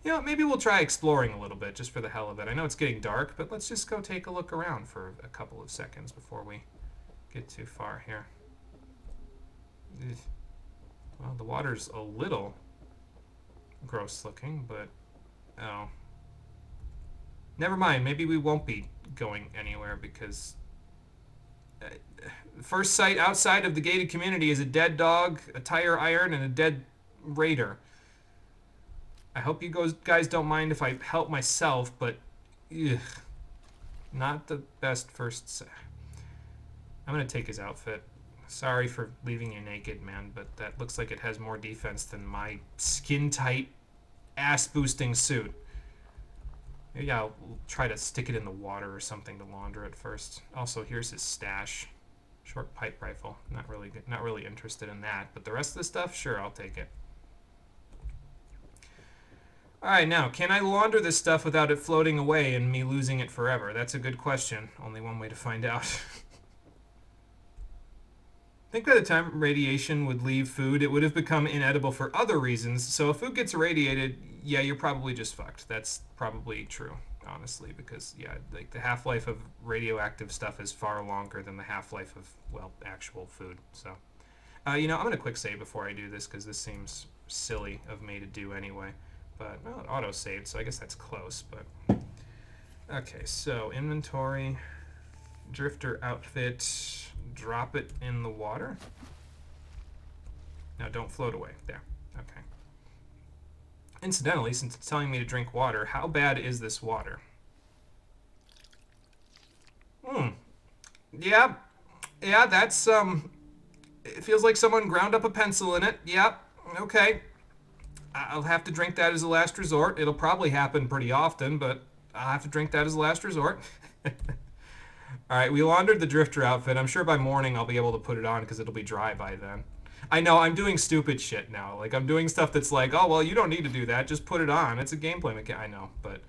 S1: You know, maybe we'll try exploring a little bit just for the hell of it. I know it's getting dark, but let's just go take a look around for a couple of seconds before we get too far here. Ugh. Well, the water's a little gross looking, but oh. Never mind, maybe we won't be going anywhere because the first sight outside of the gated community is a dead dog, a tire iron, and a dead raider. I hope you guys don't mind if I help myself, but ugh, not the best first. I'm gonna take his outfit. Sorry for leaving you naked, man, but that looks like it has more defense than my skin-tight, ass-boosting suit. Maybe I'll try to stick it in the water or something to launder it first. Also, here's his stash. Short pipe rifle. Not really interested in that, but the rest of the stuff, sure, I'll take it. Alright, now, can I launder this stuff without it floating away and me losing it forever? That's a good question. Only one way to find out. I think by the time radiation would leave food, it would have become inedible for other reasons. So if food gets irradiated, yeah, you're probably just fucked. That's probably true, honestly, because, yeah, like the half-life of radioactive stuff is far longer than the half-life of, well, actual food. So, you know, I'm going to quick save before I do this because this seems silly of me to do anyway. But, well, it auto-saved, so I guess that's close, but... Okay, so inventory, drifter outfit... Drop it in the water. Now don't float away. There. Okay. Incidentally, since it's telling me to drink water, how bad is this water? Yeah. Yeah, that's, it feels like someone ground up a pencil in it. Yep. Okay. I'll have to drink that as a last resort. It'll probably happen pretty often, but I'll have to drink that as a last resort. Alright, we laundered the drifter outfit. I'm sure by morning I'll be able to put it on because it'll be dry by then. I know, I'm doing stupid shit now. Like, I'm doing stuff that's like, oh, well, you don't need to do that. Just put it on. It's a gameplay mechanic. I know, but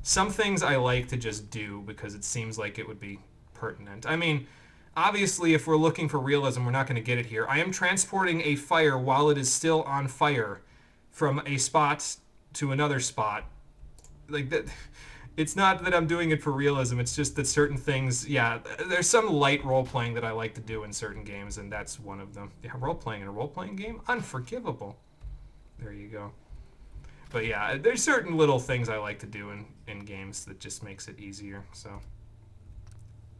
S1: some things I like to just do because it seems like it would be pertinent. I mean, obviously, if we're looking for realism, we're not going to get it here. I am transporting a fire while it is still on fire from a spot to another spot. Like, that... It's not that I'm doing it for realism, it's just that certain things, yeah, there's some light role-playing that I like to do in certain games, and that's one of them. Yeah, role-playing in a role-playing game? Unforgivable. There you go. But yeah, there's certain little things I like to do in games that just makes it easier, so.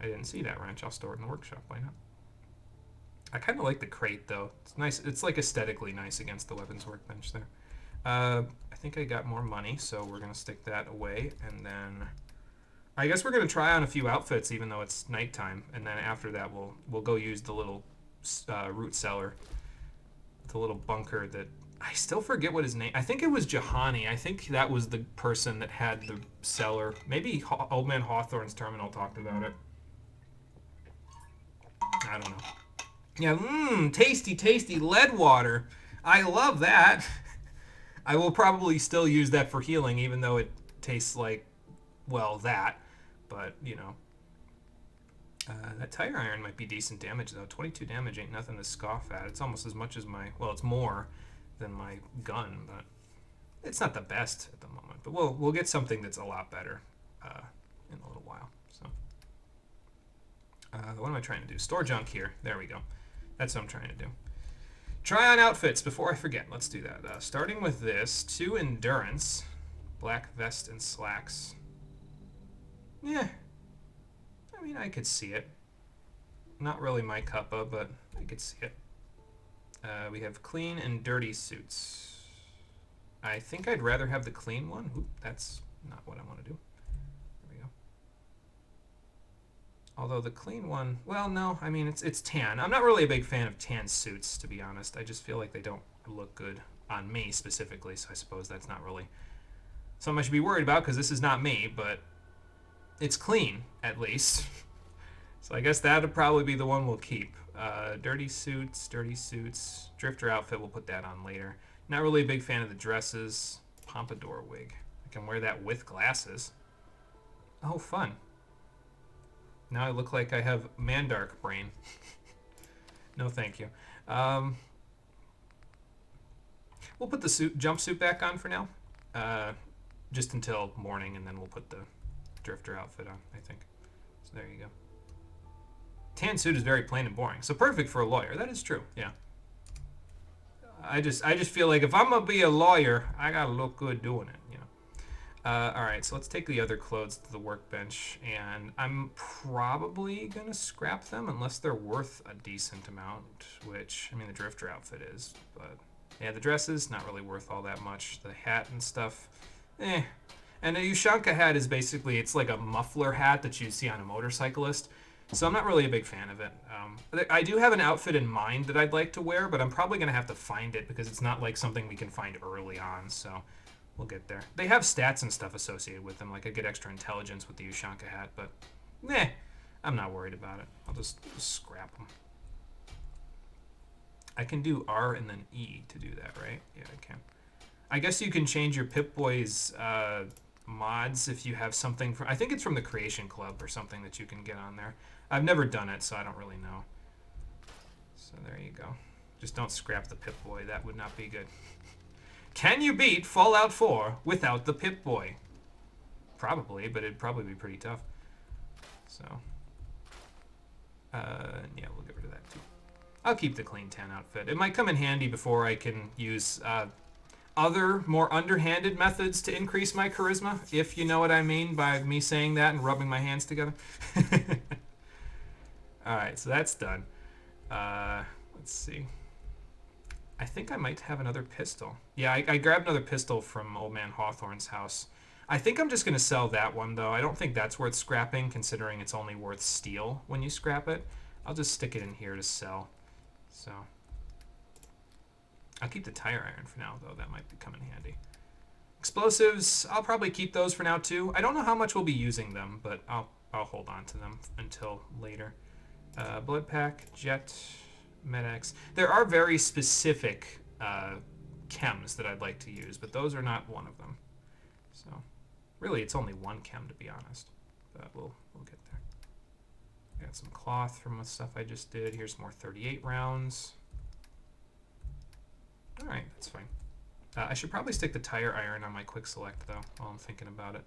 S1: I didn't see that wrench, I'll store it in the workshop, why not? I kind of like the crate, though. It's nice, it's like aesthetically nice against the weapons workbench there. I think I got more money, so we're going to stick that away, and then I guess we're going to try on a few outfits even though it's nighttime, and then after that we'll go use the little root cellar, the little bunker that I still forget what his name. I think it was Jahani. I think that was the person that had the cellar. Maybe Old Man Hawthorne's terminal talked about it. I don't know. Yeah, tasty, tasty lead water. I love that. I will probably still use that for healing, even though it tastes like, well, that. But, you know. That tire iron might be decent damage, though. 22 damage ain't nothing to scoff at. It's almost as much as my... Well, it's more than my gun, but... It's not the best at the moment. But we'll get something that's a lot better in a little while. So, what am I trying to do? Store junk here. There we go. That's what I'm trying to do. Try on outfits before I forget. Let's do that. Starting with this, 2 endurance, black vest and slacks. Yeah, I mean, I could see it. Not really my cuppa, but I could see it. We have clean and dirty suits. I think I'd rather have the clean one. Oop, that's not what I want to do. There we go. Although the clean one, well, no, I mean, it's tan. I'm not really a big fan of tan suits, to be honest. I just feel like they don't look good on me specifically, so I suppose that's not really something I should be worried about because this is not me, but it's clean, at least. So I guess that would probably be the one we'll keep. Dirty suits. Drifter outfit, we'll put that on later. Not really a big fan of the dresses. Pompadour wig. I can wear that with glasses. Oh, fun. Now I look like I have Mandark brain. No, thank you. We'll put the jumpsuit back on for now. Just until morning, and then we'll put the Drifter outfit on, I think. So there you go. Tan suit is very plain and boring, so perfect for a lawyer. That is true, yeah. I just feel like if I'm gonna be a lawyer, I gotta look good doing it, you know. All right, so let's take the other clothes to the workbench, and I'm probably gonna scrap them unless they're worth a decent amount, which, I mean, the Drifter outfit is, but yeah, the dresses, not really worth all that much. The hat and stuff, eh. And a Ushanka hat is basically, it's like a muffler hat that you see on a motorcyclist. So I'm not really a big fan of it. I do have an outfit in mind that I'd like to wear, but I'm probably going to have to find it because it's not like something we can find early on, so we'll get there. They have stats and stuff associated with them, like I get extra intelligence with the Ushanka hat, but I'm not worried about it. I'll just scrap them. I can do R and then E to do that, right? Yeah, I can. I guess you can change your Pipboy's mods if you have something from, I think it's from the Creation Club or something that you can get on there. I've never done it, so I don't really know. So there you go. Just don't scrap the Pipboy. That would not be good. Can you beat Fallout 4 without the Pipboy? Probably, but it'd probably be pretty tough. So, yeah, we'll get rid of that too. I'll keep the clean tan outfit. It might come in handy before I can use other, more underhanded methods to increase my charisma, if you know what I mean by me saying that and rubbing my hands together. Alright, so that's done. Let's see. I think I might have another pistol. Yeah, I grabbed another pistol from Old Man Hawthorne's house. I think I'm just going to sell that one, though. I don't think that's worth scrapping, considering it's only worth steel when you scrap it. I'll just stick it in here to sell. So I'll keep the tire iron for now, though. That might come in handy. Explosives, I'll probably keep those for now, too. I don't know how much we'll be using them, but I'll hold on to them until later. Blood pack, jet, Med-X. There are very specific chems that I'd like to use, but those are not one of them. So really, it's only one chem, to be honest. But we'll get there. Got some cloth from the stuff I just did. Here's more 38 rounds. All right, that's fine. I should probably stick the tire iron on my quick select, though, while I'm thinking about it.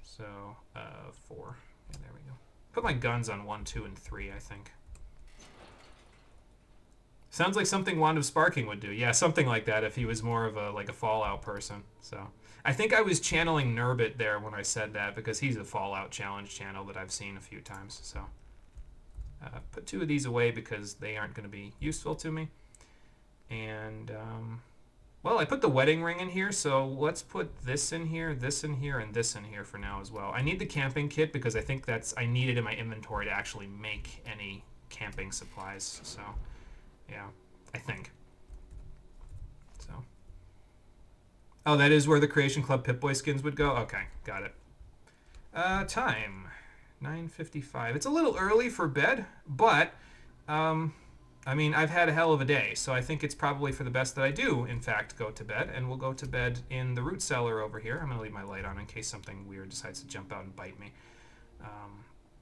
S1: So, 4. Yeah, there we go. Put my guns on 1, 2, and 3, I think. Sounds like something Wand of Sparking would do. Yeah, something like that if he was more of a Fallout person. So I think I was channeling Nurbit there when I said that, because he's a Fallout challenge channel that I've seen a few times. So put 2 of these away because they aren't going to be useful to me. And well, I put the wedding ring in here, so let's put this in here, and this in here for now as well. I need the camping kit because I think I need it in my inventory to actually make any camping supplies. So yeah, I think. So. Oh, that is where the Creation Club Pip-Boy skins would go? Okay, got it. Time. 9:55. It's a little early for bed, but, I mean, I've had a hell of a day, so I think it's probably for the best that I do, in fact, go to bed, and we'll go to bed in the root cellar over here. I'm going to leave my light on in case something weird decides to jump out and bite me.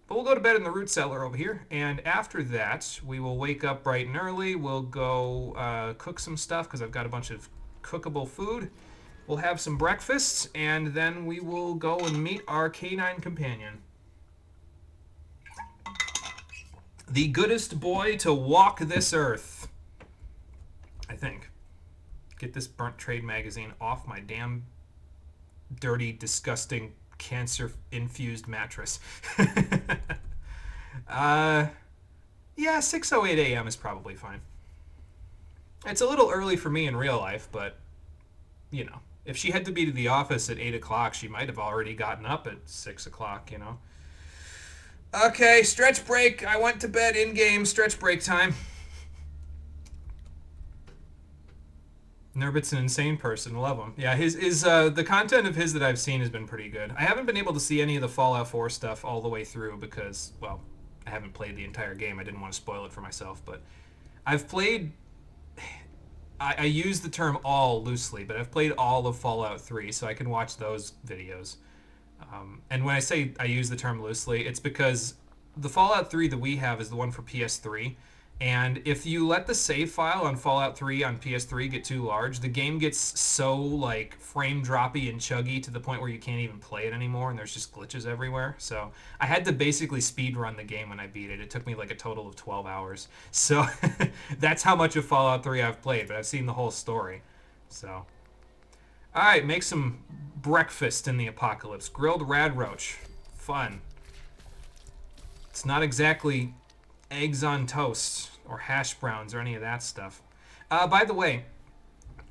S1: But we'll go to bed in the root cellar over here, and after that, we will wake up bright and early. We'll go cook some stuff, because I've got a bunch of cookable food. We'll have some breakfast, and then we will go and meet our canine companion. The goodest boy to walk this earth. I think. Get this burnt trade magazine off my damn dirty, disgusting, cancer-infused mattress. Yeah, 6:08 a.m. is probably fine. It's a little early for me in real life, but, you know, if she had to be to the office at 8 o'clock, she might have already gotten up at 6 o'clock, you know. Okay, stretch break. I went to bed in-game. Stretch break time. Nurbit's an insane person. Love him. Yeah, the content of his that I've seen has been pretty good. I haven't been able to see any of the Fallout 4 stuff all the way through because, well, I haven't played the entire game. I didn't want to spoil it for myself, but I've played... I use the term all loosely, but I've played all of Fallout 3, so I can watch those videos. And when I say I use the term loosely, it's because the Fallout 3 that we have is the one for PS3. And if you let the save file on Fallout 3 on PS3 get too large, the game gets so, like, frame droppy and chuggy to the point where you can't even play it anymore, and there's just glitches everywhere. So I had to basically speed run the game when I beat it. It took me, like, a total of 12 hours. So that's how much of Fallout 3 I've played, but I've seen the whole story. So... Alright, make some breakfast in the apocalypse. Grilled rad roach. Fun. It's not exactly eggs on toast or hash browns or any of that stuff. By the way,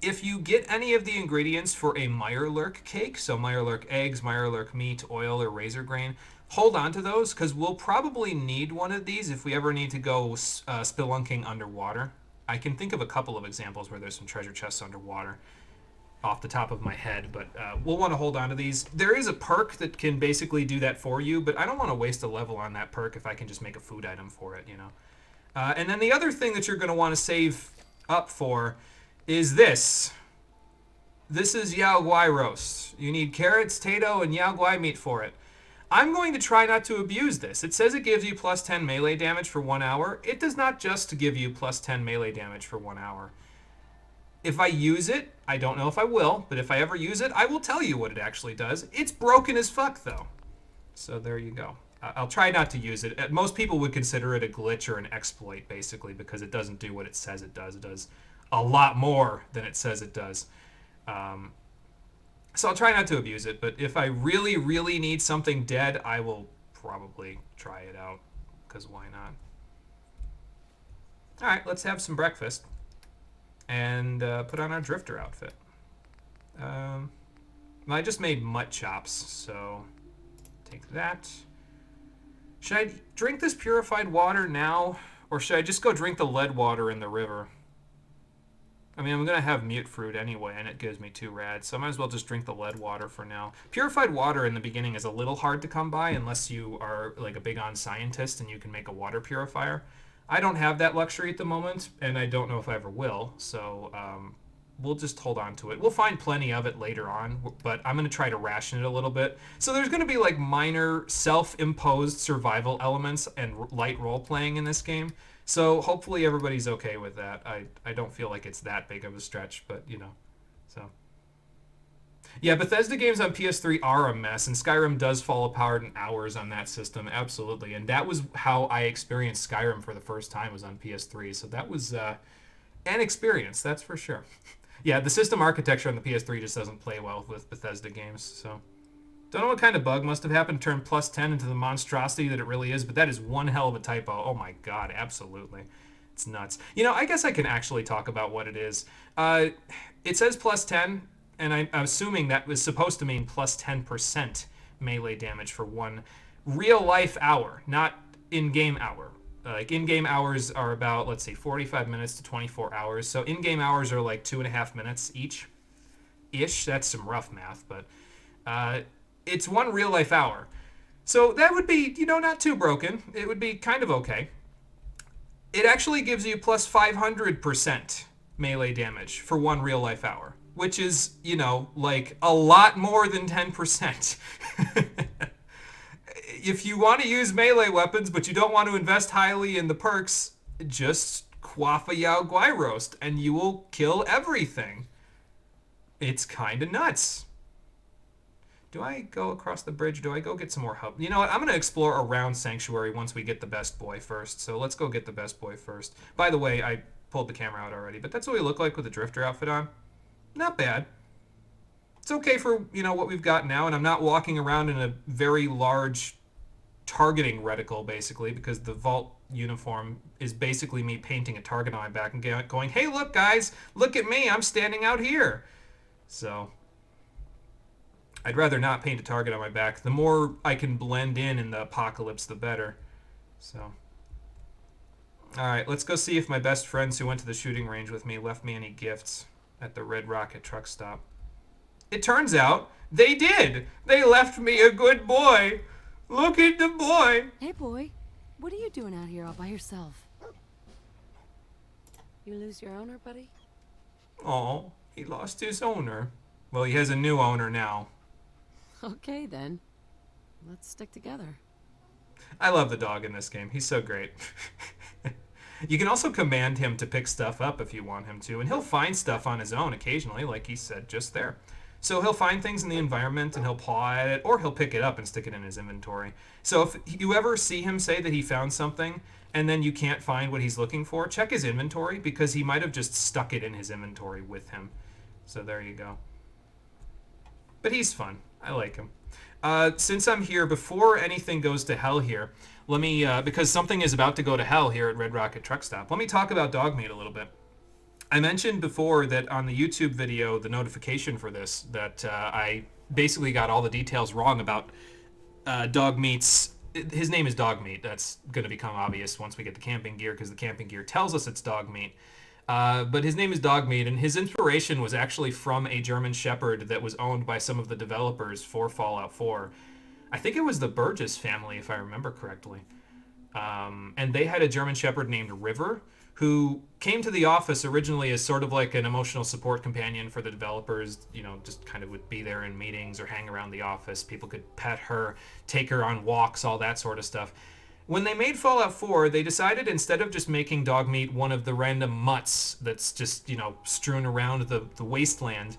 S1: if you get any of the ingredients for a Meyerlurk cake, so Meyerlurk eggs, Meyerlurk meat, oil, or razor grain, hold on to those because we'll probably need one of these if we ever need to go spelunking underwater. I can think of a couple of examples where there's some treasure chests underwater off the top of my head, but we'll want to hold on to these. There is a perk that can basically do that for you, but I don't want to waste a level on that perk if I can just make a food item for it, you know. And then the other thing that you're going to want to save up for is this. This is Yao Guai roast. You need carrots, tato, and Yao Guai meat for it. I'm going to try not to abuse this. It says it gives you plus 10 melee damage for 1 hour. It does not just give you plus 10 melee damage for 1 hour. If I use it, I don't know if I will, but if I ever use it, I will tell you what it actually does. It's broken as fuck, though. So there you go. I'll try not to use it. Most people would consider it a glitch or an exploit, basically, because it doesn't do what it says it does. It does a lot more than it says it does. So I'll try not to abuse it, but if I really, really need something dead, I will probably try it out, because why not? Alright, let's have some breakfast. And put on our drifter outfit. Well, I just made mutt chops, so take that. Should I drink this purified water now, or should I just go drink the lead water in the river? I mean, I'm going to have mute fruit anyway, and it gives me 2 rads, so I might as well just drink the lead water for now. Purified water in the beginning is a little hard to come by unless you are like a big-on scientist and you can make a water purifier. I don't have that luxury at the moment, and I don't know if I ever will, so we'll just hold on to it. We'll find plenty of it later on, but I'm going to try to ration it a little bit. So there's going to be like minor self-imposed survival elements and light role-playing in this game, so hopefully everybody's okay with that. I don't feel like it's that big of a stretch, but you know, so... Yeah, Bethesda games on PS3 are a mess, and Skyrim does fall apart in hours on that system, absolutely. And that was how I experienced Skyrim for the first time, was on PS3, so that was an experience, that's for sure. Yeah, the system architecture on the PS3 just doesn't play well with Bethesda games, so... Don't know what kind of bug must have happened to turn plus 10 into the monstrosity that it really is, but that is one hell of a typo. Oh my god, absolutely. It's nuts. You know, I guess I can actually talk about what it is. It says plus 10... And I'm assuming that was supposed to mean plus 10% melee damage for 1 real-life hour, not in-game hour. Like, in-game hours are about, let's see, 45 minutes to 24 hours. So in-game hours are like 2.5 minutes each. Ish. That's some rough math, but it's 1 real-life hour. So that would be, you know, not too broken. It would be kind of okay. It actually gives you plus 500% melee damage for 1 real-life hour, which is, you know, like a lot more than 10%. If you want to use melee weapons, but you don't want to invest highly in the perks, just quaff a Yao Guai roast, and you will kill everything. It's kind of nuts. Do I go across the bridge? Do I go get some more help? You know what? I'm going to explore around Sanctuary once we get the best boy first. So let's go get the best boy first. By the way, I pulled the camera out already, but that's what we look like with the drifter outfit on. Not bad. It's okay for, you know, what we've got now, and I'm not walking around in a very large targeting reticle, basically, because the vault uniform is basically me painting a target on my back and going, hey, look, guys, look at me, I'm standing out here. So I'd rather not paint a target on my back. The more I can blend in the apocalypse, the better. So, alright, let's go see if my best friends who went to the shooting range with me left me any gifts at the Red Rocket truck stop. It turns out they did! They left me a good boy! Look at the boy!
S3: Hey, boy. What are you doing out here all by yourself? You lose your owner, buddy?
S1: Oh, he lost his owner. Well, he has a new owner now.
S3: Okay, then. Let's stick together.
S1: I love the dog in this game. He's so great. You can also command him to pick stuff up if you want him to, and he'll find stuff on his own occasionally, like he said just there. So he'll find things in the environment and he'll paw at it, or he'll pick it up and stick it in his inventory. So if you ever see him say that he found something and then you can't find what he's looking for, check his inventory, because he might have just stuck it in his inventory with him. So there you go. But he's fun. I like him. Since I'm here, before anything goes to hell here, let me, because something is about to go to hell here at Red Rocket Truck Stop, let me talk about Dogmeat a little bit. I mentioned before that on the YouTube video, the notification for this, that I basically got all the details wrong about Dogmeat's... His name is Dogmeat. That's going to become obvious once we get the camping gear, because the camping gear tells us it's Dogmeat. But his name is Dogmeat, and his inspiration was actually from a German Shepherd that was owned by some of the developers for Fallout 4. I think it was the Burgess family, if I remember correctly. And they had a German Shepherd named River, who came to the office originally as sort of like an emotional support companion for the developers, you know, just kind of would be there in meetings or hang around the office. People could pet her, take her on walks, all that sort of stuff. When they made Fallout 4, they decided instead of just making Dogmeat one of the random mutts that's just, you know, strewn around the wasteland,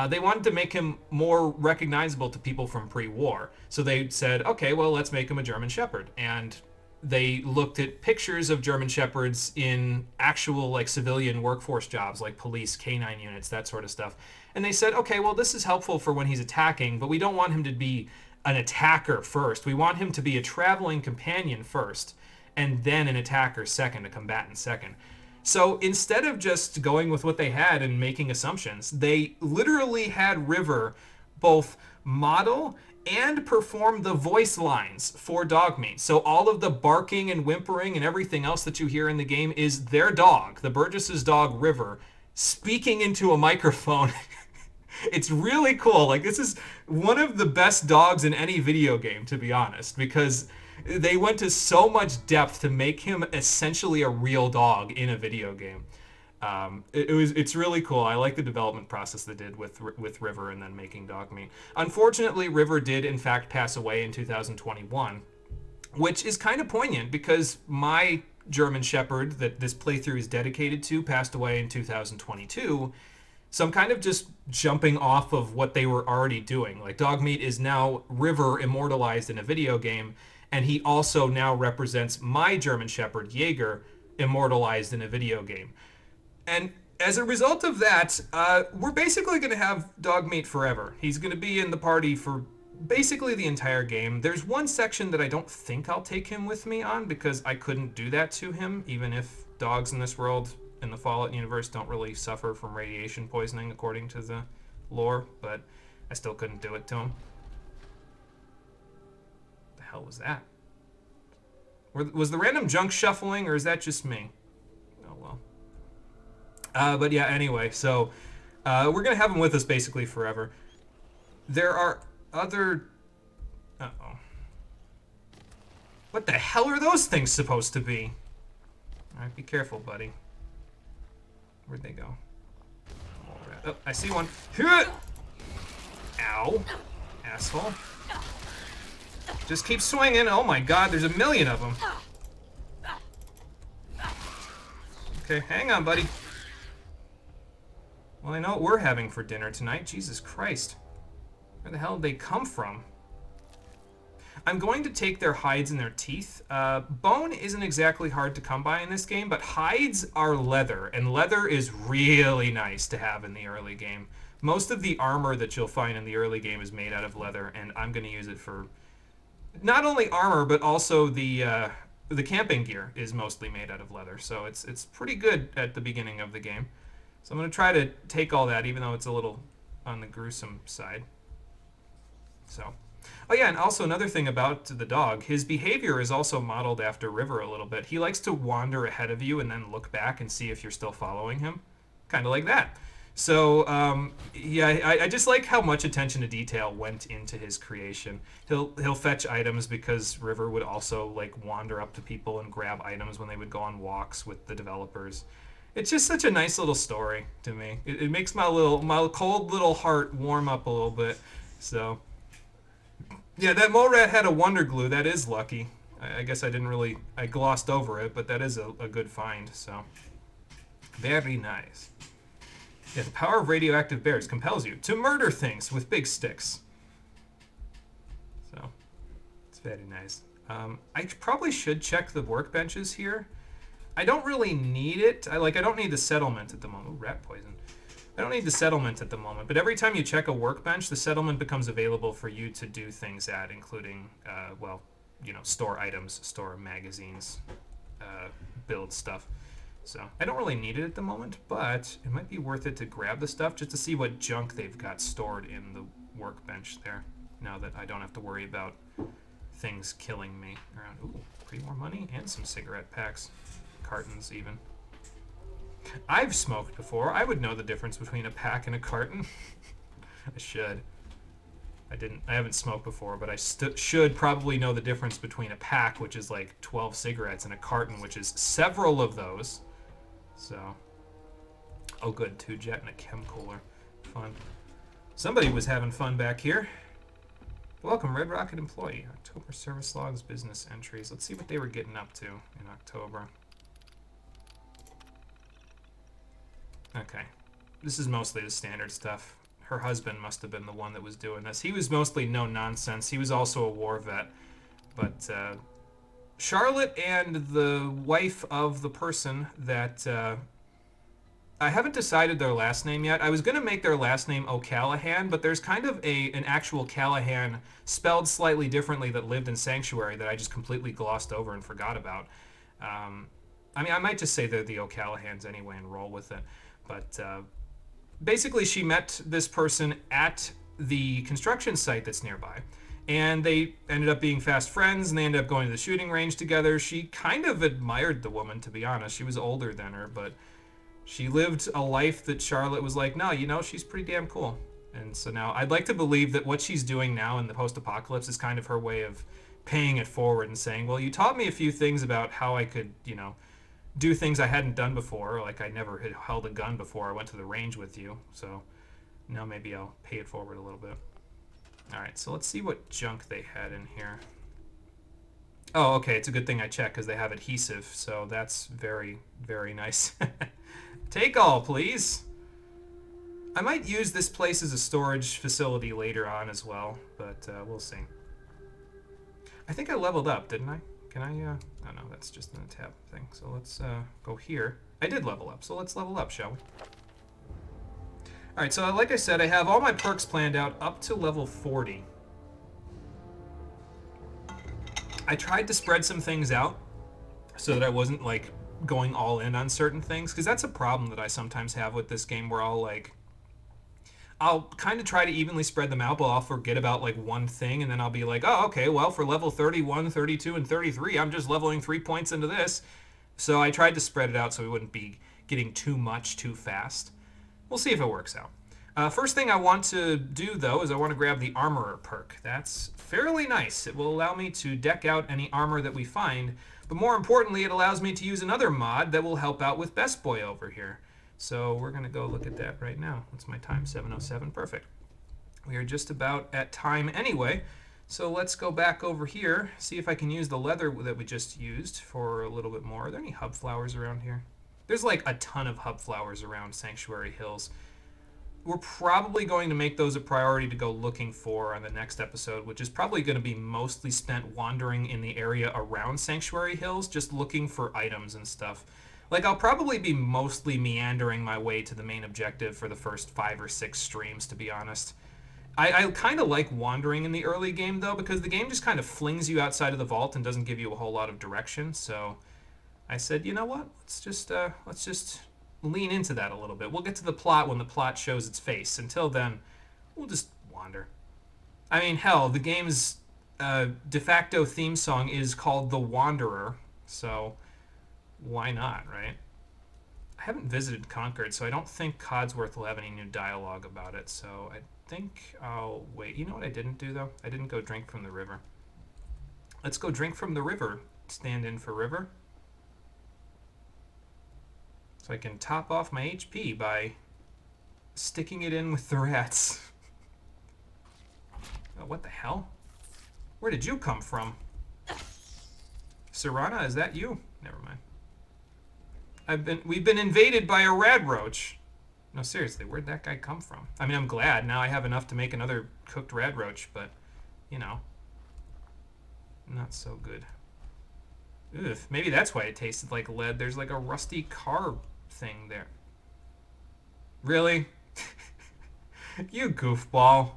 S1: they wanted to make him more recognizable to people from pre-war. So they said, okay, well, let's make him a German Shepherd. And they looked at pictures of German Shepherds in actual, like, civilian workforce jobs, like police, K-9 units, that sort of stuff. And they said, okay, well, this is helpful for when he's attacking, but we don't want him to be an attacker first. We want him to be a traveling companion first, and then an attacker second, a combatant second. So instead of just going with what they had and making assumptions, they literally had River both model and perform the voice lines for Dogmeat. So all of the barking and whimpering and everything else that you hear in the game is their dog, the Burgess's dog, River, speaking into a microphone. It's really cool. Like, this is one of the best dogs in any video game, to be honest, because they went to so much depth to make him essentially a real dog in a video game. It's really cool. I like the development process they did with River and then making Dogmeat. Unfortunately, River did in fact pass away in 2021, which is kind of poignant because my German Shepherd that this playthrough is dedicated to passed away in 2022. So I'm kind of just jumping off of what they were already doing. Like, Dogmeat is now River immortalized in a video game, and he also now represents my German Shepherd Jager immortalized in a video game. And as a result of that, we're basically going to have Dogmeat forever. He's going to be in the party for basically the entire game. There's one section that I don't think I'll take him with me on because I couldn't do that to him, even if dogs in this world, in the Fallout universe, don't really suffer from radiation poisoning according to the lore, but I still couldn't do it to him. What the hell was that? Was the random junk shuffling, or is that just me? Oh well. But yeah, anyway, so we're going to have him with us basically forever. There are other... Uh-oh. What the hell are those things supposed to be? Alright, be careful, buddy. Where'd they go? Oh, I see one. Ow. Asshole. Just keep swinging. Oh my god, there's a million of them. Okay, hang on, buddy. Well, I know what we're having for dinner tonight. Jesus Christ. Where the hell did they come from? I'm going to take their hides and their teeth. Bone isn't exactly hard to come by in this game, but hides are leather, and leather is really nice to have in the early game. Most of the armor that you'll find in the early game is made out of leather, and I'm going to use it for not only armor, but also the camping gear is mostly made out of leather. So it's pretty good at the beginning of the game. So I'm going to try to take all that, even though it's a little on the gruesome side. So, oh yeah, and also another thing about the dog, his behavior is also modeled after River a little bit. He likes to wander ahead of you and then look back and see if you're still following him. Kind of like that. So, yeah, I just like how much attention to detail went into his creation. He'll fetch items because River would also like wander up to people and grab items when they would go on walks with the developers. It's just such a nice little story to me. It makes my cold little heart warm up a little bit. So, yeah, that mole rat had a wonder glue. That is lucky. I guess I glossed over it, but that is a good find. So, very nice. Yeah, the power of radioactive bears compels you to murder things with big sticks. So, it's very nice. I probably should check the workbenches here. I don't really need it. I don't need the settlement at the moment. Ooh, rat poison. I don't need the settlement at the moment, but every time you check a workbench, the settlement becomes available for you to do things at, including, store items, store magazines, build stuff. So I don't really need it at the moment, but it might be worth it to grab the stuff just to see what junk they've got stored in the workbench there, now that I don't have to worry about things killing me around. Ooh, 3 more money and some cigarette packs. Cartons even. I've smoked before. I would know the difference between a pack and a carton. I should. I haven't smoked before, but I should probably know the difference between a pack, which is like 12 cigarettes, and a carton, which is several of those. So, oh good, 2 jet and a chem cooler. Fun. Somebody was having fun back here. Welcome, Red Rocket employee. October service logs, business entries. Let's see what they were getting up to in October. Okay. This is mostly the standard stuff. Her husband must have been the one that was doing this. He was mostly no nonsense. He was also a war vet. But Charlotte and the wife of the person that... I haven't decided their last name yet. I was going to make their last name O'Callahan, but there's kind of an actual Callahan spelled slightly differently that lived in Sanctuary that I just completely glossed over and forgot about. I might just say they're the O'Callahans anyway and roll with it. But basically, she met this person at the construction site that's nearby. And they ended up being fast friends, and they ended up going to the shooting range together. She kind of admired the woman, to be honest. She was older than her, but she lived a life that Charlotte was like, no, she's pretty damn cool. And so now I'd like to believe that what she's doing now in the post-apocalypse is kind of her way of paying it forward and saying, well, you taught me a few things about how I could, do things I hadn't done before, like I never had held a gun before I went to the range with you, so now maybe I'll pay it forward a little bit. Alright, so let's see what junk they had in here. Oh, okay, it's a good thing I checked because they have adhesive, so that's very, very nice. Take all, please! I might use this place as a storage facility later on as well, but we'll see. I think I leveled up, didn't I? Can I, oh no, that's just in a tab thing. So let's go here. I did level up, so let's level up, shall we? Alright, so like I said, I have all my perks planned out up to level 40. I tried to spread some things out so that I wasn't, like, going all in on certain things, because that's a problem that I sometimes have with this game where I'll kind of try to evenly spread them out, but I'll forget about like one thing, and then I'll be like, oh, okay, well, for level 31, 32, and 33, I'm just leveling 3 points into this. So I tried to spread it out so we wouldn't be getting too much too fast. We'll see if it works out. First thing I want to do, though, is I want to grab the Armorer perk. That's fairly nice. It will allow me to deck out any armor that we find, but more importantly, it allows me to use another mod that will help out with Best Boy over here. So we're going to go look at that right now. What's my time? 7:07. Perfect. We are just about at time anyway. So let's go back over here, see if I can use the leather that we just used for a little bit more. Are there any hub flowers around here? There's like a ton of hub flowers around Sanctuary Hills. We're probably going to make those a priority to go looking for on the next episode, which is probably going to be mostly spent wandering in the area around Sanctuary Hills, just looking for items and stuff. Like, I'll probably be mostly meandering my way to the main objective for the first 5 or 6 streams, to be honest. I kind of like wandering in the early game, though, because the game just kind of flings you outside of the vault and doesn't give you a whole lot of direction. So I said, you know what? Let's just lean into that a little bit. We'll get to the plot when the plot shows its face. Until then, we'll just wander. I mean, hell, the game's de facto theme song is called The Wanderer, so why not, right? I haven't visited Concord, so I don't think Codsworth will have any new dialogue about it, so I think I'll wait. You know what I didn't do, though? I didn't go drink from the river. Let's go drink from the river. Stand in for river. So I can top off my HP by sticking it in with the rats. Oh, what the hell? Where did you come from? Serana, is that you? Never mind. We've been invaded by a radroach. No, seriously, where'd that guy come from? I mean, I'm glad. Now I have enough to make another cooked radroach, but, you know, not so good. Ugh, maybe that's why it tasted like lead. There's like a rusty car thing there. Really? You goofball.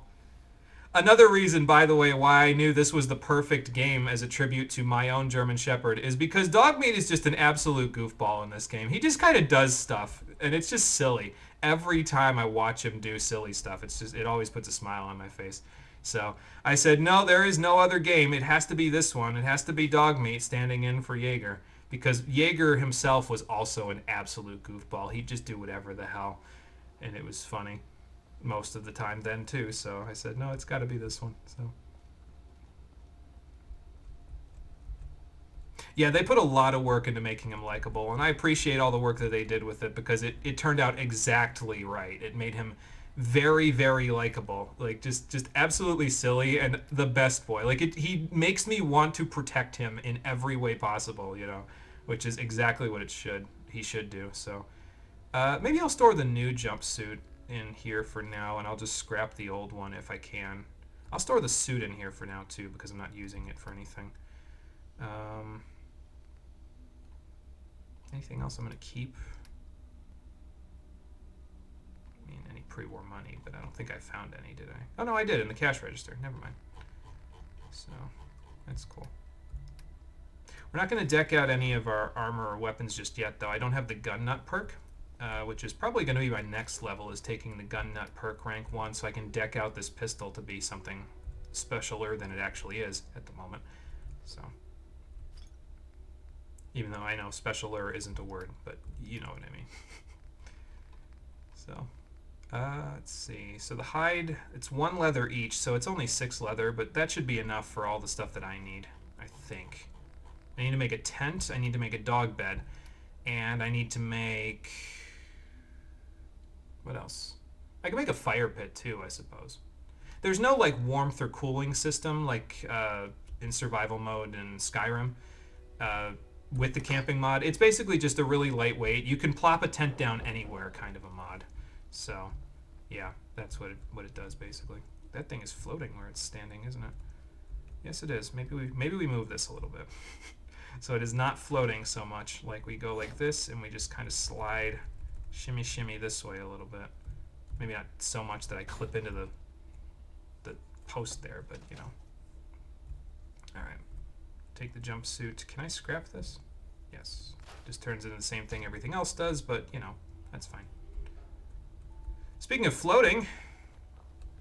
S1: Another reason, by the way, why I knew this was the perfect game as a tribute to my own German Shepherd is because Dogmeat is just an absolute goofball in this game. He just kind of does stuff, and it's just silly. Every time I watch him do silly stuff, it always puts a smile on my face. So I said, no, there is no other game. It has to be this one. It has to be Dogmeat standing in for Jaeger, because Jaeger himself was also an absolute goofball. He'd just do whatever the hell, and it was funny most of the time then too. So I said, no, it's got to be this one. So yeah, they put a lot of work into making him likable, and I appreciate all the work that they did with it, because it turned out exactly right. It made him very, very likable, like just absolutely silly and the best boy. Like he makes me want to protect him in every way possible, you know, which is exactly what he should do. So maybe I'll store the new jumpsuit in here for now, and I'll just scrap the old one if I can. I'll store the suit in here for now too, because I'm not using it for anything. Anything else I'm going to keep? I mean, any pre-war money, but I don't think I found any, did I? Oh no, I did, in the cash register. Never mind. So that's cool. We're not going to deck out any of our armor or weapons just yet, though. I don't have the gun nut perk, which is probably going to be my next level, is taking the gun nut perk rank 1, so I can deck out this pistol to be something specialer than it actually is at the moment. So, even though I know specialer isn't a word, but you know what I mean. So, let's see. So the hide, it's 1 leather each, so it's only 6 leather, but that should be enough for all the stuff that I need, I think. I need to make a tent, I need to make a dog bed, and I need to make... what else? I can make a fire pit too, I suppose. There's no like warmth or cooling system like in survival mode in Skyrim with the camping mod. It's basically just a really lightweight, you can plop a tent down anywhere kind of a mod. So yeah, that's what it does basically. That thing is floating where it's standing, isn't it? Yes, it is. Maybe we move this a little bit. So it is not floating so much. Like we go like this and we just kind of slide, shimmy this way a little bit. Maybe not so much that I clip into the post there, but you know. All right, take the jumpsuit. Can I scrap this? Yes. Just turns into the same thing everything else does, but you know, that's fine. Speaking of floating,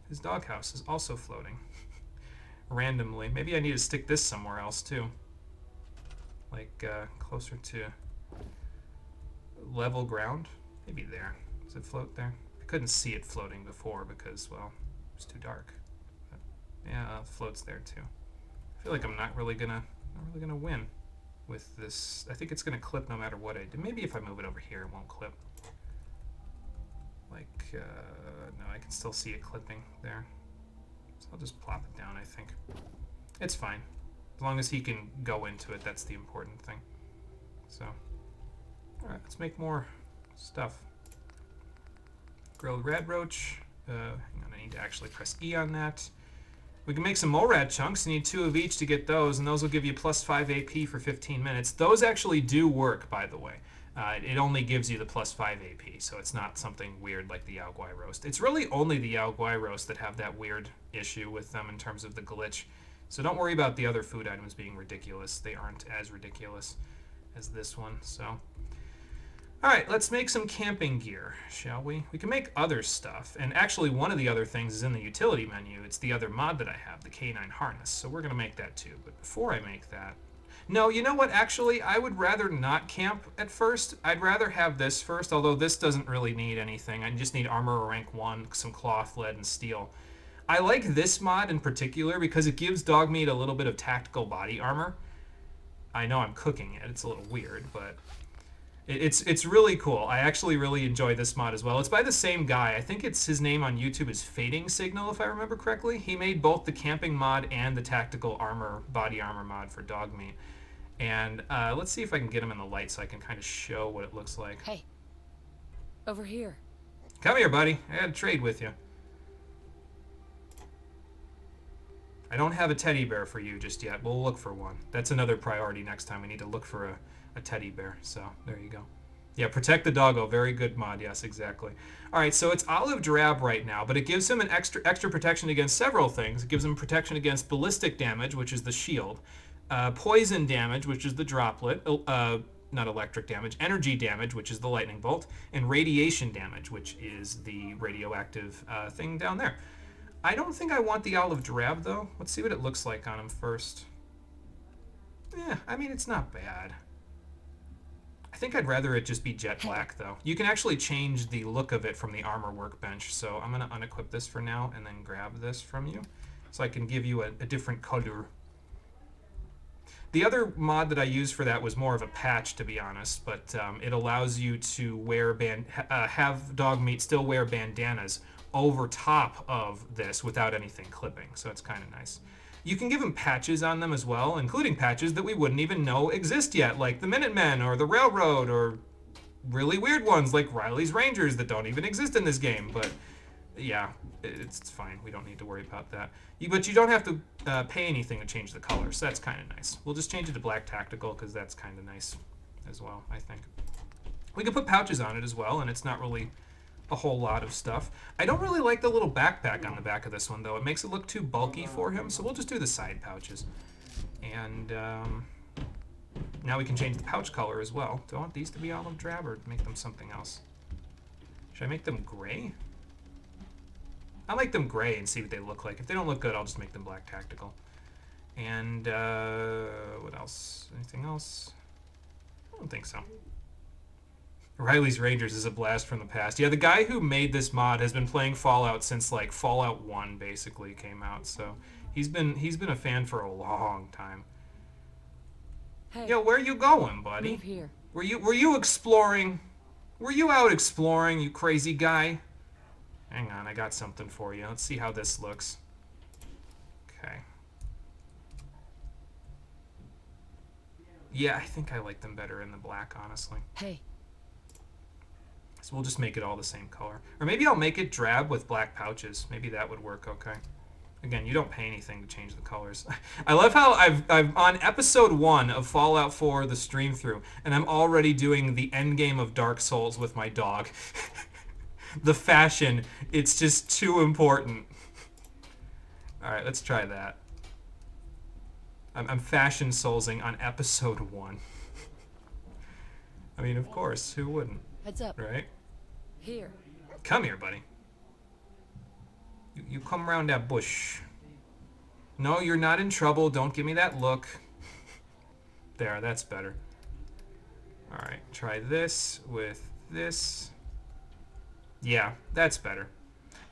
S1: his doghouse is also floating. Randomly. Maybe I need to stick this somewhere else too. Like closer to level ground. Maybe there. Does it float there? I couldn't see it floating before because, well, it was too dark. But, yeah, it floats there too. I feel like I'm not really gonna win with this. I think it's gonna clip no matter what I do. Maybe if I move it over here, it won't clip. Like, no, I can still see it clipping there. So I'll just plop it down, I think. It's fine. As long as he can go into it, that's the important thing. So, alright, let's make more stuff. Grilled radroach. Hang on, I need to actually press E on that. We can make some MORAD chunks. You need 2 of each to get those, and those will give you plus 5 AP for 15 minutes. Those actually do work, by the way. It only gives you the plus 5 AP, so it's not something weird like the Yao Guai roast. It's really only the Yao Guai roast that have that weird issue with them in terms of the glitch. So don't worry about the other food items being ridiculous. They aren't as ridiculous as this one. So, all right, let's make some camping gear, shall we? We can make other stuff. And actually, one of the other things is in the utility menu. It's the other mod that I have, the K9 harness. So we're going to make that too. But before I make that... No, you know what? Actually, I would rather not camp at first. I'd rather have this first, although this doesn't really need anything. I just need armor rank 1, some cloth, lead, and steel. I like this mod in particular because it gives Dogmeat a little bit of tactical body armor. I know I'm cooking it. It's a little weird, but it's really cool. I actually really enjoy this mod as well. It's by the same guy. I think it's his name on YouTube is Fading Signal, if I remember correctly. He made both the camping mod and the tactical armor, body armor mod for Dogmeat. And let's see if I can get him in the light so I can kind of show what it looks like.
S3: Hey, over here.
S1: Come here, buddy. I gotta trade with you. I don't have a teddy bear for you just yet. We'll look for one. That's another priority next time. We need to look for a teddy bear. So there you go. Yeah, protect the doggo. Very good mod. Yes, exactly. All right, so it's olive drab right now, but it gives him an extra protection against several things. It gives him protection against ballistic damage, which is the shield. Poison damage, which is the droplet, not electric damage, energy damage, which is the lightning bolt, and radiation damage, which is the radioactive thing down there. I don't think I want the olive drab, though. Let's see what it looks like on him first. Yeah, I mean, it's not bad. I think I'd rather it just be jet black, though. You can actually change the look of it from the armor workbench, so I'm going to unequip this for now and then grab this from you so I can give you a different color. The other mod that I used for that was more of a patch, to be honest, but it allows you to wear have Dogmeat still wear bandanas over top of this without anything clipping, so it's kind of nice. You can give him patches on them as well, including patches that we wouldn't even know exist yet, like the Minutemen or the Railroad, or really weird ones like Riley's Rangers that don't even exist in this game, but yeah, it's fine. We don't need to worry about that. But you don't have to pay anything to change the color, so that's kind of nice. We'll just change it to black tactical because that's kind of nice as well, I think. We can put pouches on it as well, and it's not really a whole lot of stuff. I don't really like the little backpack on the back of this one, though. It makes it look too bulky for him, so we'll just do the side pouches. And now we can change the pouch color as well. Do I want these to be olive drab or make them something else? Should I make them gray? I like them gray and see what they look like. If they don't look good, I'll just make them black tactical. And what else? Anything else? I don't think so. Riley's Rangers is a blast from the past. Yeah, the guy who made this mod has been playing Fallout since like Fallout 1 basically came out. So he's been a fan for a long time.
S3: Hey,
S1: yo, where you going, buddy?
S3: Move here.
S1: Were you exploring? Were you out exploring, you crazy guy? Hang on, I got something for you. Let's see how this looks. Okay. Yeah, I think I like them better in the black, honestly.
S3: Hey.
S1: So we'll just make it all the same color. Or maybe I'll make it drab with black pouches. Maybe that would work okay. Again, you don't pay anything to change the colors. I love how I've on episode 1 of Fallout 4, the stream through, and I'm already doing the end game of Dark Souls with my dog. The fashion, it's just too important. All right, let's try that. I'm fashion soulsing on episode 1. I mean, of course, who wouldn't?
S3: Heads up.
S1: Right?
S3: Here.
S1: Come here, buddy. You come around that bush. No, you're not in trouble. Don't give me that look. There, that's better. All right, try this with this. Yeah, that's better.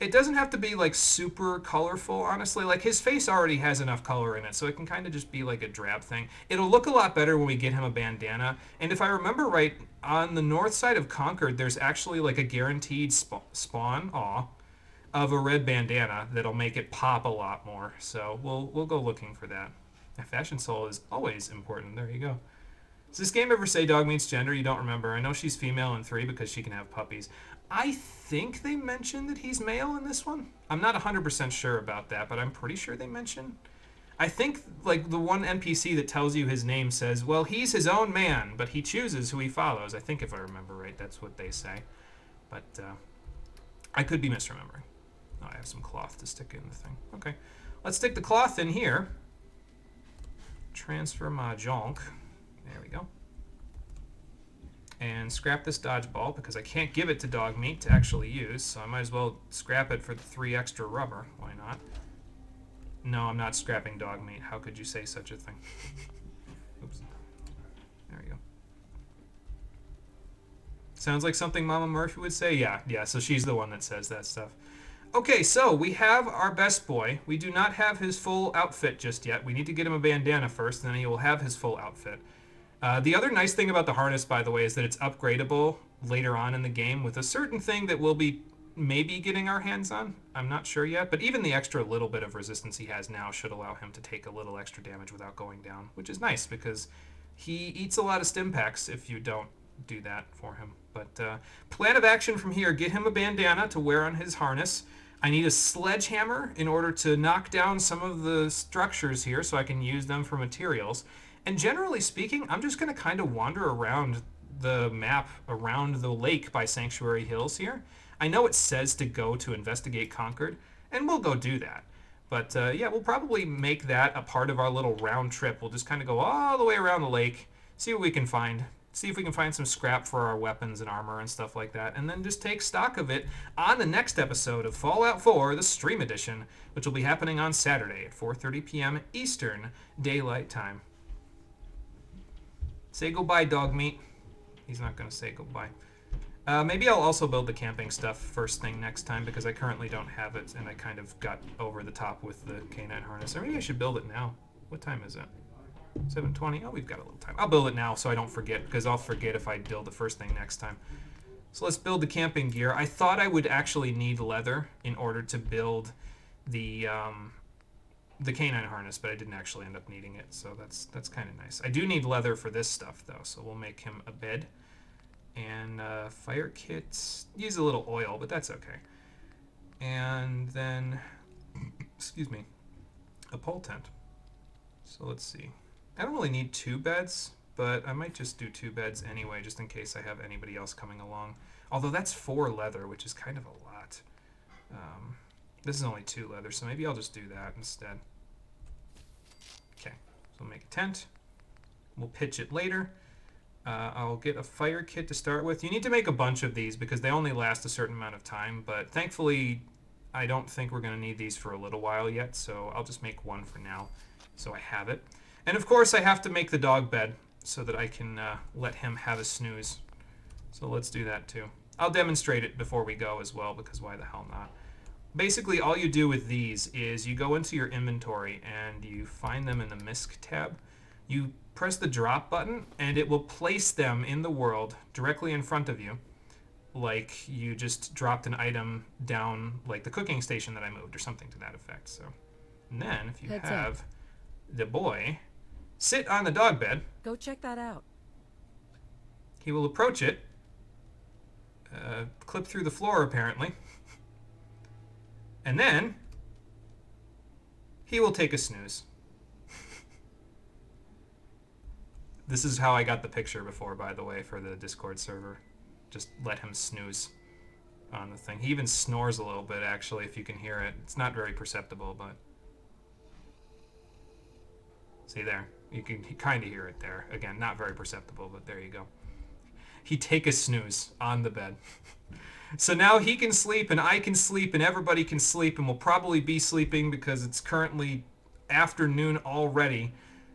S1: It doesn't have to be like super colorful, honestly. Like his face already has enough color in it, so it can kind of just be like a drab thing. It'll look a lot better when we get him a bandana. And if I remember right, on the north side of Concord, there's actually like a guaranteed spawn of a red bandana that'll make it pop a lot more. So we'll go looking for that. Fashion soul is always important. There you go. Does this game ever say Dogmeat's gender? You don't remember. I know she's female in 3 because she can have puppies. I think they mentioned that he's male in this one. I'm not 100% sure about that, but I'm pretty sure they mentioned. I think like the one NPC that tells you his name says, well, he's his own man, but he chooses who he follows. I think if I remember right, that's what they say. But I could be misremembering. Oh, I have some cloth to stick in the thing. Okay. Let's stick the cloth in here. Transfer my junk. There we go. And scrap this dodgeball because I can't give it to Dogmeat to actually use, so I might as well scrap it for the 3 extra rubber. Why not? No, I'm not scrapping Dogmeat. How could you say such a thing? Oops. There we go. Sounds like something Mama Murphy would say? Yeah, so she's the one that says that stuff. Okay, so we have our best boy. We do not have his full outfit just yet. We need to get him a bandana first, and then he will have his full outfit. The other nice thing about the harness, by the way, is that it's upgradable later on in the game with a certain thing that we'll be maybe getting our hands on. I'm not sure yet, but even the extra little bit of resistance he has now should allow him to take a little extra damage without going down, which is nice because he eats a lot of stim packs if you don't do that for him. But plan of action from here, get him a bandana to wear on his harness. I need a sledgehammer in order to knock down some of the structures here so I can use them for materials. And generally speaking, I'm just going to kind of wander around the map around the lake by Sanctuary Hills here. I know it says to go to investigate Concord, and we'll go do that. But yeah, we'll probably make that a part of our little round trip. We'll just kind of go all the way around the lake, see what we can find. See if we can find some scrap for our weapons and armor and stuff like that, and then just take stock of it on the next episode of Fallout 4, the Stream Edition, which will be happening on Saturday at 4:30 p.m. Eastern Daylight Time. Say goodbye, Dogmeat. He's not going to say goodbye. Maybe I'll also build the camping stuff first thing next time because I currently don't have it, and I kind of got over the top with the K9 harness. Or maybe I should build it now. What time is it? 7:20. Oh, we've got a little time. I'll build it now so I don't forget, because I'll forget if I build the first thing next time. So let's build the camping gear. I thought I would actually need leather in order to build the canine harness, but I didn't actually end up needing it, so that's kind of nice. I do need leather for this stuff though, so we'll make him a bed and fire kits. Use a little oil, but that's okay. And then, excuse me, a pole tent. So let's see. I don't really need 2 beds, but I might just do 2 beds anyway, just in case I have anybody else coming along. Although that's 4 leather, which is kind of a lot. This is only 2 leather, so maybe I'll just do that instead. Okay, so we'll make a tent. We'll pitch it later. I'll get a fire kit to start with. You need to make a bunch of these because they only last a certain amount of time, but thankfully I don't think we're going to need these for a little while yet, so I'll just make 1 for now so I have it. And of course I have to make the dog bed so that I can let him have a snooze. So let's do that too. I'll demonstrate it before we go as well, because why the hell not? Basically all you do with these is you go into your inventory and you find them in the MISC tab. You press the drop button and it will place them in the world directly in front of you, like you just dropped an item down like the cooking station that I moved or something to that effect. So, and then if you have the boy sit on the dog bed,
S10: go check that out.
S1: He will approach it, clip through the floor apparently, and then he will take a snooze. This is how I got the picture before, by the way, for the Discord server. Just let him snooze on the thing. He even snores a little bit, actually, if you can hear it. It's not very perceptible, but... See there? You can kind of hear it there. Again, not very perceptible, but there you go. He take a snooze on the bed. So now he can sleep, and I can sleep, and everybody can sleep, and we'll probably be sleeping because it's currently afternoon already.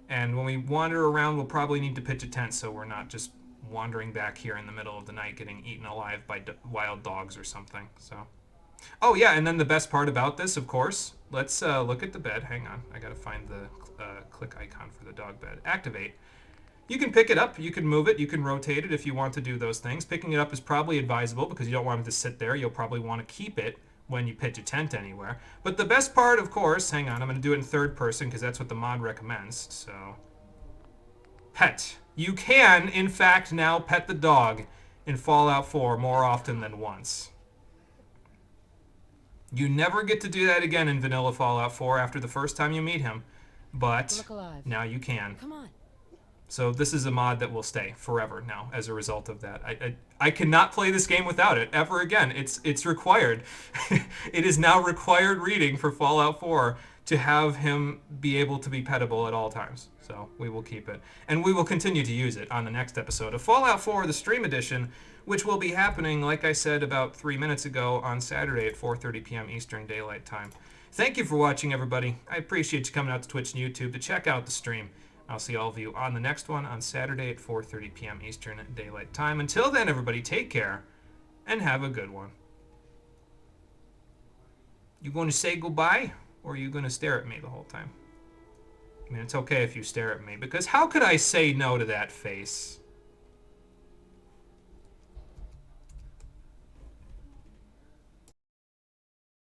S1: And when we wander around, we'll probably need to pitch a tent so we're not just wandering back here in the middle of the night getting eaten alive by wild dogs or something. So, oh yeah, and then the best part about this, of course, let's look at the bed. Hang on, I gotta find the click icon for the dog bed. Activate. You can pick it up, you can move it, you can rotate it if you want to do those things. Picking it up is probably advisable because you don't want it to sit there. You'll probably want to keep it when you pitch a tent anywhere. But the best part, of course, hang on, I'm going to do it in third person because that's what the mod recommends. So, pet. You can, in fact, now pet the dog in Fallout 4 more often than once. You never get to do that again in vanilla Fallout 4 after the first time you meet him. but
S3: Look alive.
S1: now you can.
S3: Come on.
S1: So this is a mod that will stay forever now as a result of that. I cannot play this game without it ever again. It's required. It is now required reading for Fallout 4 to have him be able to be petable at all times. So we will keep it. And we will continue to use it on the next episode of Fallout 4, the Stream Edition, which will be happening, like I said about 3 minutes ago, on Saturday at 4:30 p.m. Eastern Daylight Time. Thank you for watching, everybody. I appreciate you coming out to Twitch and YouTube to check out the stream. I'll see all of you on the next one on Saturday at 4:30 p.m. Eastern Daylight Time. Until then, everybody, take care and have a good one. You going to say goodbye, or are you going to stare at me the whole time? I mean, it's okay if you stare at me, because how could I say no to that face?